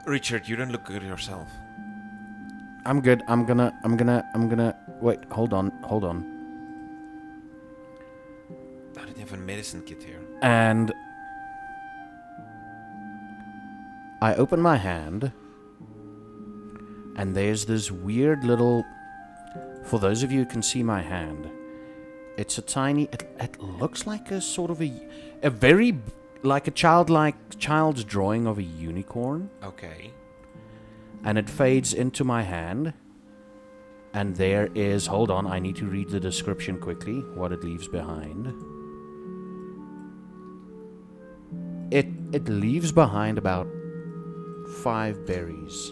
Richard, you don't look good yourself. I'm good. I'm gonna. Wait, hold on. I don't have a medicine kit here. And I open my hand, and there's this weird little... For those of you who can see my hand, it's a tiny... It looks like a sort of a very... Like a child's drawing of a unicorn. Okay. And it fades into my hand. And there is... Hold on, I need to read the description quickly, what it leaves behind. It leaves behind about 5 berries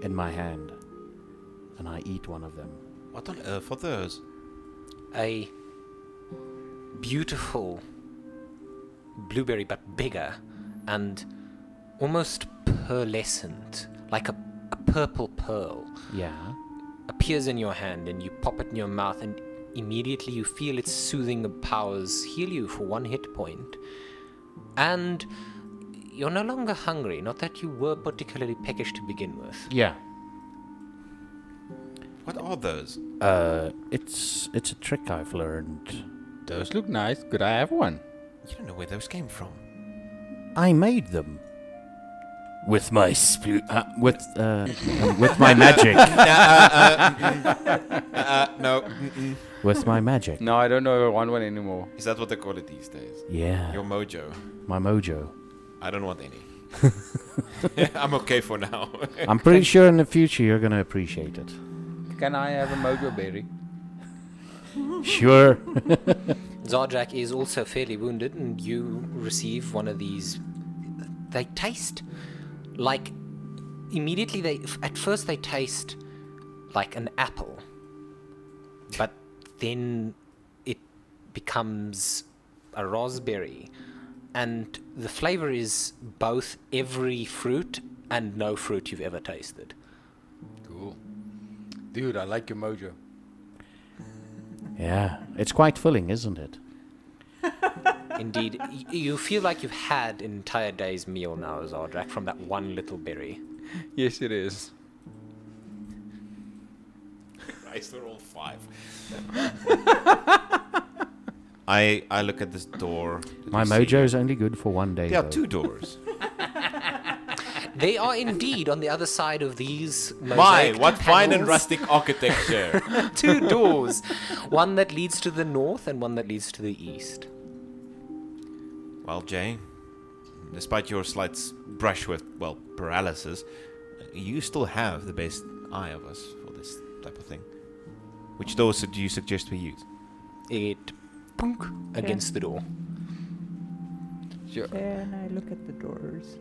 in my hand. And I eat one of them. What on earth are those? A beautiful blueberry, but bigger and almost pearlescent, like a purple pearl, Yeah. appears in your hand, and you pop it in your mouth, and immediately you feel its soothing powers heal you for 1 hit point. And you're no longer hungry, not that you were particularly peckish to begin with. Yeah. What are those? It's a trick I've learned. Those look nice. Could I have one? You don't know where those came from. I made them. With my with my magic. No. With my magic. No, I don't know if I want one anymore. Is that what they call it these days? Yeah. Your mojo. My mojo. I don't want any. I'm okay for now. I'm pretty sure in the future you're gonna appreciate it. Can I have a mojo berry? Sure. Zarjak is also fairly wounded, and you receive one of these. They taste like immediately. At first they taste like an apple, but then it becomes a raspberry, and the flavor is both every fruit and no fruit you've ever tasted. Cool. Dude, I like your mojo. Yeah. It's quite filling, isn't it? Indeed, you feel like you've had an entire day's meal now, Zardrak, from that one little berry. Yes, it is. Christ, we're all 5. I look at this door. My mojo is only good for 1 day. There are though. 2 doors. They are indeed on the other side of these My, mosaic what fine and panels. rustic architecture. 2 doors, one that leads to the north and one that leads to the east. Well, Jay, despite your slight brush with, well, paralysis, you still have the best eye of us for this type of thing. Which doors do you suggest we use? It punk against the door. Sure. Can I look at the doors?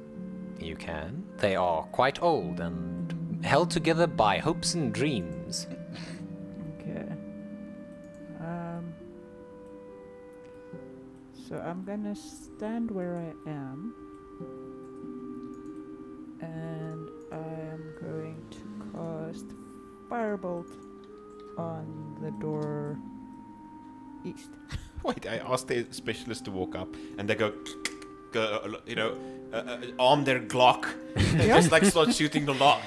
You can. They are quite old and held together by hopes and dreams. Okay. So I'm gonna stand where I am, and I am going to cast Firebolt on the door east. Wait, I asked the specialist to walk up, and they go, arm their Glock, and just like start shooting the lock.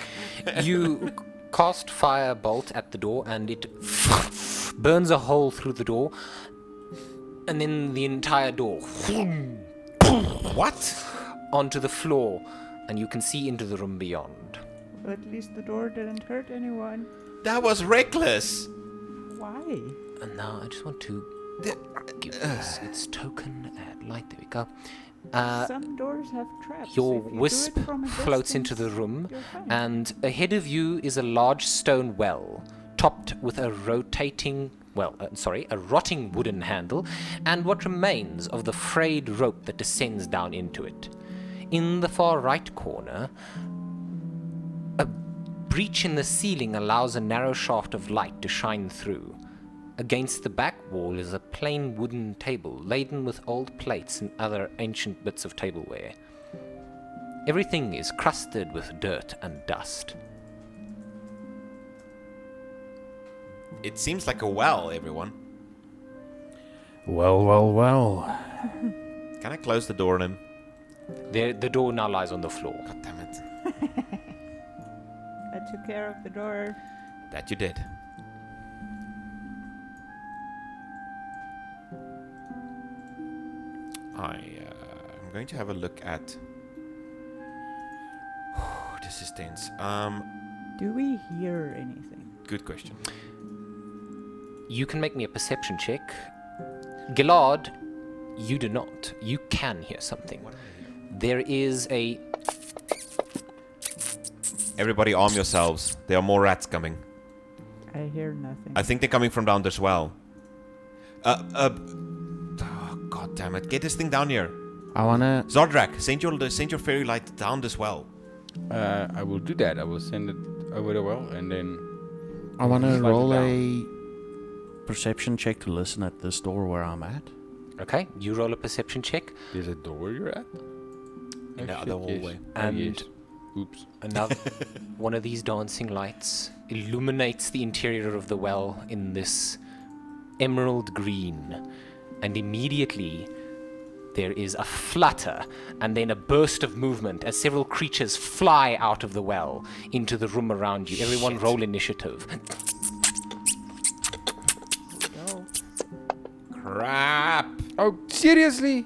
You cast Firebolt at the door, and it burns a hole through the door, and then the entire door What? onto the floor, and you can see into the room beyond. Well, at least the door didn't hurt anyone. That was reckless. Why? And now I just want to give this its token light. There we go. Some doors have traps. Your If you do wisp it from a floats into distance, the room, you're fine. and ahead of you is a large stone well, topped with a rotting wooden handle, and what remains of the frayed rope that descends down into it. In the far right corner, a breach in the ceiling allows a narrow shaft of light to shine through. Against the back wall is a plain wooden table laden with old plates and other ancient bits of tableware. Everything is crusted with dirt and dust. It seems like a well, everyone. Well, well, well. Can I close the door on him? The door now lies on the floor. God damn it. I took care of the door. That you did. I'm going to have a look at. This is tense. Do we hear anything? Good question. You can make me a perception check. Gilad, you do not. You can hear something. There is a... Everybody arm yourselves. There are more rats coming. I hear nothing. I think they're coming from down this well. Oh, God damn it. Get this thing down here. I wanna. Zordrak, send your fairy light down this well. I will do that. I will send it over the well and then... I wanna slide it roll down. a perception check to listen at this door where I'm at. Okay, you roll a perception check. There's a door you're at? In the Oh, other shit, yes. hallway. Oh, And yes. Oops. another one of these dancing lights illuminates the interior of the well in this emerald green. And immediately there is a flutter and then a burst of movement as several creatures fly out of the well into the room around you. Everyone roll initiative. Go. Crap. Oh, seriously?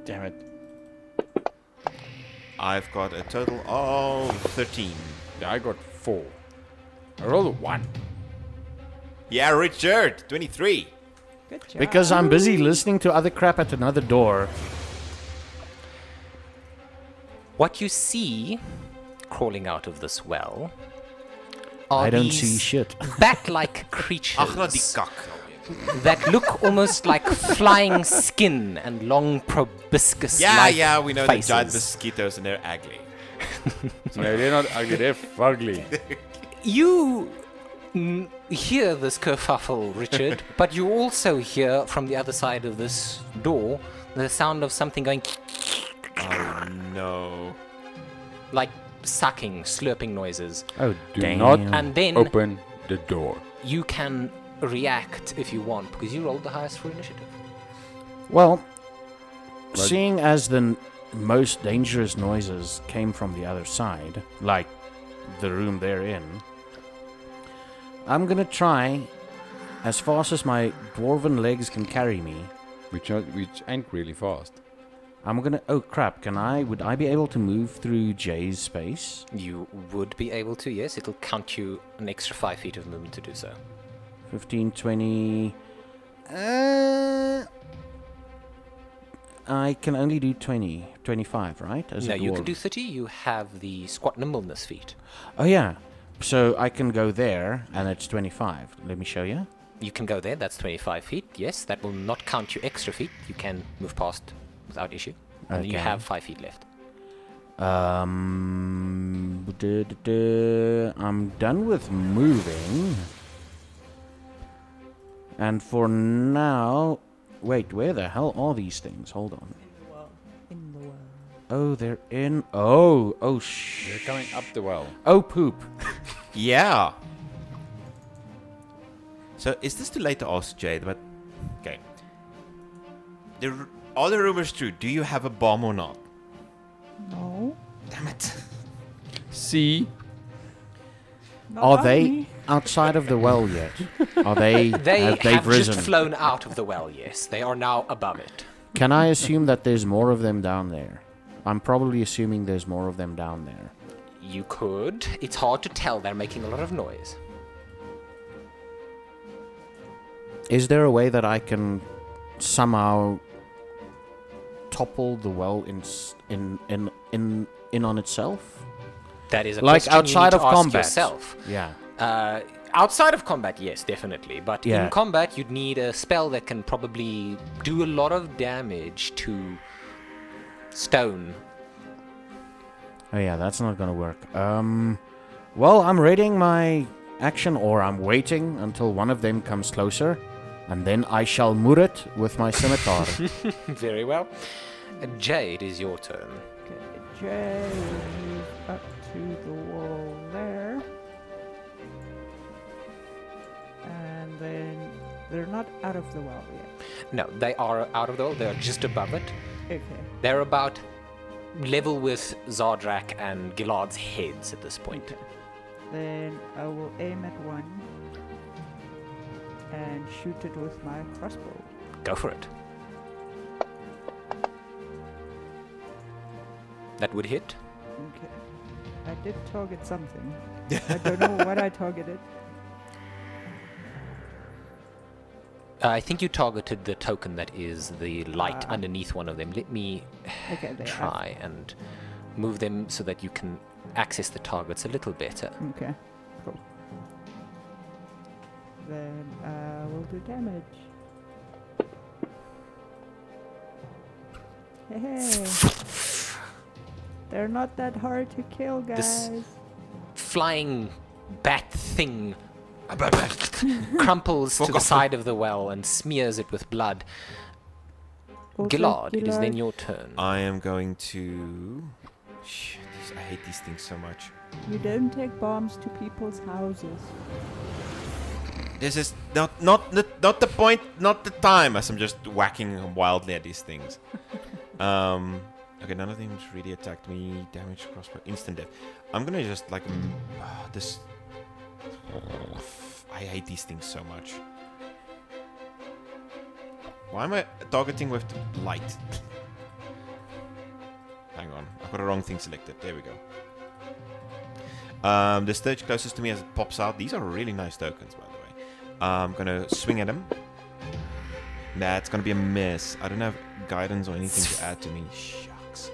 Damn it. I've got a total of 13. Yeah, I got 4. I rolled a 1. Yeah, Richard, 23. Good job. Because I'm busy listening to other crap at another door. What you see crawling out of this well are I don't these see shit. bat-like creatures Ach, nou die kak. that look almost like flying skin and long proboscis Yeah, we know faces. the giant mosquitoes and they're ugly. No, they're not ugly. They're fugly. You hear this kerfuffle, Richard, but you also hear from the other side of this door the sound of something going Oh no. like sucking, slurping noises. Oh, Do damn. not And then open the door. you can react if you want because you rolled the highest for initiative. Well, But- seeing as the most dangerous noises came from the other side, like the room they're in, I'm gonna try, as fast as my dwarven legs can carry me, Which ain't really fast. I'm gonna... Oh crap, would I be able to move through Jay's space? You would be able to, yes. It'll count you an extra 5 feet of movement to do so. 15, 20... I can only do 20, 25, right? As No, a you can dwarf. do 30. You have the squat nimbleness feat. Oh yeah, so I can go there, and it's 25. Let me show you. You can go there. That's 25 feet. Yes, that will not count your extra feet. You can move past without issue. And you Okay. have 5 feet left. I'm done with moving. And for now... Wait, where the hell are these things? Hold on. In the well. In the well. Oh, they're in... Oh, They're coming up the well. Oh, poop. Yeah. So is this too late to ask Jade? But okay. Are the rumors true? Do you have a bomb or not? No. Damn it. See? Not Are on they me. outside of the well yet? Are they... They've they've risen? just flown out of the well, yes. They are now above it. Can I assume that there's more of them down there? I'm probably assuming there's more of them down there. You could. It's hard to tell. They're making a lot of noise. Is there a way that I can somehow topple the well in on itself? That is a Like question you outside need to of ask combat. yourself. Yeah. Outside of combat, yes, definitely. But Yeah. in combat, you'd need a spell that can probably do a lot of damage to stone. Oh yeah, that's not gonna work. Well, I'm readying my action, or I'm waiting until one of them comes closer, and then I shall mur it with my scimitar. Very well. Jade, is your turn. Okay, Jay will move up to the wall there. And then they're not out of the well yet. No, they are out of the well. They are just above it. Okay. They're about level with Zardrak and Gilad's heads at this point. Okay. Then I will aim at one and shoot it with my crossbow. Go for it. That would hit. Okay. I did target something. I don't know what I targeted. I think you targeted the token that is the light Ah. underneath one of them. Let me Okay, there. try and move them so that you can access the targets a little better. Okay, cool. Then we'll do damage. Hey, they're not that hard to kill, guys. This flying bat thing crumples to the side of the well and smears it with blood. Also, Gillard, it is then Gillard, your turn. I am going to... Shit, I hate these things so much. You don't take bombs to people's houses. This is not the point, not the time, as I'm just whacking wildly at these things. Okay, none of them really attacked me. Damage, crossbow, instant death. I'm gonna just like this. I hate these things so much. Why am I targeting with the light? Hang on, I've got the wrong thing selected. There we go. The stage closest to me as it pops out. These are really nice tokens, by the way. I'm gonna swing at him. That's gonna be a miss. I don't have guidance or anything to add to me. Shucks.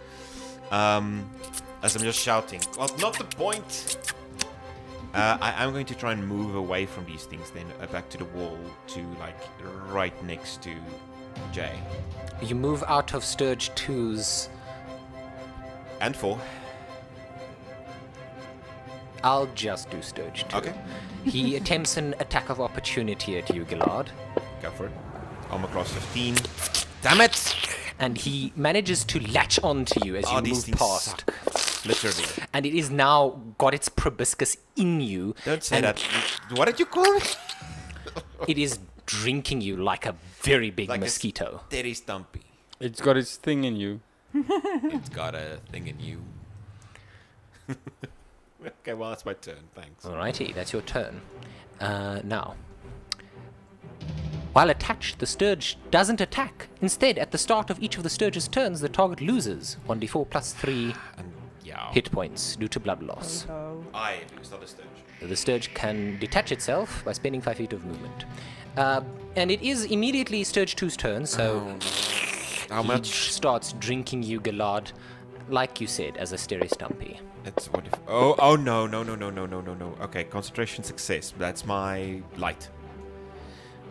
As I'm just shouting. Well, not the point. I'm going to try and move away from these things, then back to the wall, to like right next to Jay. You move out of Sturge 2's. And 4. I'll just do Sturge 2. Okay. He attempts an attack of opportunity at you, Gillard. Go for it. Armor class 15. Damn it! And he manages to latch onto you as you these move things past. suck. Literally. And it is now got its proboscis in you. Don't say and that. What did you call it? It is drinking you like a very big Like a mosquito. Steady Stumpy. It's got its thing in you. It's got a thing in you. Okay, well, that's my turn. Thanks. Alrighty, that's your turn. Now, while attached, the Sturge doesn't attack. Instead, at the start of each of the Sturge's turns, the target loses 1d4 plus 3 And yeah. hit points due to blood loss. Oh, I lose, not a sturge. The Sturge can detach itself by spending 5 feet of movement. And it is immediately Sturge 2's turn, so How he much? starts drinking you, Gillard, like you said, as a Steri Stumpy. It's what if? Oh no. Okay, concentration success. That's my light.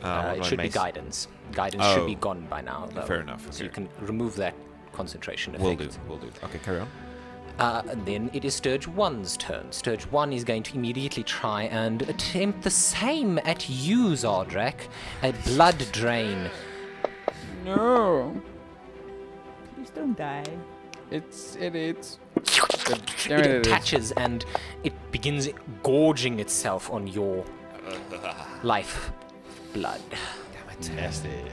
It should be guidance. Guidance should be gone by now, though. Fair enough. So you Okay. can remove that concentration effect. Will do. Okay, carry on. And then it is Sturge 1's turn. Sturge 1 is going to immediately try and attempt the same at you, Zardrak. A blood drain. No. please don't die. It is. It attaches and it begins gorging itself on your life blood. Fantastic.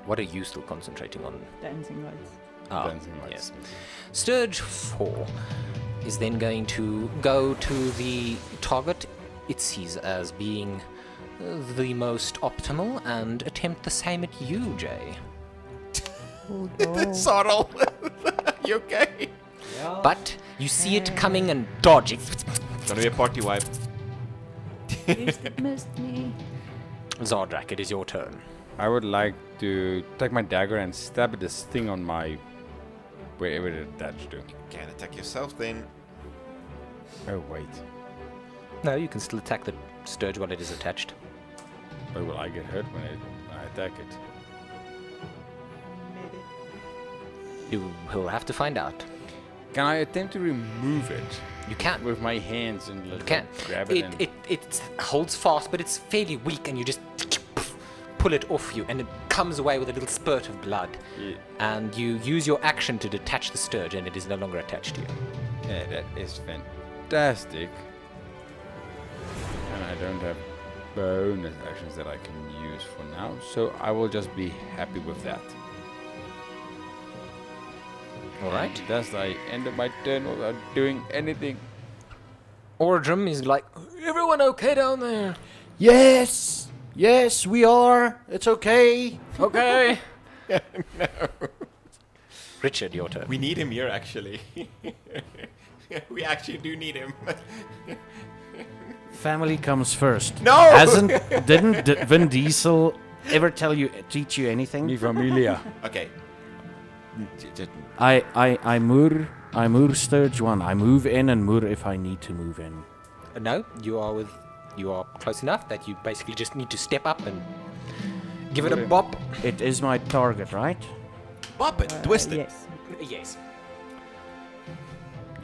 What are you still concentrating on? Dancing lights. Ah, Dancing lights. yes. Sturge 4 is then going to go to the target it sees as being the most optimal and attempt the same at you, Jay. Oh no. Sorrel. You okay? But you see it coming and dodging. It's gonna be a party wipe. Please missed me. Zardrak, it is your turn. I would like to take my dagger and stab at this thing on my... wherever it attached to. Can't attack yourself then. Oh, wait. No, you can still attack the Sturge while it is attached. But will I get hurt when I attack it? Maybe. You will have to find out. Can I attempt to remove it You can. with my hands and You can. grab it, and... It holds fast, but it's fairly weak, and you just pull it off you, and it comes away with a little spurt of blood. Yeah. And you use your action to detach the Sturge, and it is no longer attached to you. Yeah, that is fantastic. And I don't have bonus actions that I can use for now, so I will just be happy with that. Alright. Thus I end up my turn without doing anything. Ordrum is like, everyone okay down there? Yes! Yes, we are. It's okay. Okay. Richard, your turn. We need him here, actually. We actually do need him. Family comes first. No! Didn't Vin Diesel ever teach you anything? Mi familia. Okay. I moor sturge 1. I move in and moor if I need to move in. No, you are close enough that you basically just need to step up and give it a bop. It is my target, right? Bop it, twist it. Yes. Yes.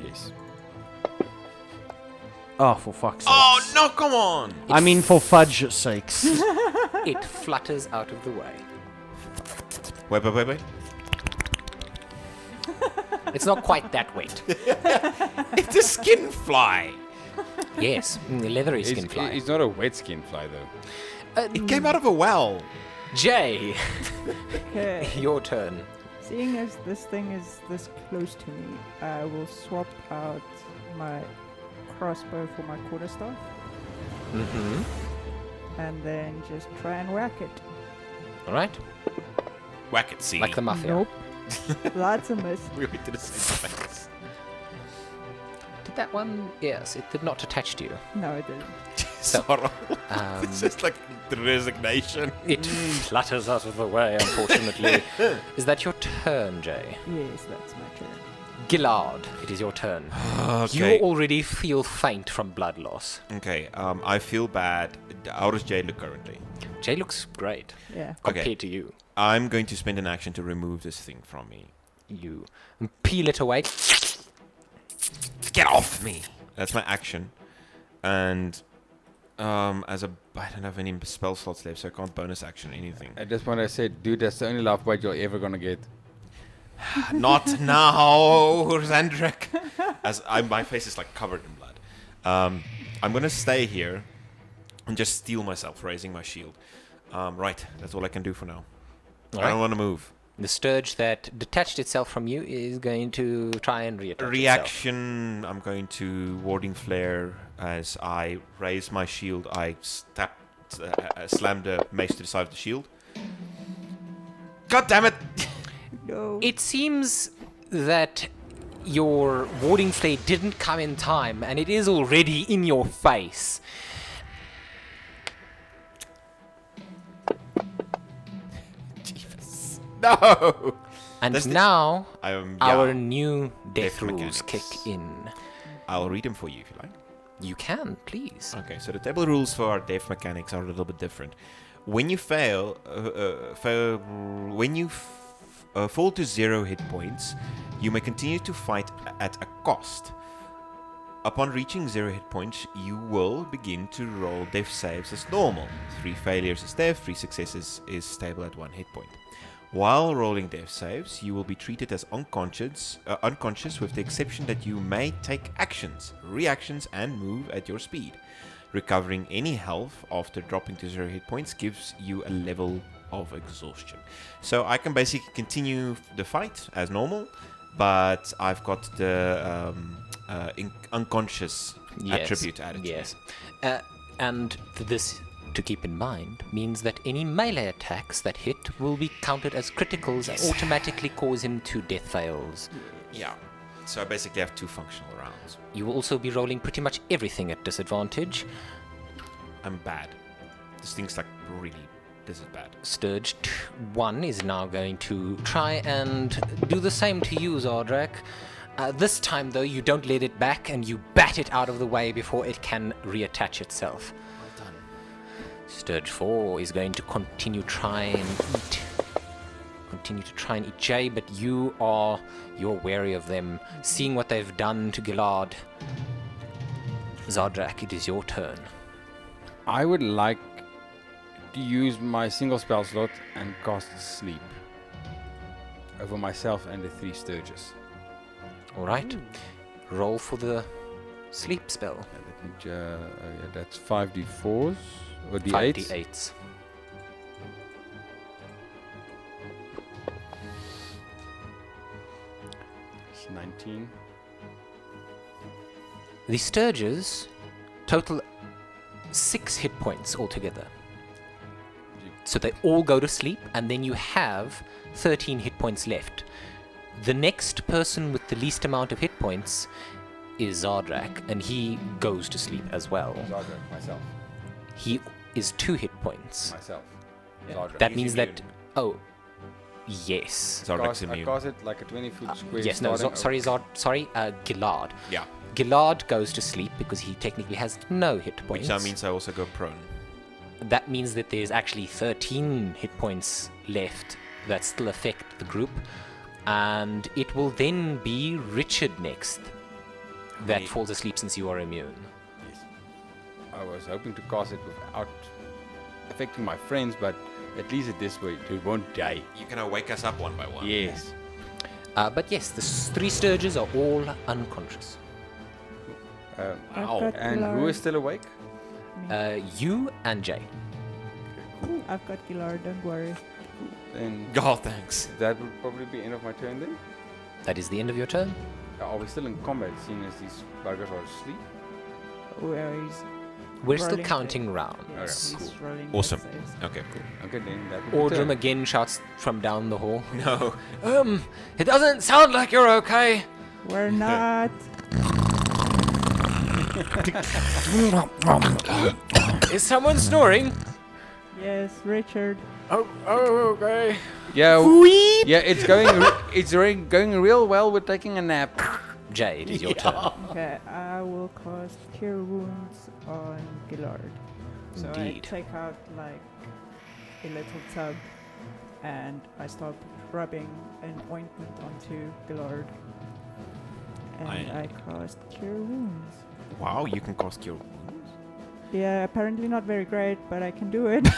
Yes. Oh, for fuck's sake. Oh, no, come on! I mean, for fudge's sakes. It flutters out of the way. Wait. It's not quite that wet. It's a skin fly. Yes, leathery skin fly. It's not a wet skin fly, though. It came out of a well. Jay, Okay. your turn. Seeing as this thing is this close to me, I will swap out my crossbow for my quarterstaff Mm-hmm. and then just try and whack it. All right. Whack it, see. Like the mafia. Nope. That's a miss. We went to the same place. Did that one? Yes, it did not attach to you. No, it didn't. Sorrow. Um, It's just like the resignation. It flutters out of the way, unfortunately. Is that your turn, Jay? Yes, that's my turn. Gillard, it is your turn. Okay. You already feel faint from blood loss. Okay, I feel bad. How does Jay look currently? Jay looks great Yeah. Okay. compared to you. I'm going to spend an action to remove this thing from me. You peel it away. Get off me! That's my action. And I don't have any spell slots left, so I can't bonus action anything. At this point, I said, dude, that's the only love bite you're ever gonna get. Not now, Zandrak. My face is like covered in blood. I'm gonna stay here and just steel myself, raising my shield. Right, that's all I can do for now. I don't want to move. The sturge that detached itself from you is going to try and reattach Reaction, I'm going to warding flare as I raise my shield. I slam the mace to the side of the shield. God damn it! No. It seems that your warding flare didn't come in time, and it is already in your face. No! And Does this- now our Yeah, new death Death rules mechanics. kick in. I'll read them for you if you like. You can, please. Okay, so the table rules for our death mechanics are a little bit different. When you fall to 0 hit points, you may continue to fight at a cost. Upon reaching 0 hit points, you will begin to roll death saves as normal. 3 failures is death, 3 successes is stable at 1 hit point. While rolling death saves, you will be treated as unconscious with the exception that you may take actions, reactions, and move at your speed. Recovering any health after dropping to 0 hit points gives you a level of exhaustion. So I can basically continue the fight as normal, but I've got the unconscious attribute added to Yes. And this, to keep in mind, means that any melee attacks that hit will be counted as criticals and automatically cause him to death fails. me. Yeah. So I basically have 2 functional rounds. You will also be rolling pretty much everything at disadvantage. I'm bad. This thing's like really... This is bad. Sturge 1 is now going to try and do the same to you, Zardrak. This time, though, you don't let it back and you bat it out of the way before it can reattach itself. Well done. Sturge 4 is going to continue to try and eat Jay, but you're wary of them, seeing what they've done to Gillard. Zardrak, it is your turn. I would like to use my single spell slot and cast sleep over myself and the 3 Sturges. Alright, roll for the sleep spell. That's 5d4s or d8s. 5d8s. It's 19. The Sturges total 6 hit points altogether. So they all go to sleep, and then you have 13 hit points left. The next person with the least amount of hit points is Zardrak, and he goes to sleep as well. Zardrak, myself. He is 2 hit points. Myself. Yeah. Zardrak. That He's means immune. that... Oh, yes. Zardrak's I immune. cast it like a 20-foot square. Yes, no, starting Gillard. Yeah. Gillard goes to sleep because he technically has no hit Which points. now means I also go prone. That means that there's actually 13 hit points left that still affect the group. And it will then be Richard next that Right. falls asleep since you are immune. Yes. I was hoping to cast it without affecting my friends, but at least it this way, it won't die. You can wake us up one by one. Yes. But yes, the 3 Sturges are all unconscious. I've Ow. got And who Gillard. is still awake? You and Jay. I've got Gillard, don't worry. Then Oh, thanks. that will probably be end of my turn then. That is the end of your turn. Are we still in combat, seeing as these buggers are asleep? Where he's We're still rolling counting the- rounds. Yes, Okay, he's rolling Awesome. death saves. Okay, cool. Okay, then that will be Ordrum turn. again shouts from down the hall. No. It doesn't sound like you're okay. We're not. Is someone snoring? Yes, Richard. Oh, okay. Yeah, yeah, it's going real well. We're taking a nap. Jay, it is your turn. Okay, I will cast Cure Wounds on Gillard. So Indeed. I take out like a little tub and I start rubbing an ointment onto Gillard. And I cast Cure Wounds. Wow, you can cast your... Yeah, apparently not very great, but I can do it.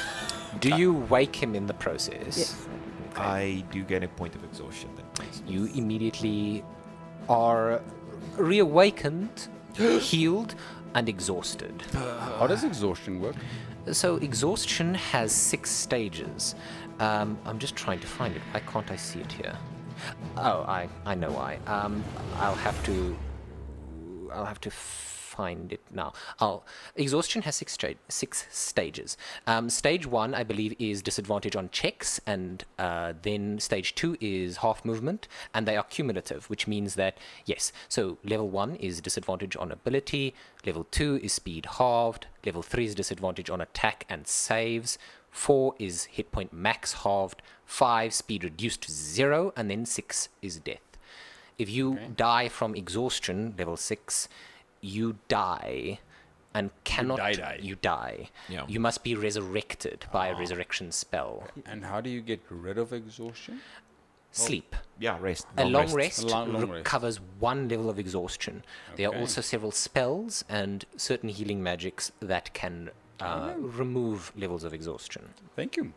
Do you wake him in the process? Yes. I do get a point of exhaustion then, please. You immediately are reawakened, healed, and exhausted. How does exhaustion work? So exhaustion has 6 stages. I'm just trying to find it. Why can't I see it here? Oh, I know why. I'll have to find it now. Exhaustion has 6 stages. Stage 1, I believe, is disadvantage on checks, and then stage 2 is half movement, and they are cumulative, which means that, yes, so level 1 is disadvantage on ability, level 2 is speed halved, level 3 is disadvantage on attack and saves, 4 is hit point max halved, 5 speed reduced to 0, and then 6 is death. If you die from exhaustion, level 6, you die and cannot... You die. Yeah. You must be resurrected by a resurrection spell. And how do you get rid of exhaustion? Sleep. Yeah, rest. A long rest A long rest. recovers 1 level of exhaustion. There are Okay. also several spells and certain healing magics that can remove levels of exhaustion. Thank you.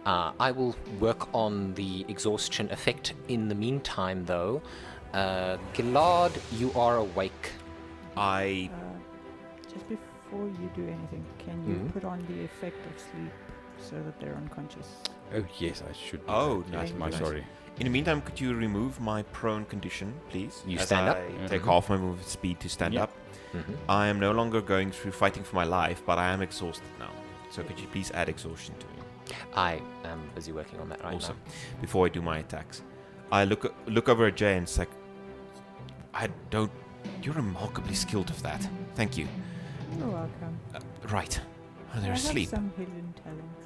I will work on the exhaustion effect in the meantime, though. Gillard, you are awake. I... Just before you do anything, can you put on the effect of sleep so that they're unconscious? Oh yes, I should. do Oh, that. nice, Yes, my nice. sorry. In the meantime, could you remove my prone condition, please? You As stand up? I take half my move speed to stand up. I am no longer going through fighting for my life, but I am exhausted now. So could you please add exhaustion to me? I am busy working on that right Awesome. now. Before I do my attacks, I look over at Jay and it's like, I don't. You're remarkably skilled of that. Thank you. You're welcome. Right. Oh, they're I asleep. have some hidden talents.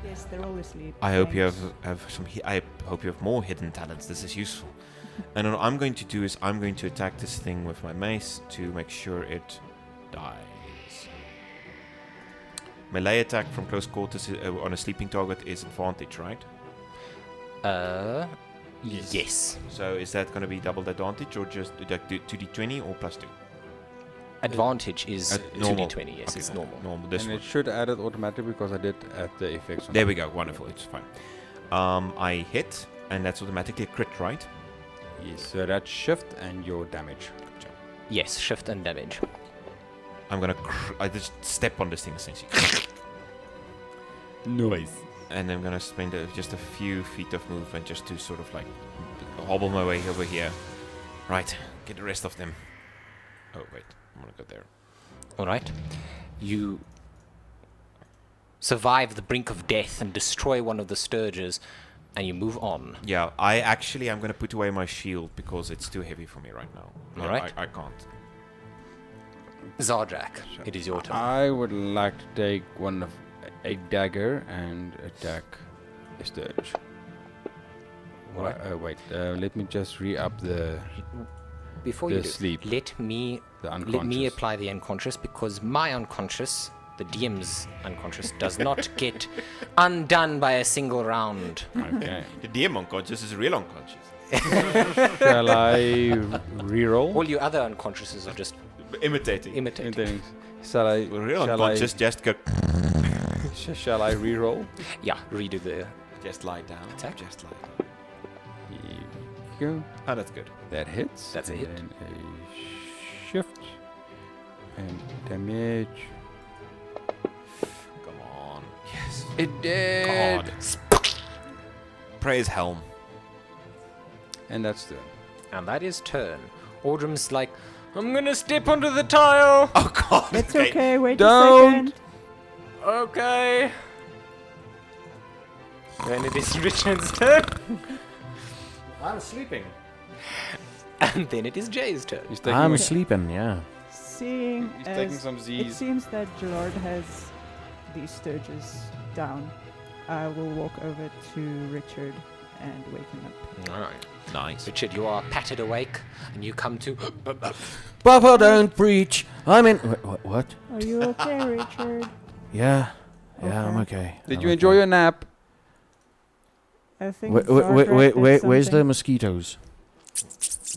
Yes, they're all asleep. I hope you thanks. have some. I hope you have more hidden talents. This is useful. And what I'm going to do is I'm going to attack this thing with my mace to make sure it dies. Melee attack from close quarters on a sleeping target is advantage, right? Yes. So is that going to be double advantage or just like 2d20 or +2? Advantage is normal. 2d20, yes, Okay, it's normal. Normal. This And one. it should add it automatically because I did add the effects on There it. we go. Wonderful. It's fine. I hit, and that's automatically a crit, right? Yes, so that's shift and your damage. Yes, shift and damage. I'm gonna. I just step on this thing essentially, Noise. and I'm gonna spend just a few feet of movement just to sort of like hobble my way over here. Right. Get the rest of them. Oh wait, I'm gonna go there. All right. You survive the brink of death and destroy one of the Sturges, and you move on. Yeah, I'm going to put away my shield because it's too heavy for me right now. All right. I can't. Zardrak, it is your turn. I would like to take a dagger and attack a sturge. Wait, let me just re-up the Before the you do, sleep. let me unconscious. apply the unconscious, because my unconscious, the DM's unconscious, does not get undone by a single round. Okay. The DM unconscious is real unconscious. Shall I re-roll? All you other unconsciouses are just Imitating. imitating. Shall I? Real shall unconscious just go. Shall I re-roll? Yeah, redo the Just lie down. Attack. Just lie down. Here we go. Oh, that's good. That hits. That's a hit. And a shift. And damage. Come on. Yes. It did. God. Praise Helm. And that's done. And that is turn. Ordrum's like, I'm gonna step onto the tile. Oh God. It's okay, wait Don't. a second. Okay. Then it is Richard's turn. I'm sleeping. And then it is Jay's turn. He's taking, I'm sleeping, yeah. Seeing he's taking as some it Z's. seems that Gerard has these sturges down, I will walk over to Richard and wake him up. Alright. Nice. Richard, you are patted awake, and you come to... Papa, don't preach. I'm in. What? Are you okay, Richard? Yeah. Yeah, I'm Okay. okay. Did I'm you enjoy okay. your nap? I think Where's the mosquitoes?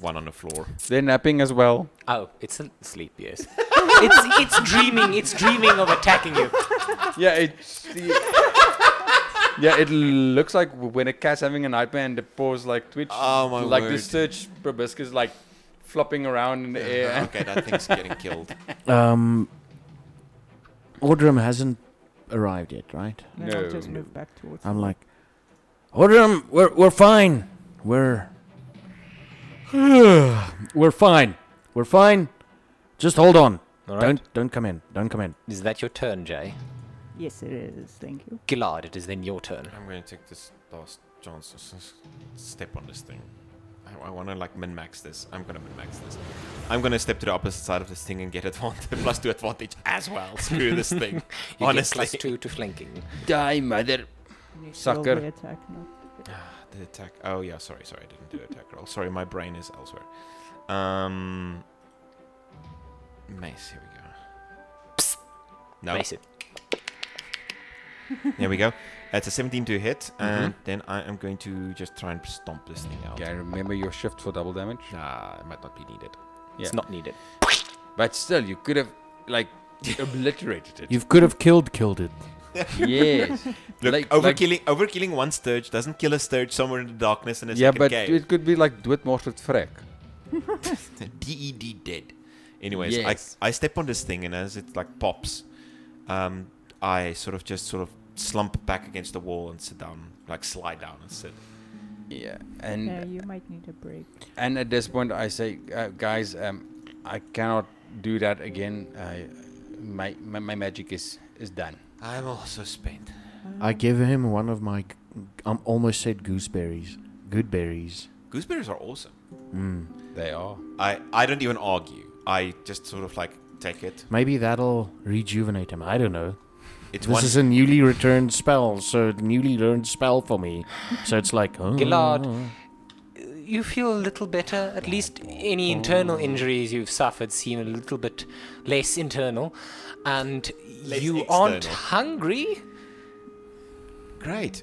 One on the floor. They're napping as well. Oh, it's asleep, yes. it's dreaming of attacking you. Yeah, yeah, it looks like when a cat's having a nightmare and the paws like twitch. Oh, my Like the word. search proboscis like flopping around in the air. Okay, that thing's getting killed. Ordrum hasn't arrived yet, right? Then I'll just No. move back towards I'm him. like, Ordrum, we're fine. We're fine. We're fine. Just hold on. All right. Don't come in. Don't come in. Is that your turn, Jay? Yes, it is. Thank you. Gillard, it is then your turn. I'm going to take this last chance to step on this thing. I want to like min-max this. I'm going to min-max this. I'm going to step to the opposite side of this thing and get +2 advantage as well. Screw this thing. You Honestly. get +2 to flanking. Die, mother. Sucker. The attack, not The attack. Oh yeah, sorry. I didn't do attack roll. Sorry, my brain is elsewhere. Mace. Here we go. No. Mace it. There we go. That's a 17 to hit, and then I am going to just try and stomp this thing out. Yeah, remember your shift for double damage. Nah, it might not be needed. Yeah. It's not needed. But still, you could have like obliterated it. You could have killed it. Yes. Look, overkilling one Sturge doesn't kill a Sturge somewhere in the darkness in a Yeah, second but cave. it could be like doodmors with vrek. DED dead. Anyways, Yes. I step on this thing, and as it like pops, I sort of slump back against the wall and sit down, like slide down and sit. Yeah, Yeah, and you might need a break. at this point I say, guys, I cannot do that again. My magic is done. I'm also spent. I give him one of my, almost said gooseberries. Good berries. Gooseberries are awesome. They are. I don't even argue. I just sort of like take it. Maybe that'll rejuvenate him. I don't know. It's This one. is a newly returned spell, so newly learned spell for me. So it's like, oh. Gillard, you feel a little better. At least any internal injuries you've suffered seem a little bit less internal. And Less you aren't external. hungry? Great.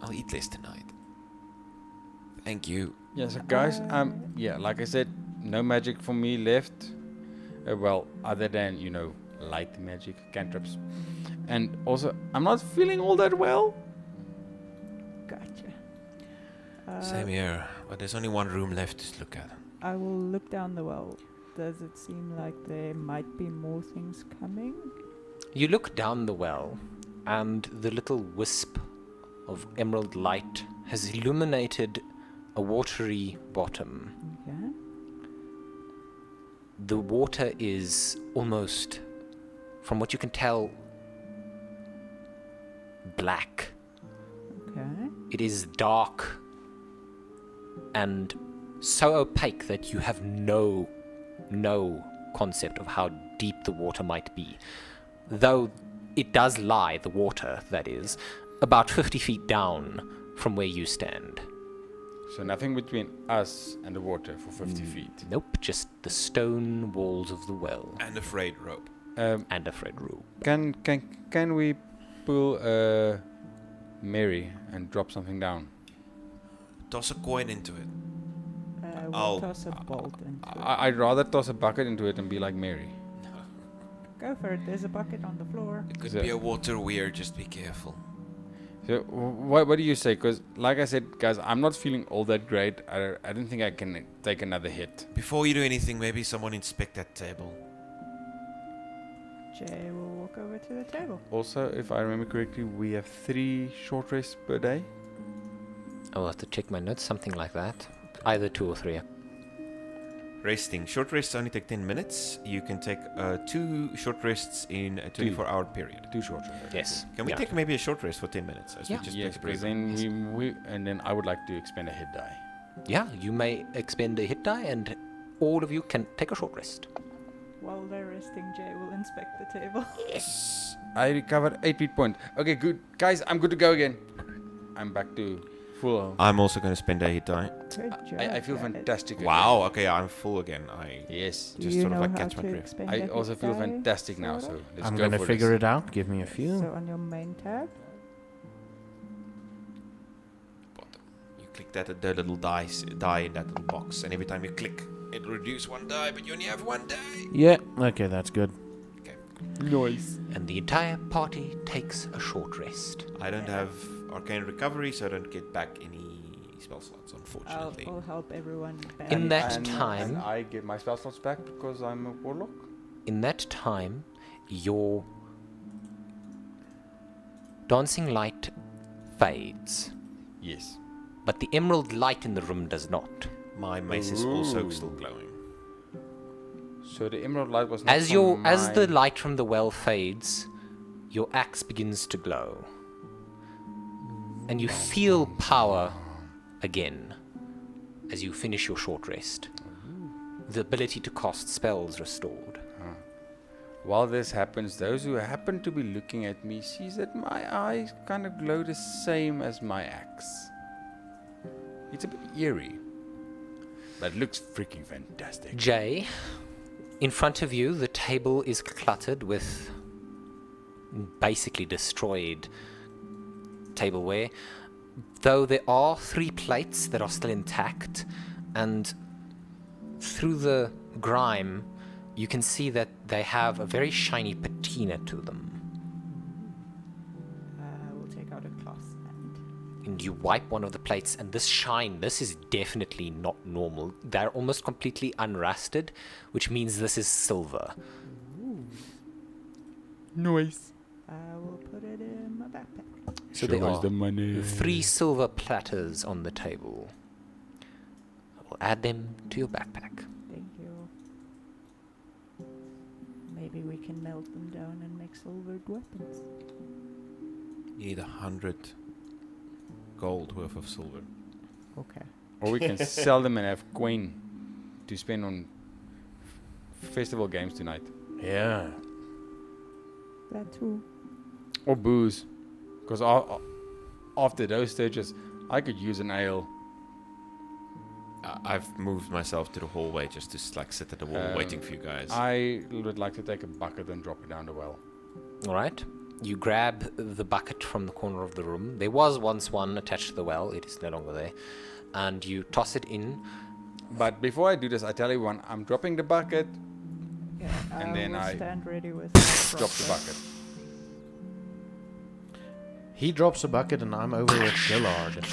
I'll eat less tonight. Thank you. Yeah, so guys, yeah, like I said, no magic for me left. Well, other than, light magic, cantrips. And also, I'm not feeling all that well. Gotcha. Same here, but there's only one room left to look at. I will look down the well. Does it seem like there might be more things coming? You look down the well, and the little wisp of emerald light has illuminated a watery bottom. Okay. The water is almost, from what you can tell, black. Okay. It is dark and so opaque that you have no concept of how deep the water might be. Though it does lie, the water, that is, about 50 feet down from where you stand. So nothing between us and the water for 50 feet. Nope, just the stone walls of the well. And a frayed rope. And a frayed rope. Can we pull Mary and drop something down? Toss a coin into it. We'll toss a bolt into it. I'd rather toss a bucket into it and be like Mary. Go for it. There's a bucket on the floor. It could So- be a water weir, just be careful. So what do you say? Because like I said, guys, I'm not feeling all that great. I don't think I can take another hit. Before you do anything, maybe someone inspect that table. Jay will walk over to the table. Also, if I remember correctly, we have 3 short rests per day. I'll have to check my notes, something like that. Either 2 or 3. Resting. Short rests only take 10 minutes. You can take 2 short rests in a 24-hour period. 2 short rests. Yes. Can we take maybe a short rest for 10 minutes? As Yeah. we just Yes, take a break? because then I would like to expend a hit die. Yeah, you may expend a hit die and all of you can take a short rest. While they're resting, Jay will inspect the table. Yes. I recovered 8 beat point. Okay, good. Guys, I'm good to go again. I'm back to full. I'm also going to spend a hit die. Good job. I feel guys. fantastic. Wow, okay, I'm full again. Yes. Do Just you sort of know like how catch my to drift. expend a I hit also feel die, fantastic now, sort so of? let's I'm go going to for figure this. it out. Give me a few. So on your main tab, You click that the little die in that little box, and every time you click, it reduces 1 die, but you only have 1 die. Yeah, okay, that's good. Noise. And the entire party takes a short rest. I don't have arcane recovery, so I don't get back any spell slots, unfortunately. I'll help everyone back. In that And time, I get my spell slots back because I'm a warlock. in that time, your dancing light fades, Yes. but the emerald light in the room does not. My mace is also still glowing. So the emerald light was not As the light from the well fades, your axe begins to glow, and you feel power again as you finish your short rest. The ability to cast spells restored. While this happens, those who happen to be looking at me sees that my eyes kind of glow the same as my axe. It's a bit eerie, but it looks freaking fantastic. Jay, in front of you, the table is cluttered with basically destroyed tableware, though there are 3 plates that are still intact, and through the grime, you can see that they have a very shiny patina to them. We'll take out a cloth And you wipe one of the plates, and this shine, this is definitely not normal. They're almost completely unrusted, which means this is silver. Noise. we'll put it in my backpack. So there are the money. 3 silver platters on the table. I will add them to your backpack. Thank you. Maybe we can melt them down and make silvered weapons. You need 100 gold worth of silver. Okay. Or we can sell them and have coin to spend on festival games tonight. Yeah. That too. Or booze. Because after those stages, I could use an ale. I've moved myself to the hallway just to like sit at the wall waiting for you guys. I would like to take a bucket and drop it down the well. Alright. You grab the bucket from the corner of the room. There was once one attached to the well. It is no longer there. And you toss it in. But before I do this, I tell everyone, I'm dropping the bucket, Yeah. And then we'll I stand ready with drop the bucket. He drops a bucket and I'm over with Gillard.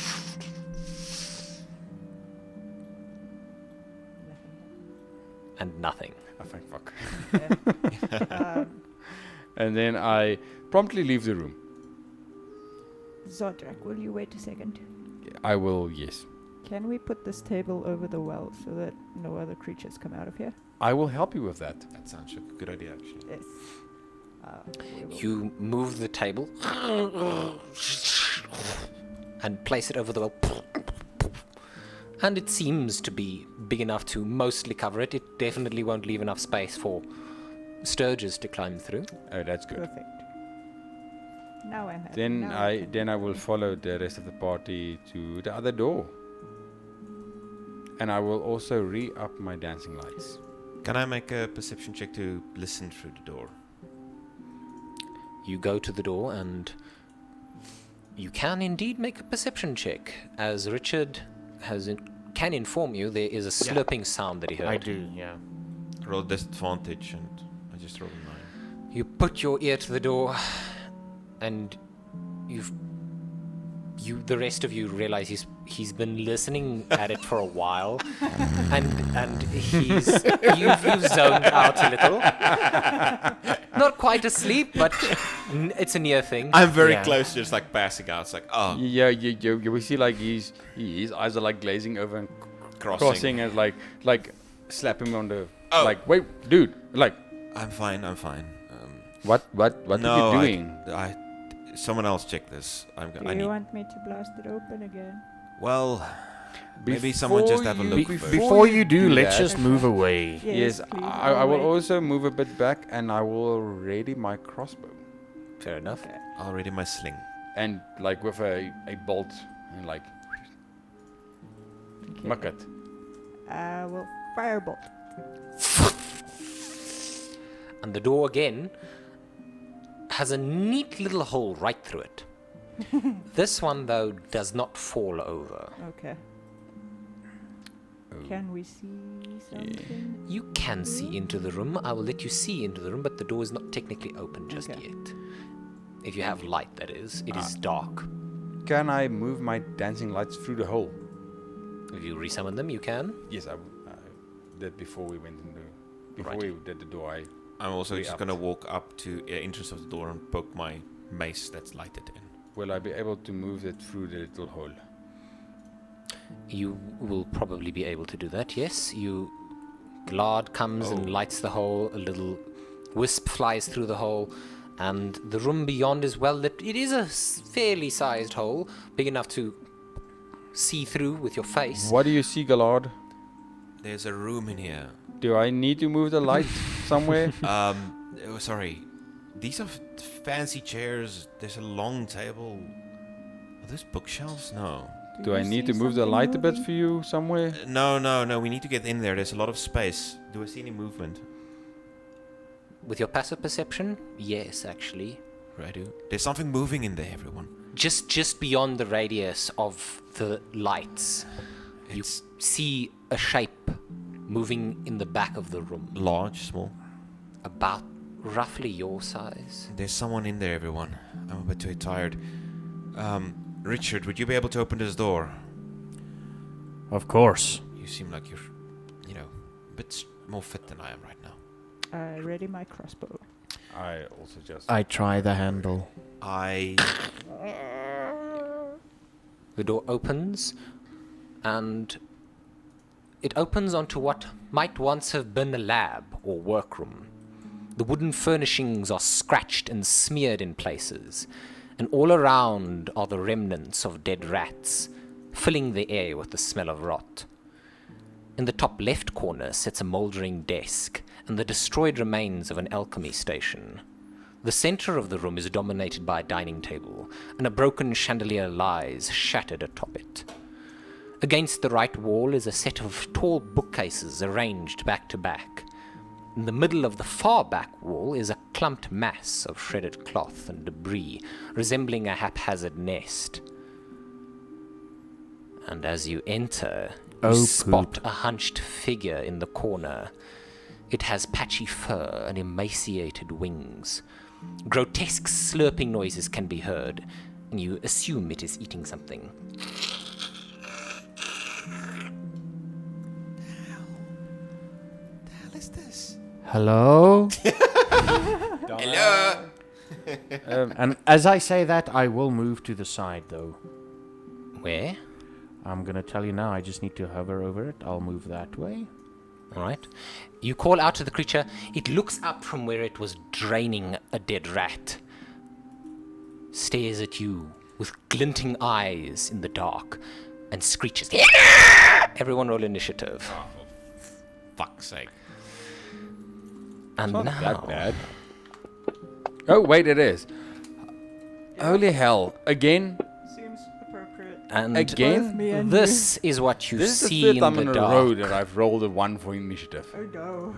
And nothing. Oh, thank fuck. um, And then I promptly leave the room. Zodrak, will you wait a second? I will, yes. Can we put this table over the well so that no other creatures come out of here? I will help you with that. That sounds like a good idea, actually. Yes. We will. You move the table. and place it over the well. And it seems to be big enough to mostly cover it. It definitely won't leave enough space for Sturges to climb through. Oh, that's good. Perfect. Now I'm happy. Then Now I can then I will follow the rest of the party to the other door. And I will also re-up my dancing lights. Can I make a perception check to listen through the door? You go to the door and you can indeed make a perception check. As Richard can inform you, there is a slurping sound that he heard. I do, yeah. Roll disadvantage, and I just rolled a 9. You put your ear to the door, and the rest of you realize he's been listening at it for a while, and you've zoned out a little. Not quite asleep, but it's a near thing. I'm very close, just like passing out. It's like, oh, Yeah, we see like his eyes are like glazing over and crossing and like slap him on the like, wait, dude, like, I'm fine. what No, are you doing? Someone else check this. Do you want me to blast it open again? Well, maybe someone just have a look Be- first. Before you do, let's that- just move away. Yes, please, I will wait. also move a bit back and I will ready my crossbow. Fair enough. Already my sling. And like with a bolt and like muck it. Well, firebolt. And the door again has a neat little hole right through it. This one, though, does not fall over. Okay. Can we see something? You can see into the room. I will let you see into the room, but the door is not technically open just Okay. yet. If you have light, that is. It is dark. Can I move my dancing lights through the hole? If you resummon them, you can. Yes, I did before we went in the before Right. we did the door. I'm also just Re-upped. gonna walk up to the entrance of the door and poke my mace that's lighted in. Will I be able to move it through the little hole? You will probably be able to do that, yes. Glard comes and lights the hole, a little wisp flies through the hole, and the room beyond is well lit. It is a fairly sized hole, big enough to see through with your face. What do you see, Galard? There's a room in here. Do I need to move the light somewhere? Sorry. These are fancy chairs. There's a long table. Are those bookshelves? No. Do I need to move the light a bit for you somewhere? No. We need to get in there. There's a lot of space. Do I see any movement? With your passive perception? Yes, actually. I do. There's something moving in there, everyone. Just beyond the radius of the lights, you It's see a shape moving in the back of the room, large, small. about roughly your size. There's someone in there, everyone. I'm a bit too tired. Richard, would you be able to open this door? Of course. You seem like you're, a bit more fit than I am right now. Ready my crossbow. I also just. I try the handle. The door opens, and it opens onto what might once have been a lab or workroom. The wooden furnishings are scratched and smeared in places, and all around are the remnants of dead rats, filling the air with the smell of rot. In the top left corner sits a mouldering desk and the destroyed remains of an alchemy station. The center of the room is dominated by a dining table, and a broken chandelier lies shattered atop it. Against the right wall is a set of tall bookcases arranged back to back. In the middle of the far back wall is a clumped mass of shredded cloth and debris, resembling a haphazard nest. And as you enter, you spot a hunched figure in the corner. It has patchy fur and emaciated wings. Grotesque slurping noises can be heard, and you assume it is eating something. Hello? Hello. And as I say that, I will move to the side, though. Where? I'm going to tell you now. I just need to hover over it. I'll move that way. All right. You call out to the creature. It looks up from where it was draining a dead rat. Stares at you with glinting eyes in the dark and screeches. Everyone roll initiative. Oh, for fuck's sake. And Not now, that bad. Oh, wait, it is. Holy hell. Again? Seems appropriate. and Again? Me and this is what you This is the see third in time the in a dark. row that I've rolled a 1 for initiative. Oh no.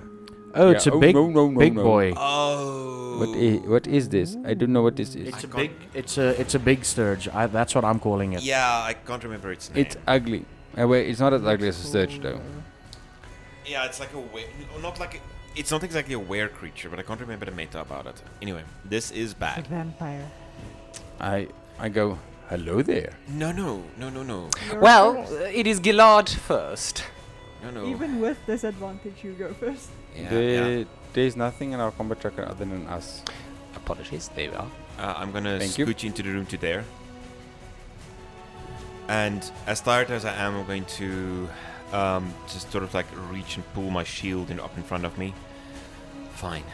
Oh, Yeah, it's a oh, big, no, big boy. Oh. What is this? I don't know what this is. It's a big. It's a big sturge. That's what I'm calling it. Yeah, I can't remember its name. It's ugly. Wait, it's not as ugly as a sturge though. Yeah, it's like a not like it's not exactly a were creature, but I can't remember the meta about it. Anyway, this is A bad. vampire. I go, hello there. No. You're Well, first. it is Gillard first. No. Even with disadvantage, you go first. Yeah. There's nothing in our combat tracker other than us. Apologies, there we are. I'm gonna Thank you. scooch into the room to there. And as tired as I am, I'm going to just sort of like reach and pull my shield up in front of me. Fine.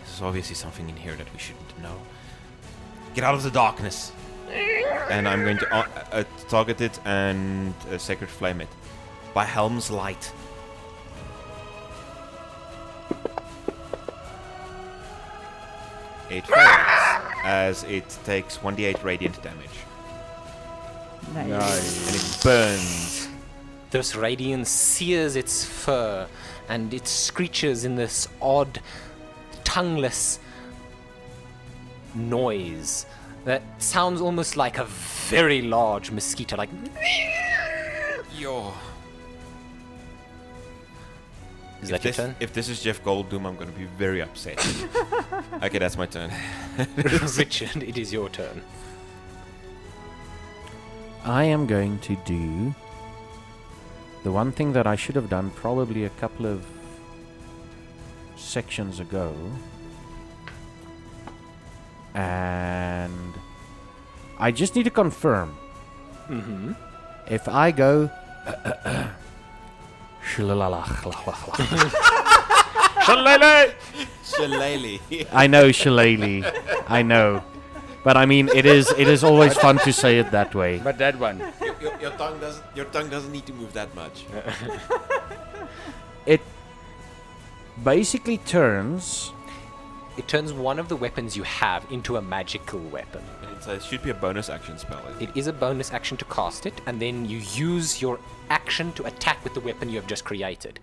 There's obviously something in here that we shouldn't know. Get out of the darkness! And I'm going to target it and sacred flame it. By Helm's light. It fails, as it takes 1d8 radiant damage. Nice. And it burns. This radiance sears its fur, and it screeches in this odd, tongueless noise that sounds almost like a very large mosquito, like. Yo. Is that your turn? If this is Jeff Goldblum, I'm going to be very upset. Okay, that's my turn. Richard, it is your turn. I am going to do the one thing that I should have done probably a couple of sections ago. And I just need to confirm. Mm-hmm. If I go Shillelagh. I know shillelagh. I know. But I mean it is always fun to say it that way. But that one. Your tongue doesn't need to move that much. It basically turns It turns one of the weapons you have into a magical weapon. It should be a bonus action spell. It is a bonus action to cast it, and then you use your action to attack with the weapon you have just created.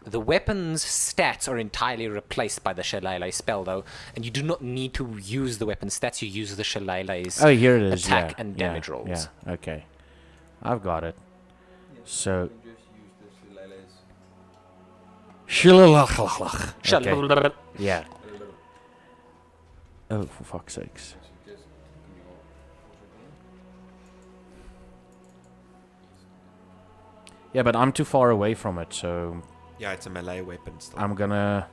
The weapon's stats are entirely replaced by the shillelagh spell, though, and you do not need to use the weapon stats. You use the shillelagh's oh, here it is. attack yeah, and yeah, damage rolls. Yeah, okay. I've got it. So shillelagh. Okay. Yeah. Oh, for fuck's sakes. Yeah, but I'm too far away from it, so Yeah, it's a melee weapon still. I'm gonna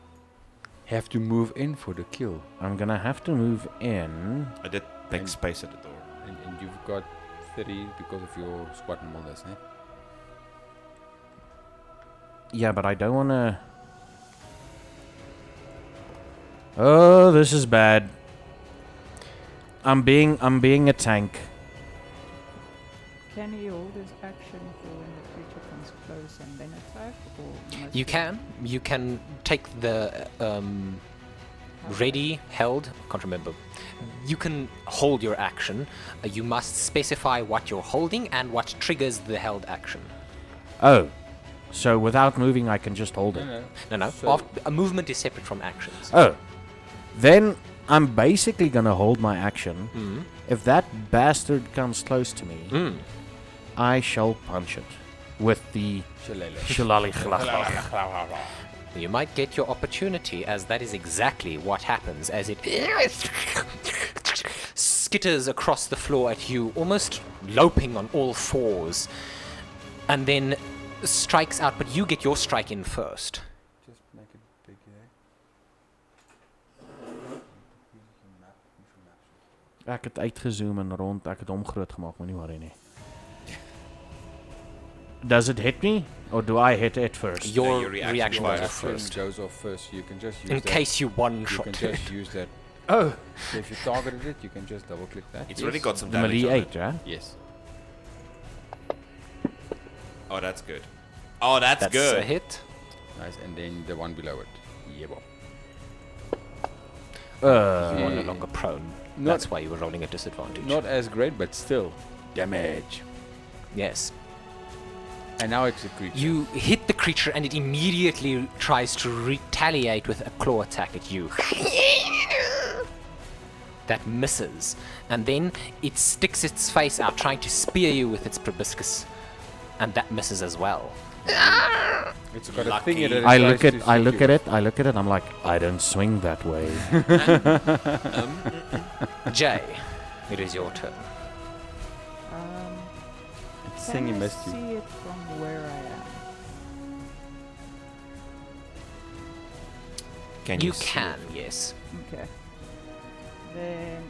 Have to move in for the kill. have to move in. I did make And- space at the door. And you've got 30 because of your squat and all this, eh? Yeah, but I don't wanna. Oh, this is bad. I'm being a tank. Can he hold his action for when the creature comes close and then attack? Or must You he- can. You can take the ready, held, can't remember. You can hold your action. You must specify what you're holding and what triggers the held action. Oh, so without moving, I can just hold it. No. So- A movement is separate from actions. Oh, then I'm basically gonna hold my action. Mm. If that bastard comes close to me, Mm. I shall punch it with the shillelagh. You might get your opportunity, as that is exactly what happens as it skitters across the floor at you, almost loping on all fours, and then strikes out, but you get your strike in first. Just make it big, Ek het uitgezoom en rond, ek het hom groot gemaak, moenie worry nie. Does it hit me or do I hit it first? Your your reaction reaction goes goes off first. goes off first. You can just use In that. case you You one-shot can it. just use that So if you targeted it, you can just double click that. It's already got some Nummer damage on it. D8, right? Yes. Oh, that's good. Oh, that's That's good. a hit. Nice. And then the one below it. Yeah, Bob. You are no longer prone. Not- That's why you were rolling at disadvantage. Not as great, but still. Damage. Yes. And now it's a creature. You hit the creature and it immediately tries to retaliate with a claw attack at you. That misses. And then it sticks its face out trying to spear you with its proboscis. And that misses as well. It's got a Lucky. thing in it. I look at it, I'm like, I don't swing that way. Jay, it is your turn. It's Can saying he I missed you. see it from where I am? Can You see can, it? yes. Okay. Then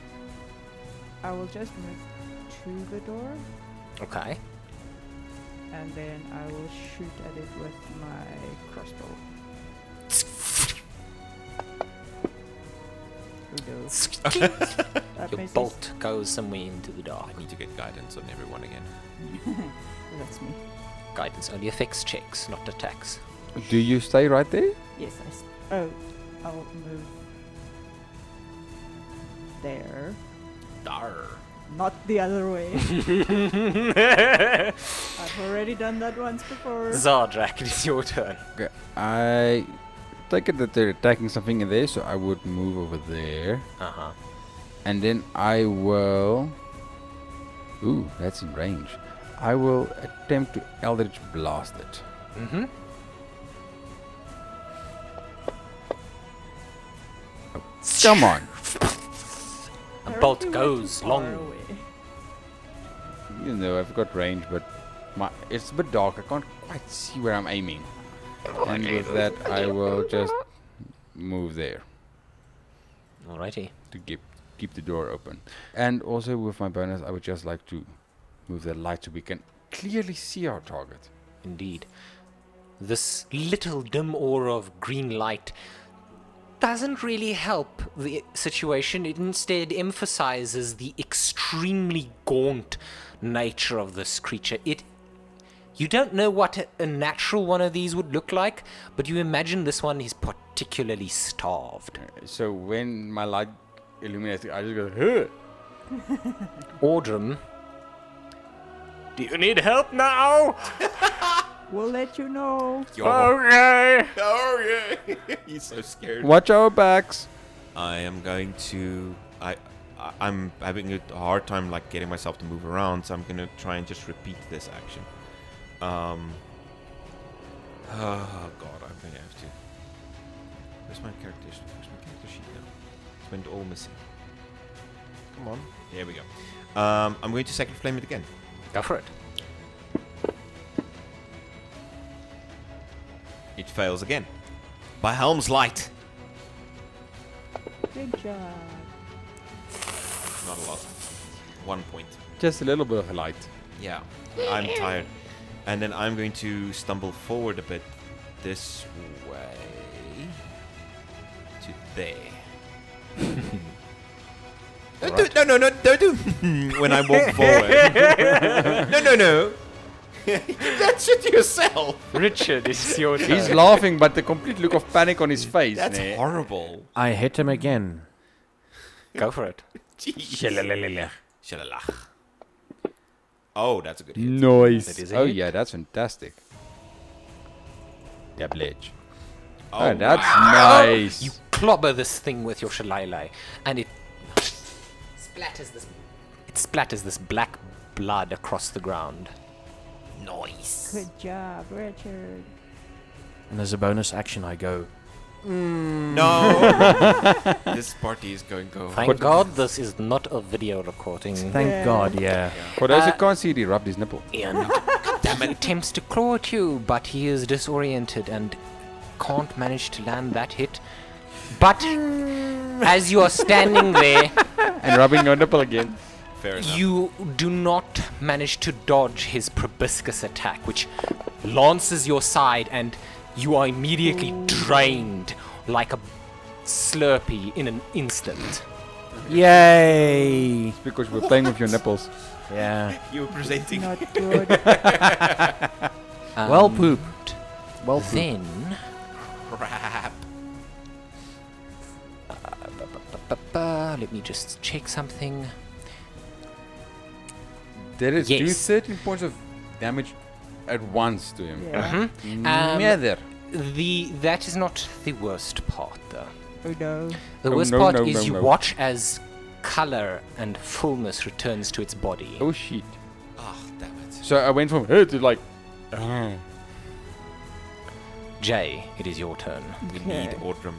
I will just move to the door, Okay. and then I will shoot at it with my crossbow. That Your misses. bolt goes somewhere into the dark. I need to get guidance on everyone again. That's me. Guidance only affects checks, not attacks. Do you stay right there? Yes, oh, I'll move there. Dar. Not the other way. I've already done that once before. Zardrak, it is your turn. Okay. I take it that they're attacking something in there, so I would move over there. Uh-huh. And then I will... Ooh, that's in range. I will attempt to Eldritch Blast it. Mm-hmm. Come on! A bolt Apparently we're goes too far long. away. You know, I've got range, but it's a bit dark. I can't quite see where I'm aiming. And with that, I will just move there Alrighty. to keep the door open. And also with my bonus, I would just like to move the light so we can clearly see our target. Indeed. This little dim aura of green light doesn't really help the situation. It instead emphasizes the extremely gaunt nature of this creature. You don't know what a natural one of these would look like, but you imagine this one is particularly starved. So when my light illuminates, I just go, huh! Ordrum, do you need help now? We'll let you know. Okay. Oh yeah. He's so scared. Watch our backs! I am going to. I'm having a hard time like getting myself to move around, so I'm gonna try and just repeat this action. Oh god, I'm gonna have to. Where's my character sheet now? It went all missing. Come on. There we go. I'm going to second flame it again. Go for it. It fails again. By Helm's light. Good job. Not a lot. 1 point. Just a little bit of light. Yeah, I'm tired. And then I'm going to stumble forward a bit this way to there. Don't do, no, don't do when I walk forward. No. That's it yourself. Richard, it's your turn. He's laughing, but the complete look of panic on his face. That's nee. horrible. I hit him again. Go for it. Shalalach. Oh, that's a good hit. Nice. That is a Oh hit. yeah, that's fantastic. Double edge. Oh, Oh, that's wow. nice. You clobber this thing with your shillelagh, and it splatters this black blood across the ground. Nice. Good job, Richard. And as a bonus action, I go, No. This party is going to go. Thank God this is not a video recording. thank Yeah. God, yeah. For those who can't see it, he rubbed his nipple. And attempts to claw at you, but he is disoriented and can't manage to land that hit. But as you are standing there, And rubbing your nipple again. Fair enough. you do not manage to dodge his proboscis attack, which lances your side, and you are immediately drained like a slurpee in an instant. Yay! It's because we're playing with your nipples. Yeah. You were presenting. Not good. Well pooped. Well pooped. Then, Crap. let me just check something. Did it do Yes. 13 points of damage at once to him? Yeah. Mother. That is not the worst part, though. Oh no. The Oh, worst no, part no, is no, you no. watch as color and fullness returns to its body. Oh shit. Oh, damn it. So I went from her to like. Jay, it is your turn. We Okay. need Ordrum.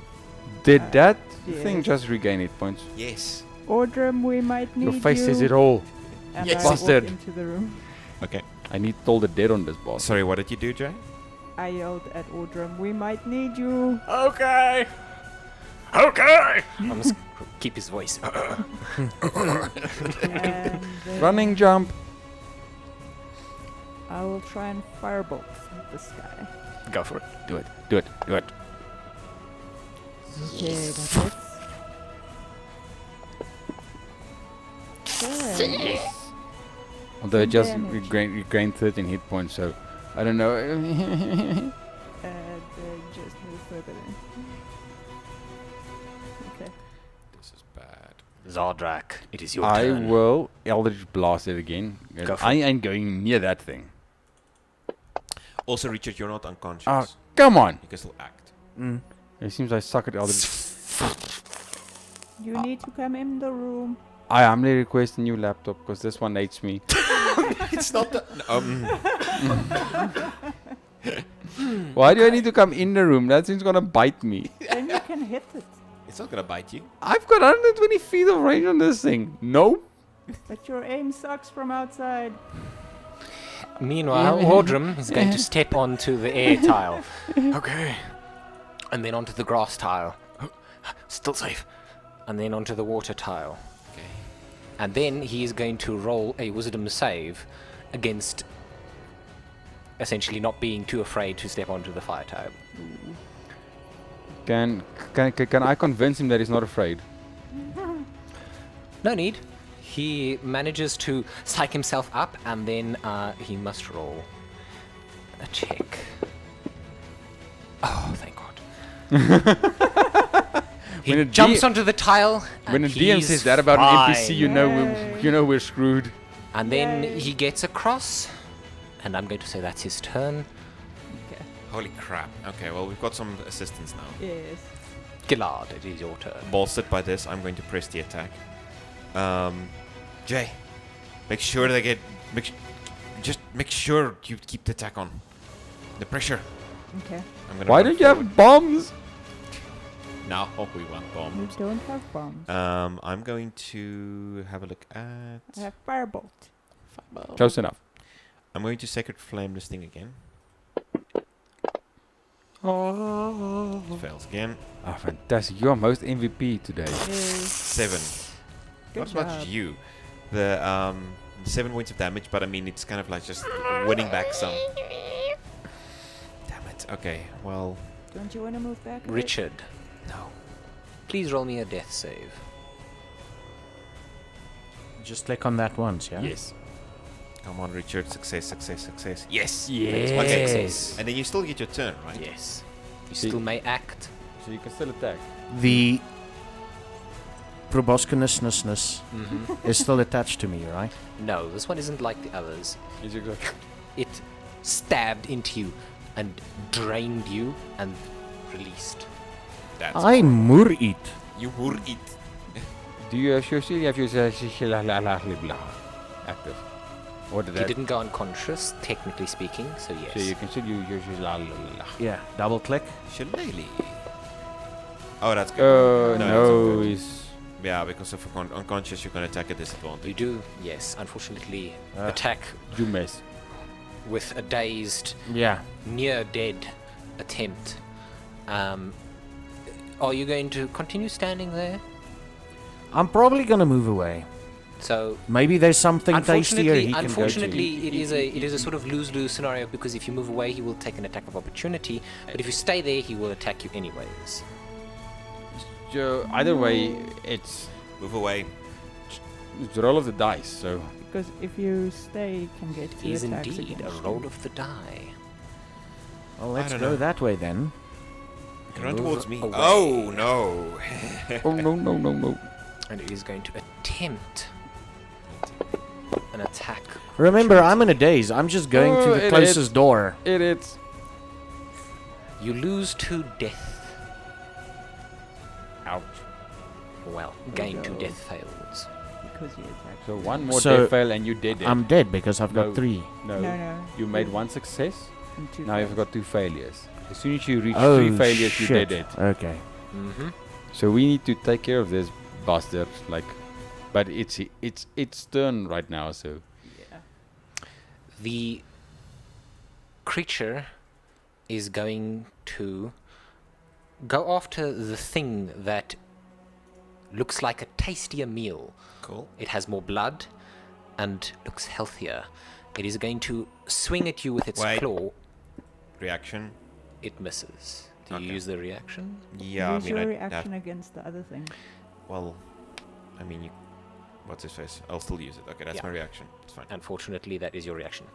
Did that Yes. thing just regain 8 points? Yes. Ordrum, we might need Your face you. says it all. And Yes. I walk Bastard. into the room. Okay. I need all the dead on this boss. Sorry, what did you do, Jay? I yelled at Ordrum, we might need you. Okay. Okay. I must keep his voice. And then Running jump. I will try and firebolt at this guy. Go for it. Do it. Do it. Do it. Okay, that hits. Okay. Although it just Damage. regained 13 hit points, so I don't know. And just move further in. Okay. This is bad. Zardrak, it is your I turn. will Eldritch Blast it again. Go for I ain't going near that thing. Also, Richard, you're not unconscious. Ah, come on. You can still act. It seems I suck at Eldritch. You need to come in the room. I humbly request a new laptop because this one hates me. It's not the. Why do I need to come in the room? That thing's gonna bite me. Then you can hit it. It's not gonna bite you. I've got 120 feet of range on this thing. Nope. But your aim sucks from outside. Meanwhile, Ordrum is going to step onto the air tile. Okay. And then onto the grass tile. Still safe. And then onto the water tile. Okay. And then he is going to roll a wisdom save against essentially not being too afraid to step onto the fire tile. Can I convince him that he's not afraid? No need. He manages to psych himself up, and then he must roll a check. Oh, thank God. He When a jumps D- onto the tile, When a and DM he's says that about fine. an NPC, you know we're screwed. And then Yay. he gets across, and I'm going to say that's his turn. Okay. Holy crap. Okay, well, we've got some assistance now. Yes. Gillard, it is your turn. Bolstered by this, I'm going to press the attack. Jay, make sure they get. Just make sure you keep the attack on. The pressure. Okay. I'm gonna Why run don't you forward. have bombs? Now we want You bombs. don't have bombs. I'm going to have a look at. I have firebolt. Close enough. I'm going to Sacred Flame this thing again. It fails again. Ah, fantastic. You're most MVP today. Yes. 7. Good Not as much job. as you. The 7 points of damage, but I mean it's kind of like just winning back some. Damn it. Okay, well. Don't you want to move back a bit? Richard. No. Please roll me a death save. Just click on that once, yeah? Yes. Come on, Richard. Success, success, success. Yes! Yes. Okay. And then you still get your turn, right? Yes. You See- still may act. So you can still attack. The proboscideousness Mm-hmm. is still attached to me, right? No, this one isn't like the others. Is it good? It stabbed into you and drained you and released. That's I moor eat. You will eat. Do you still have your active? Or did He that? didn't go unconscious, technically speaking, so yes. So you can still use your la la la. Yeah, double click. Shillelagh. Oh, that's good. No, No, he's Yeah, because if you're unconscious, you can attack at disadvantage. You do, yes, unfortunately, Ah. attack you miss. with a dazed, Yeah. near dead attempt. Are you going to continue standing there? I'm probably gonna move away. So Maybe there's something tastier he can go to. unfortunately, it is a sort of lose-lose scenario because if you move away, he will take an attack of opportunity. But if you stay there, he will attack you anyways. Either way, it's Move away. the roll of the dice. So Because if you stay, you can get It two is attacks indeed a against roll you. of the die. Well, let's don't go know. that way then. Run towards me. away. Oh no! oh no. And it is going to attempt an attack. Remember, I'm in a daze. I'm just going Oh, through the it closest door. It's You lose 2 death. ouch. Well, gain 2 no. death fails. Because you attacked. So one more So, death fail and you did it. I'm dead because I've got No. 3. no, No. you made 1 success. And two Now you've fails. got 2 failures. As soon as you reach Oh, 3 failures, shit. you did it. Okay. Mm-hmm. So we need to take care of this bastard. But it's turn right now. So Yeah. The creature is going to go after the thing that looks like a tastier meal. Cool. It has more blood and looks healthier. It is going to swing at you with its Wait. claw. Reaction. It misses. Do you Okay. use the reaction? Yeah, Use I mean, your I reaction against the other thing. well, I mean, you. What's his face? I'll still use it. Okay, that's Yeah. my reaction. It's fine. Unfortunately, that is your reaction.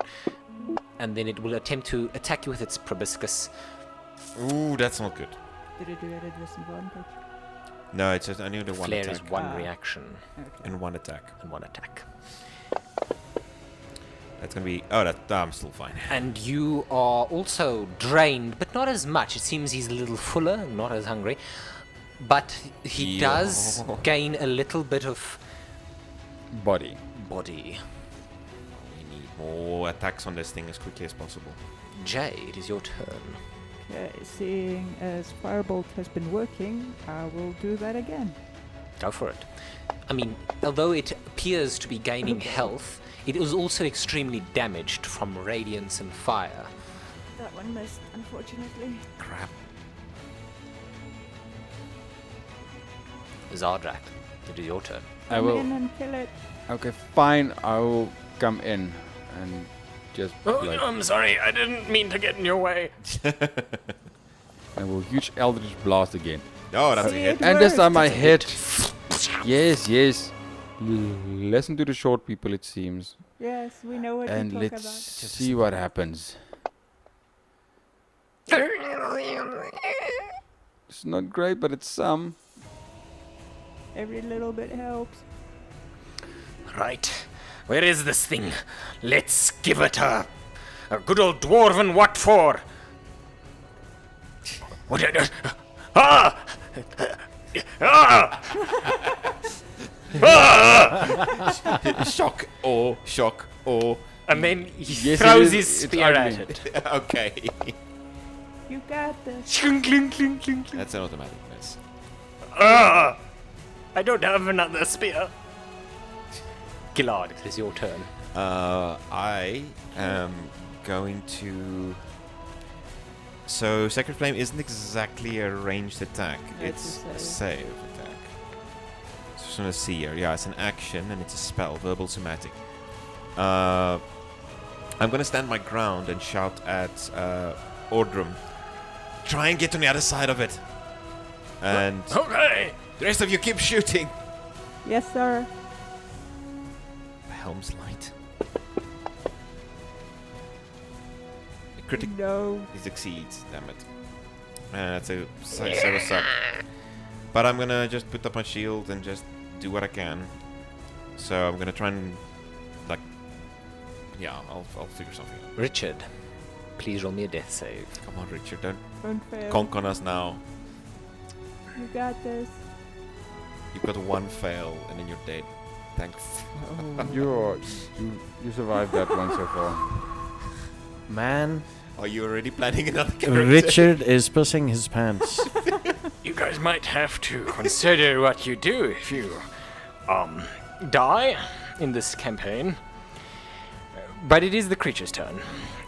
And then it will attempt to attack you with its proboscis. Ooh, that's not good. Did it do it at disadvantage? No, it's just only the one Flare attack is 1 Ah. reaction Okay. and 1 attack. and 1 attack. That's gonna be. Oh, I'm still fine. And you are also drained, but not as much. It seems he's a little fuller, not as hungry. But he does Yo. gain a little bit of body. body. We need more attacks on this thing as quickly as possible. Jay, it is your turn. Okay, seeing as Firebolt has been working, I will do that again. Go for it. I mean, although it appears to be gaining health, it is also extremely damaged from radiance and fire. That one missed, unfortunately. Crap. Zardrak, it is your turn. I Come will. in and kill it. Okay, fine. I will come in and just like I'm sorry, I didn't mean to get in your way. I will huge Eldritch Blast again. No, that's a See, hit. it And this worked. time I hit. Yes. Listen to the short people, it seems. Yes, we know what And you let's talk about. see what happens. It's not great, but it's some. Every little bit helps. Right. Where is this thing? Let's give it a good old dwarven what for? What? Ah! Ah! Ah! Shock or. And then he Yes, it throws is. his It's spear at ugly. it. Okay. You got this. Clink, clink, clink, clink, clink. That's an automatic miss. Ah! I don't have another spear. Gillard, it is your turn. I am going to. So, Sacred Flame isn't exactly a ranged attack. Yeah, It's it's a a save attack. So, just want to see here. Yeah, it's an action and it's a spell, Verbal Somatic. I'm going to stand my ground and shout at Ordrum. Try and get on the other side of it. And Okay. the rest of you keep shooting. Yes, sir. Helm's Light. A critic. No. He succeeds, damn it. That's a suck. But I'm gonna just put up my shield and just do what I can. So I'm gonna try and, like, yeah, I'll figure something out. Richard, please roll me a death save. Come on, Richard, don't Don't fail. conk on us now. You got this. You've got 1 fail and then you're dead. Thanks. You survived that one so far. Man, Are you already planning another character? Richard is pissing his pants. You guys might have to consider what you do if you die in this campaign. But it is the creature's turn.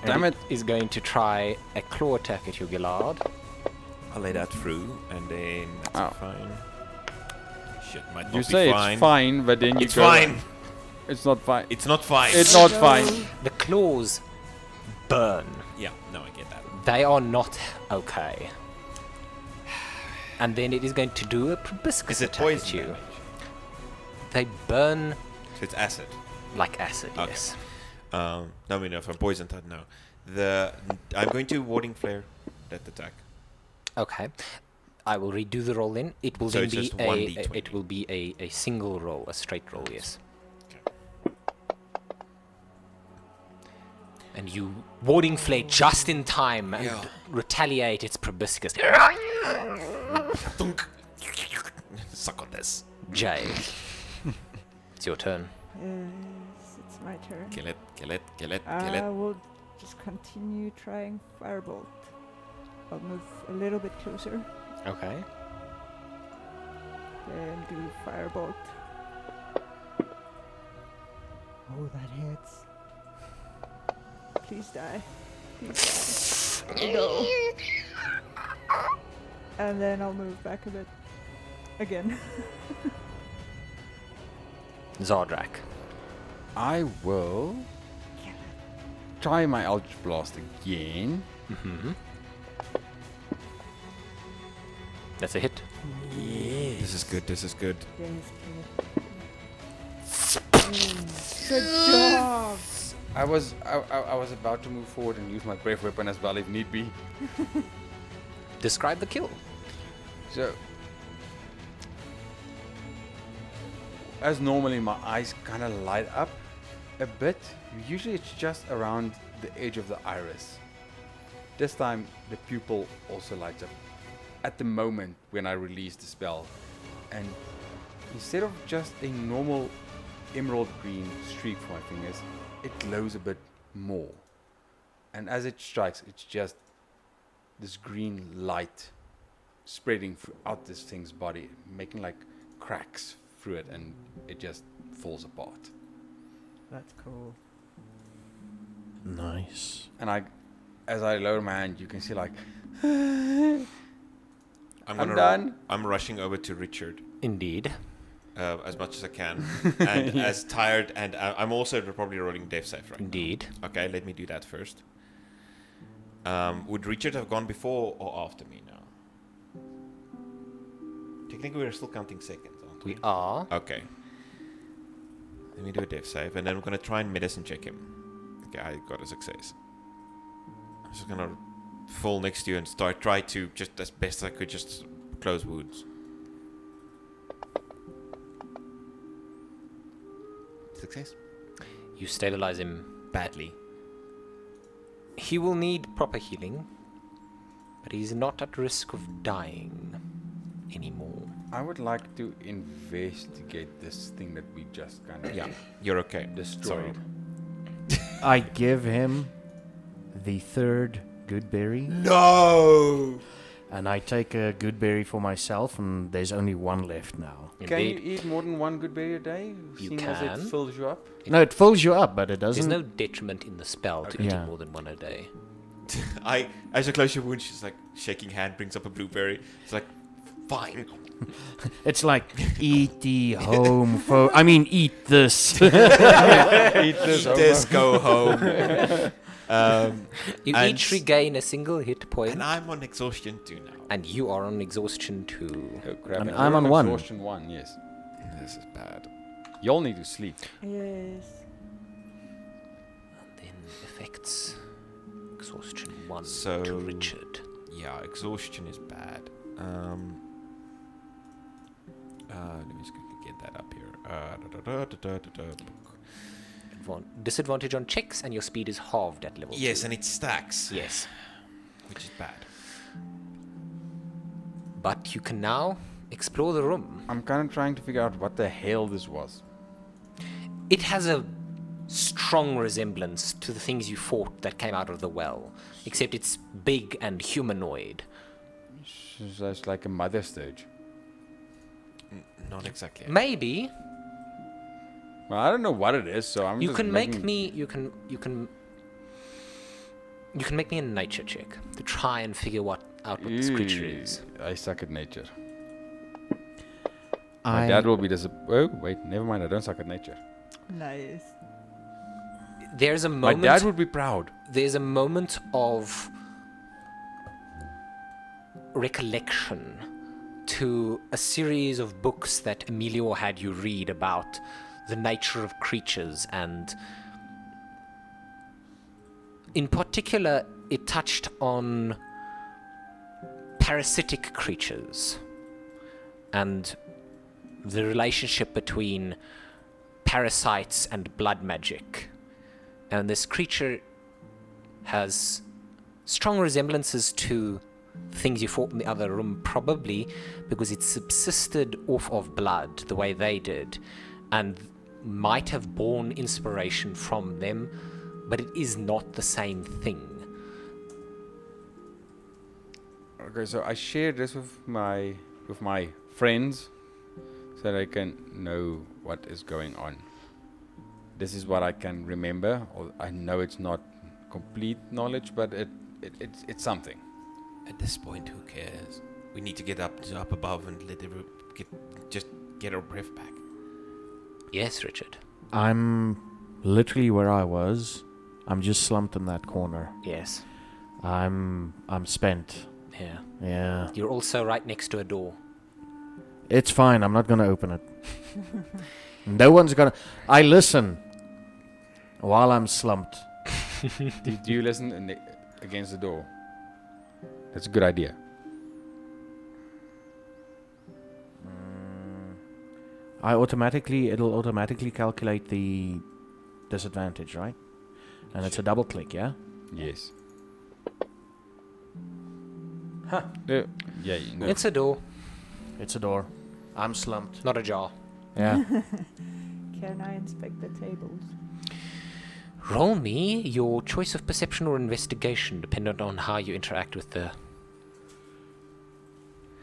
And Damn it. Is going to try a claw attack at you, Gillard. I'll lay that through and then that's Ow. fine. Shit, might not You be say fine. it's fine, but then you It's go. fine. It's not fine. It's not fine. It's not fine. The claws burn. Yeah, no, I get that. They are not okay. And then it is going to do a proboscis Is it attack at poison you. damage? They burn So it's acid. like acid, Okay. yes. No, if I'm poisoned, I know. I'm going to warding flare that attack. Okay. I will redo the roll then. It will So then it's be just a 1d20. it will be a single roll, a straight roll, yes. Okay. And you warding flare just in time and Yeah. retaliate its proboscis. Thunk. Suck on this. Jay. It's your turn. Yes, it's my turn. Kill it, kill it, kill it, kill I it. will just continue trying Firebolt. I'll move a little bit closer Okay. and do Firebolt. Oh, that hits. Please die. Please die. No. And then I'll move back a bit. Again. Zardrak. I will try my Eldritch Blast again. Mm-hmm. That's a hit. This is good, this is good. Yes, good job. I was about to move forward and use my brave weapon as well if need be. Describe the kill. So, as normally my eyes kind of light up a bit. Usually it's just around the edge of the iris. This time the pupil also lights up at the moment when I release the spell. And instead of just a normal emerald green streak for my fingers, it glows a bit more. And as it strikes, it's just this green light spreading throughout this thing's body, making like cracks through it, and it just falls apart. That's cool. Nice. And as I lower my hand, you can see like I'm done. I'm rushing over to Richard Indeed. as much as I can, and as tired, and I'm also probably rolling death save, right? Indeed. Okay, let me do that first. Would Richard have gone before or after me now? Technically, we're still counting seconds, aren't we? We are. Okay. Let me do a death save, and then we're gonna try and medicine check him. Okay, I got a success. I'm just gonna fall next to you and try to, just as best I could, just close wounds. Success? You stabilize him. Badly. He will need proper healing, but he's not at risk of dying anymore. I would like to investigate this thing that we just kind of Yeah, you're okay. destroyed. I give him the third good berry, No! and I take a good berry for myself, and there's only one left now. Can you Indeed. eat more than one good berry a day? You Seeing as can. it fills you up. No, it fills you up, but it There's doesn't. no detriment in the spell to Okay. eating Yeah. more than one a day. As you close your wound, she's like shaking hand, brings up a blueberry. It's like, fine. It's like eat the home eat this. Eat Eat this, go home. You And each regain a single hit point, And I'm on exhaustion too now. and you are on exhaustion too. Oh, crap. And and I'm we're on one. Exhaustion 1, yes. This is bad. You'll need to sleep. Yes. And then effects exhaustion 1 So- to Richard. Yeah, exhaustion is bad. Let me just quickly get that up here. Disadvantage on checks, and your speed is halved at level 2. Yes, and it stacks. Yes. Which is bad. But you can now explore the room. I'm kind of trying to figure out what the hell this was. It has a strong resemblance to the things you fought that came out of the well, except it's big and humanoid. So it's like a mother stage. Not exactly. Maybe Well, I don't know what it is, so I'm you just can make making- me. You can make me a nature check to try and figure out what this creature is. I suck at nature. My dad will be Oh, wait, never mind. I don't suck at nature. Nice. There's a My moment. dad would be proud. There's a moment of recollection to a series of books that Emilio had you read about the nature of creatures, and in particular, it touched on parasitic creatures and the relationship between parasites and blood magic. And this creature has strong resemblances to things you fought in the other room, probably because it subsisted off of blood the way they did, and might have borne inspiration from them, but it is not the same thing. Okay, so I share this with my friends so they can know what is going on. This is what I can remember, or I know it's not complete knowledge, but it's something. At this point, who cares? We need to get up above and just get our breath back. Yes, Richard. I'm literally where I was. I'm just slumped in that corner. Yes. I'm spent. Yeah. Yeah. You're also right next to a door. It's fine. I'm not going to open it. No one's going to... I listen while I'm slumped. Do you listen against the door? That's a good idea. It'll automatically calculate the disadvantage, right? And it's a double click, yeah? Yes. Yeah. You know. It's a door, It's a door. I'm slumped. not a jar. Yeah. Can I inspect the tables? Roll me your choice of perception or investigation, depending on how you interact with the...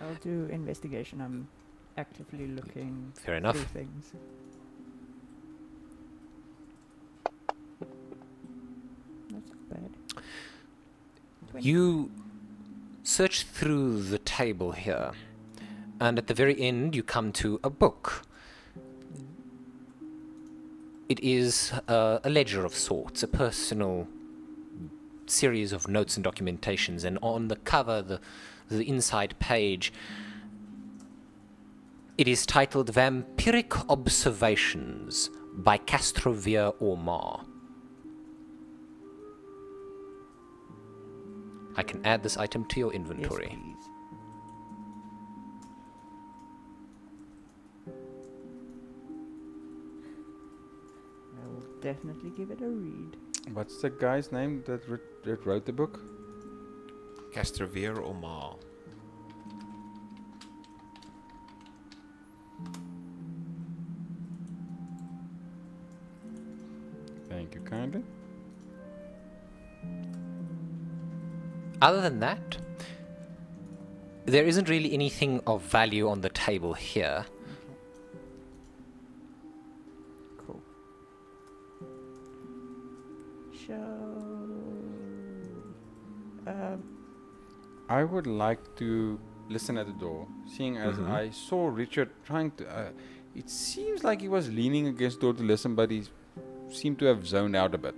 I'll do investigation. I'm actively looking Fair enough. through things. That's not bad. 20. You search through the table here, and at the very end you come to a book. It is a ledger of sorts, a personal series of notes and documentations, and on the cover, the inside page, it is titled Vampiric Observations by Castrovere Ormar. I can add this item to your inventory. Yes, please. I will definitely give it a read. What's the guy's name that wrote the book? Castrovere or Ma? Thank you kindly. Other than that, there isn't really anything of value on the table here. Cool. I would like to listen at the door, seeing as I saw Richard trying to... it seems like he was leaning against the door to listen, but he seemed to have zoned out a bit.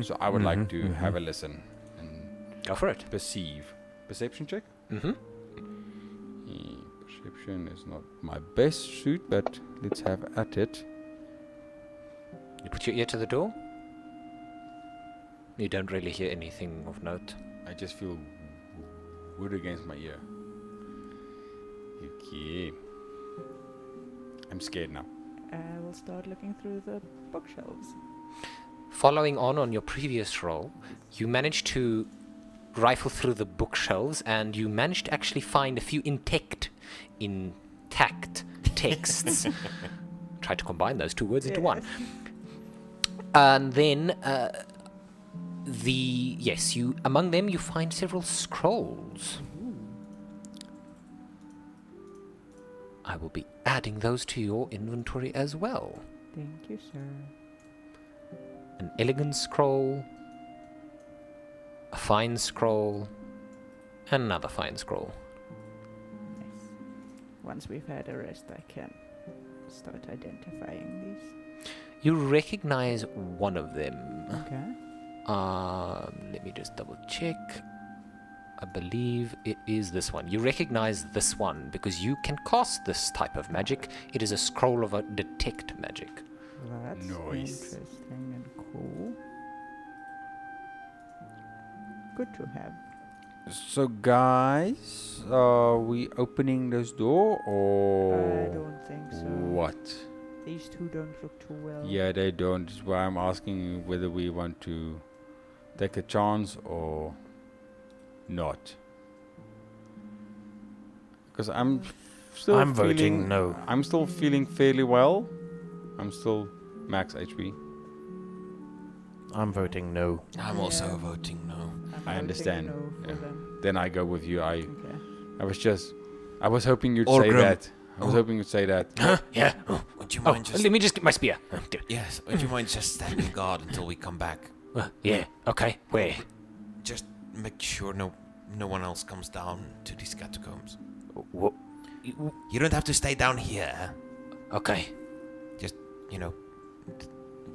So I would like to have a listen and Go for it. perceive. Perception check? Mm-hmm. Perception is not my best suit, but let's have at it. You put your ear to the door. You don't really hear anything of note. I just feel wood against my ear. Okay. I'm scared now. I will start looking through the bookshelves. Following on your previous roll, you managed to rifle through the bookshelves, and you managed to actually find a few intact texts. Try to combine those two words into one. And then, among them you find several scrolls. I will be adding those to your inventory as well. Thank you, sir. An elegant scroll, a fine scroll, and another fine scroll. Nice. Once we've had a rest, I can start identifying these. You recognize one of them. Okay. Let me just double check. I believe it is this one. You recognize this one because you can cast this type of magic. It is a scroll of a detect magic. That's Nice. interesting and cool. Good to have. So guys, are we opening this door or I don't think so. what? These two don't look too well. Yeah, they don't. That's why I'm asking you whether we want to take a chance or not. Because I'm still I'm voting feeling no. I'm still feeling fairly well. I'm still max HP. I'm voting no. I'm also voting no. I'm I voting understand. No for Yeah. them. Then I go with you. Okay. I was hoping you'd say Orgrim. that. I was hoping you'd say that. Huh? Yeah. Would you Oh, mind just... let me just get my spear. Oh, dear. Yes, would you mind just standing guard until we come back? Yeah, okay. Where? Just make sure no one else comes down to these catacombs. What? You don't have to stay down here. Okay. Just,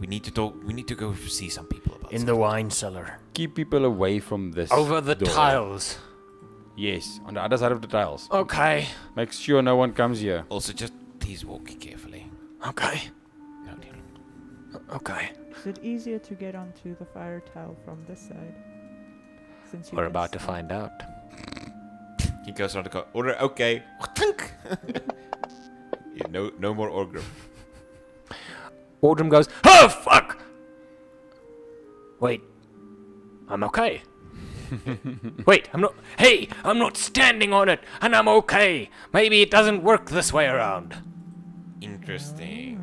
we need to talk. We need to go see some people about In the wine cellar. Keep people away from this. Over the door. tiles. Yes, on the other side of the tiles. Okay. Make sure no one comes here. Also, just please walk carefully. Okay. No deal. Okay. Is it easier to get onto the fire tile from this side? Since you We're can about to see- find out. He goes around the car. Order, okay. Yeah, no more Orgrim. Ordrum goes, oh, fuck! Wait. I'm okay. Wait, I'm not standing on it, and I'm okay. Maybe it doesn't work this way around. Interesting.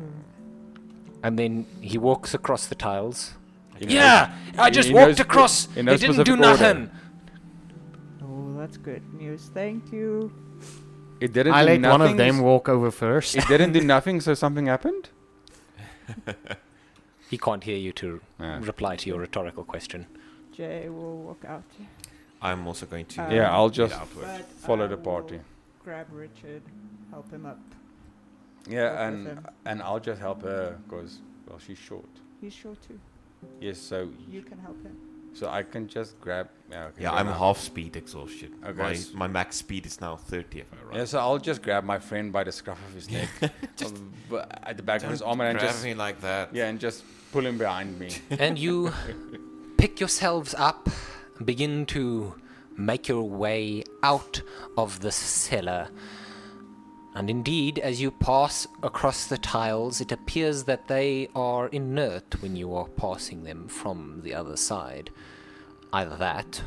And then he walks across the tiles. Yeah, I just he walked knows across. in no It didn't do specific order. nothing. Oh, that's good news. Thank you. It didn't I do let one of nothing, them walk over first. It didn't do nothing, so something happened? He can't hear you to Ah. reply to your rhetorical question. Jay will walk out. I'm also going to. Yeah, I'll head just outward. But follow I the party. will grab Richard, help him up. Yeah, Walk with him. and I'll just help her because, well, she's short. He's short too. Yes, so You can help him. so I can just grab. Yeah, okay, Yeah, go I'm now. half speed exhaustion. Okay. My max speed is now 30 if I run. Yeah, so I'll just grab my friend by the scruff of his neck, at the back of his arm, and grab just me like that. and just pull him behind me. And you pick yourselves up and begin to make your way out of the cellar. And indeed, as you pass across the tiles, it appears that they are inert when you are passing them from the other side. Either that,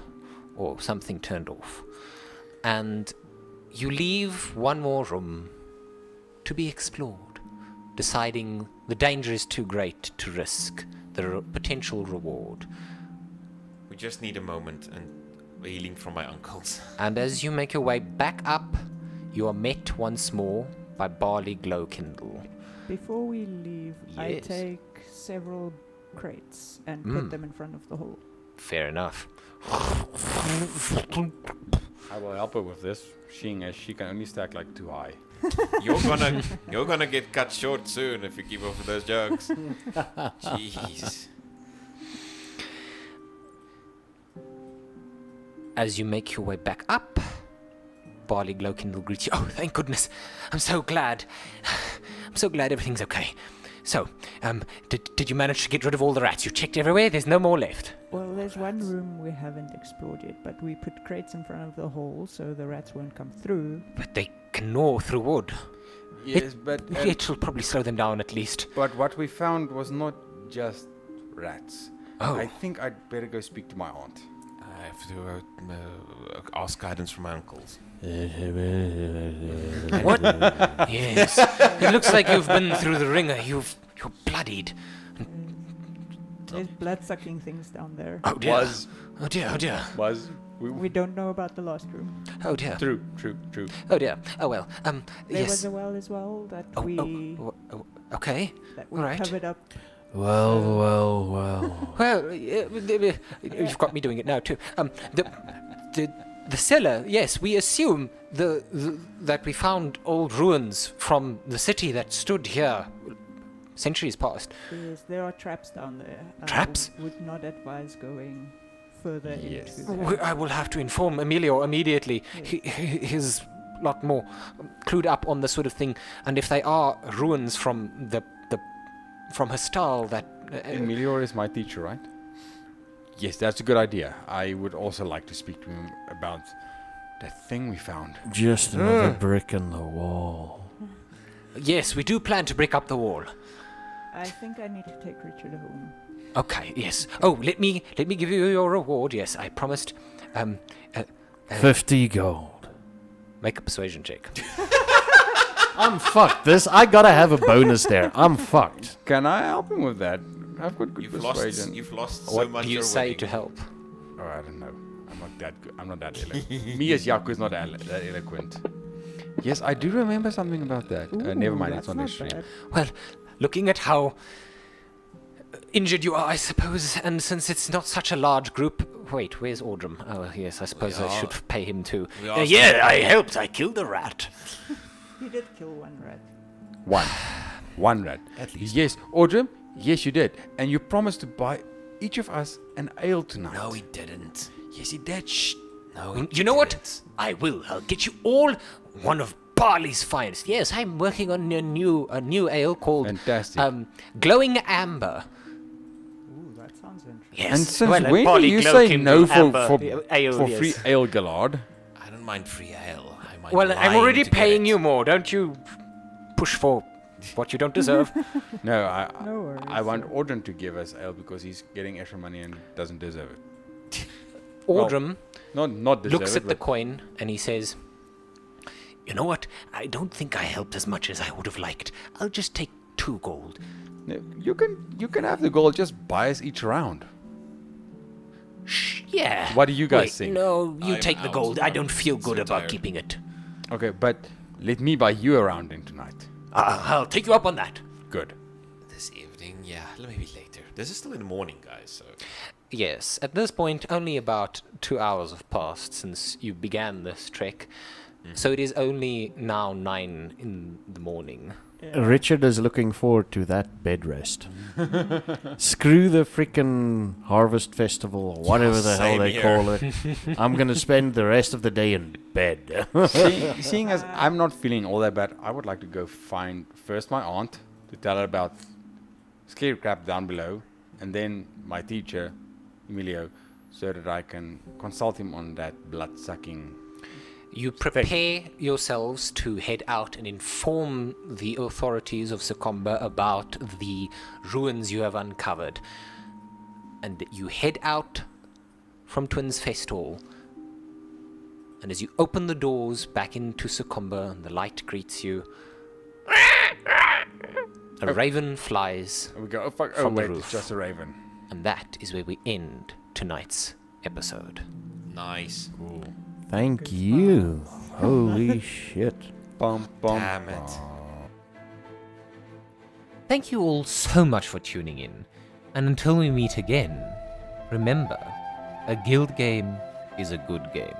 or something turned off. And you leave one more room to be explored, deciding the danger is too great to risk the potential reward. We just need a moment and healing from my uncles. And as you make your way back up, you are met once more by Barley Glowkindle. Before we leave, I Yes. take several crates and Mm. put them in front of the hole. Fair enough. I will help her with this, seeing as she can only stack like 2 high. You're gonna get cut short soon if you keep up with those jokes. Jeez. As you make your way back up, Barley Glowkindle greets you. Oh, thank goodness. I'm so glad. I'm so glad everything's okay. So, did you manage to get rid of all the rats? You checked everywhere? There's no more left. Well, there's one room we haven't explored yet, but we put crates in front of the hole so the rats won't come through. But they can gnaw through wood. Yes, but It'll probably slow them down at least. but what we found was not just rats. Oh, I think I'd better go speak to my aunt. I have to ask guidance from my uncles. what? Yes. It looks like you've been through the ringer. You're bloodied. There's blood-sucking things down there. Oh dear. Was Oh dear. Oh dear. We don't know about the last room. Oh dear. true. Oh dear. Oh well. There Yes. was a well as well that Oh, we okay. covered Alright. up. Well. Well, you've got me doing it now too. The cellar. Yes, we assume that we found old ruins from the city that stood here centuries past. Yes, there are traps down there. Traps? Would not advise going further Yes. into that. I will have to inform Emilio immediately. He's a lot more clued up on this sort of thing, and if they are ruins from from her style, that Emilio is my teacher, right? Yes, that's a good idea. I would also like to speak to him about that thing we found. Just another brick in the wall. yes, we do plan to break up the wall. I think I need to take Richard home. Okay, yes. Oh, let me give you your reward. Yes, I promised. 50 gold. Make a persuasion check. I'm fucked. I gotta have a bonus there. I'm fucked. Can I help him with that? I've got good You've persuasion. lost so What much. do you you're say winning. to help? Oh, I don't know. I'm not that good. I'm not that eloquent. Me as Yaku is not that eloquent. Yes, I do remember something about that. Never mind, it's That's not not history. bad. Well, looking at how injured you are, I suppose, and since it's not such a large group. Wait, where's Ordrum? Oh, yes, I suppose I should pay him too. Yeah, I helped. I killed the rat. He did kill one rat. One rat. At least. Yes, Audrey. Yes, you did. And you promised to buy each of us an ale tonight. No, he didn't. Yes, he did. Shh. No, he You know what? didn't. I will. I'll get you all one of Barley's finest. Yes, I'm working on a new ale called Fantastic. Glowing Amber. Ooh, that sounds interesting. Yes. And since well, when do Barley you Glow say came no to Amber, for ale, yes. free ale, Gallard? I don't mind free ale. I mind Well, I'm lying already to get paying it. you more. Don't you push for what you don't deserve. No, No worries. I want Audrey to give us ale because he's getting extra money and doesn't deserve it. Ordrum Not deserve looks it, at the but coin and he says, You know what? I don't think I helped as much as I would have liked. I'll just take 2 gold. no, you can have the gold. Just buy us each round. Shh, yeah. What do you guys Wait, think? No, you I'm take the out. gold. I don't feel I'm good so about tired. keeping it. Okay, but let me buy you a round in tonight. I'll take you up on that. Good. This evening, yeah, maybe later. This is still in the morning, guys. So yes, at this point, only about 2 hours have passed since you began this trek. So it is only now 9 in the morning. Richard is looking forward to that bed rest. Screw the frickin' harvest festival or whatever the hell same they here. call it. I'm gonna spend the rest of the day in bed. Seeing as I'm not feeling all that bad, I would like to go find first my aunt to tell her about scary crap down below, and then my teacher, Emilio, so that I can consult him on that blood-sucking. You prepare yourselves to head out and inform the authorities of Sukomba about the ruins you have uncovered. And you head out from Twins Fest Hall. And as you open the doors back into Sukomba and the light greets you, a raven flies, And we go, oh fuck, oh From the wait, roof. it's just a raven. and that is where we end tonight's episode. nice. Cool. Thank you. Holy shit. Bum, bum, Damn it. bum. Thank you all so much for tuning in, and until we meet again, remember, a guild game is a good game.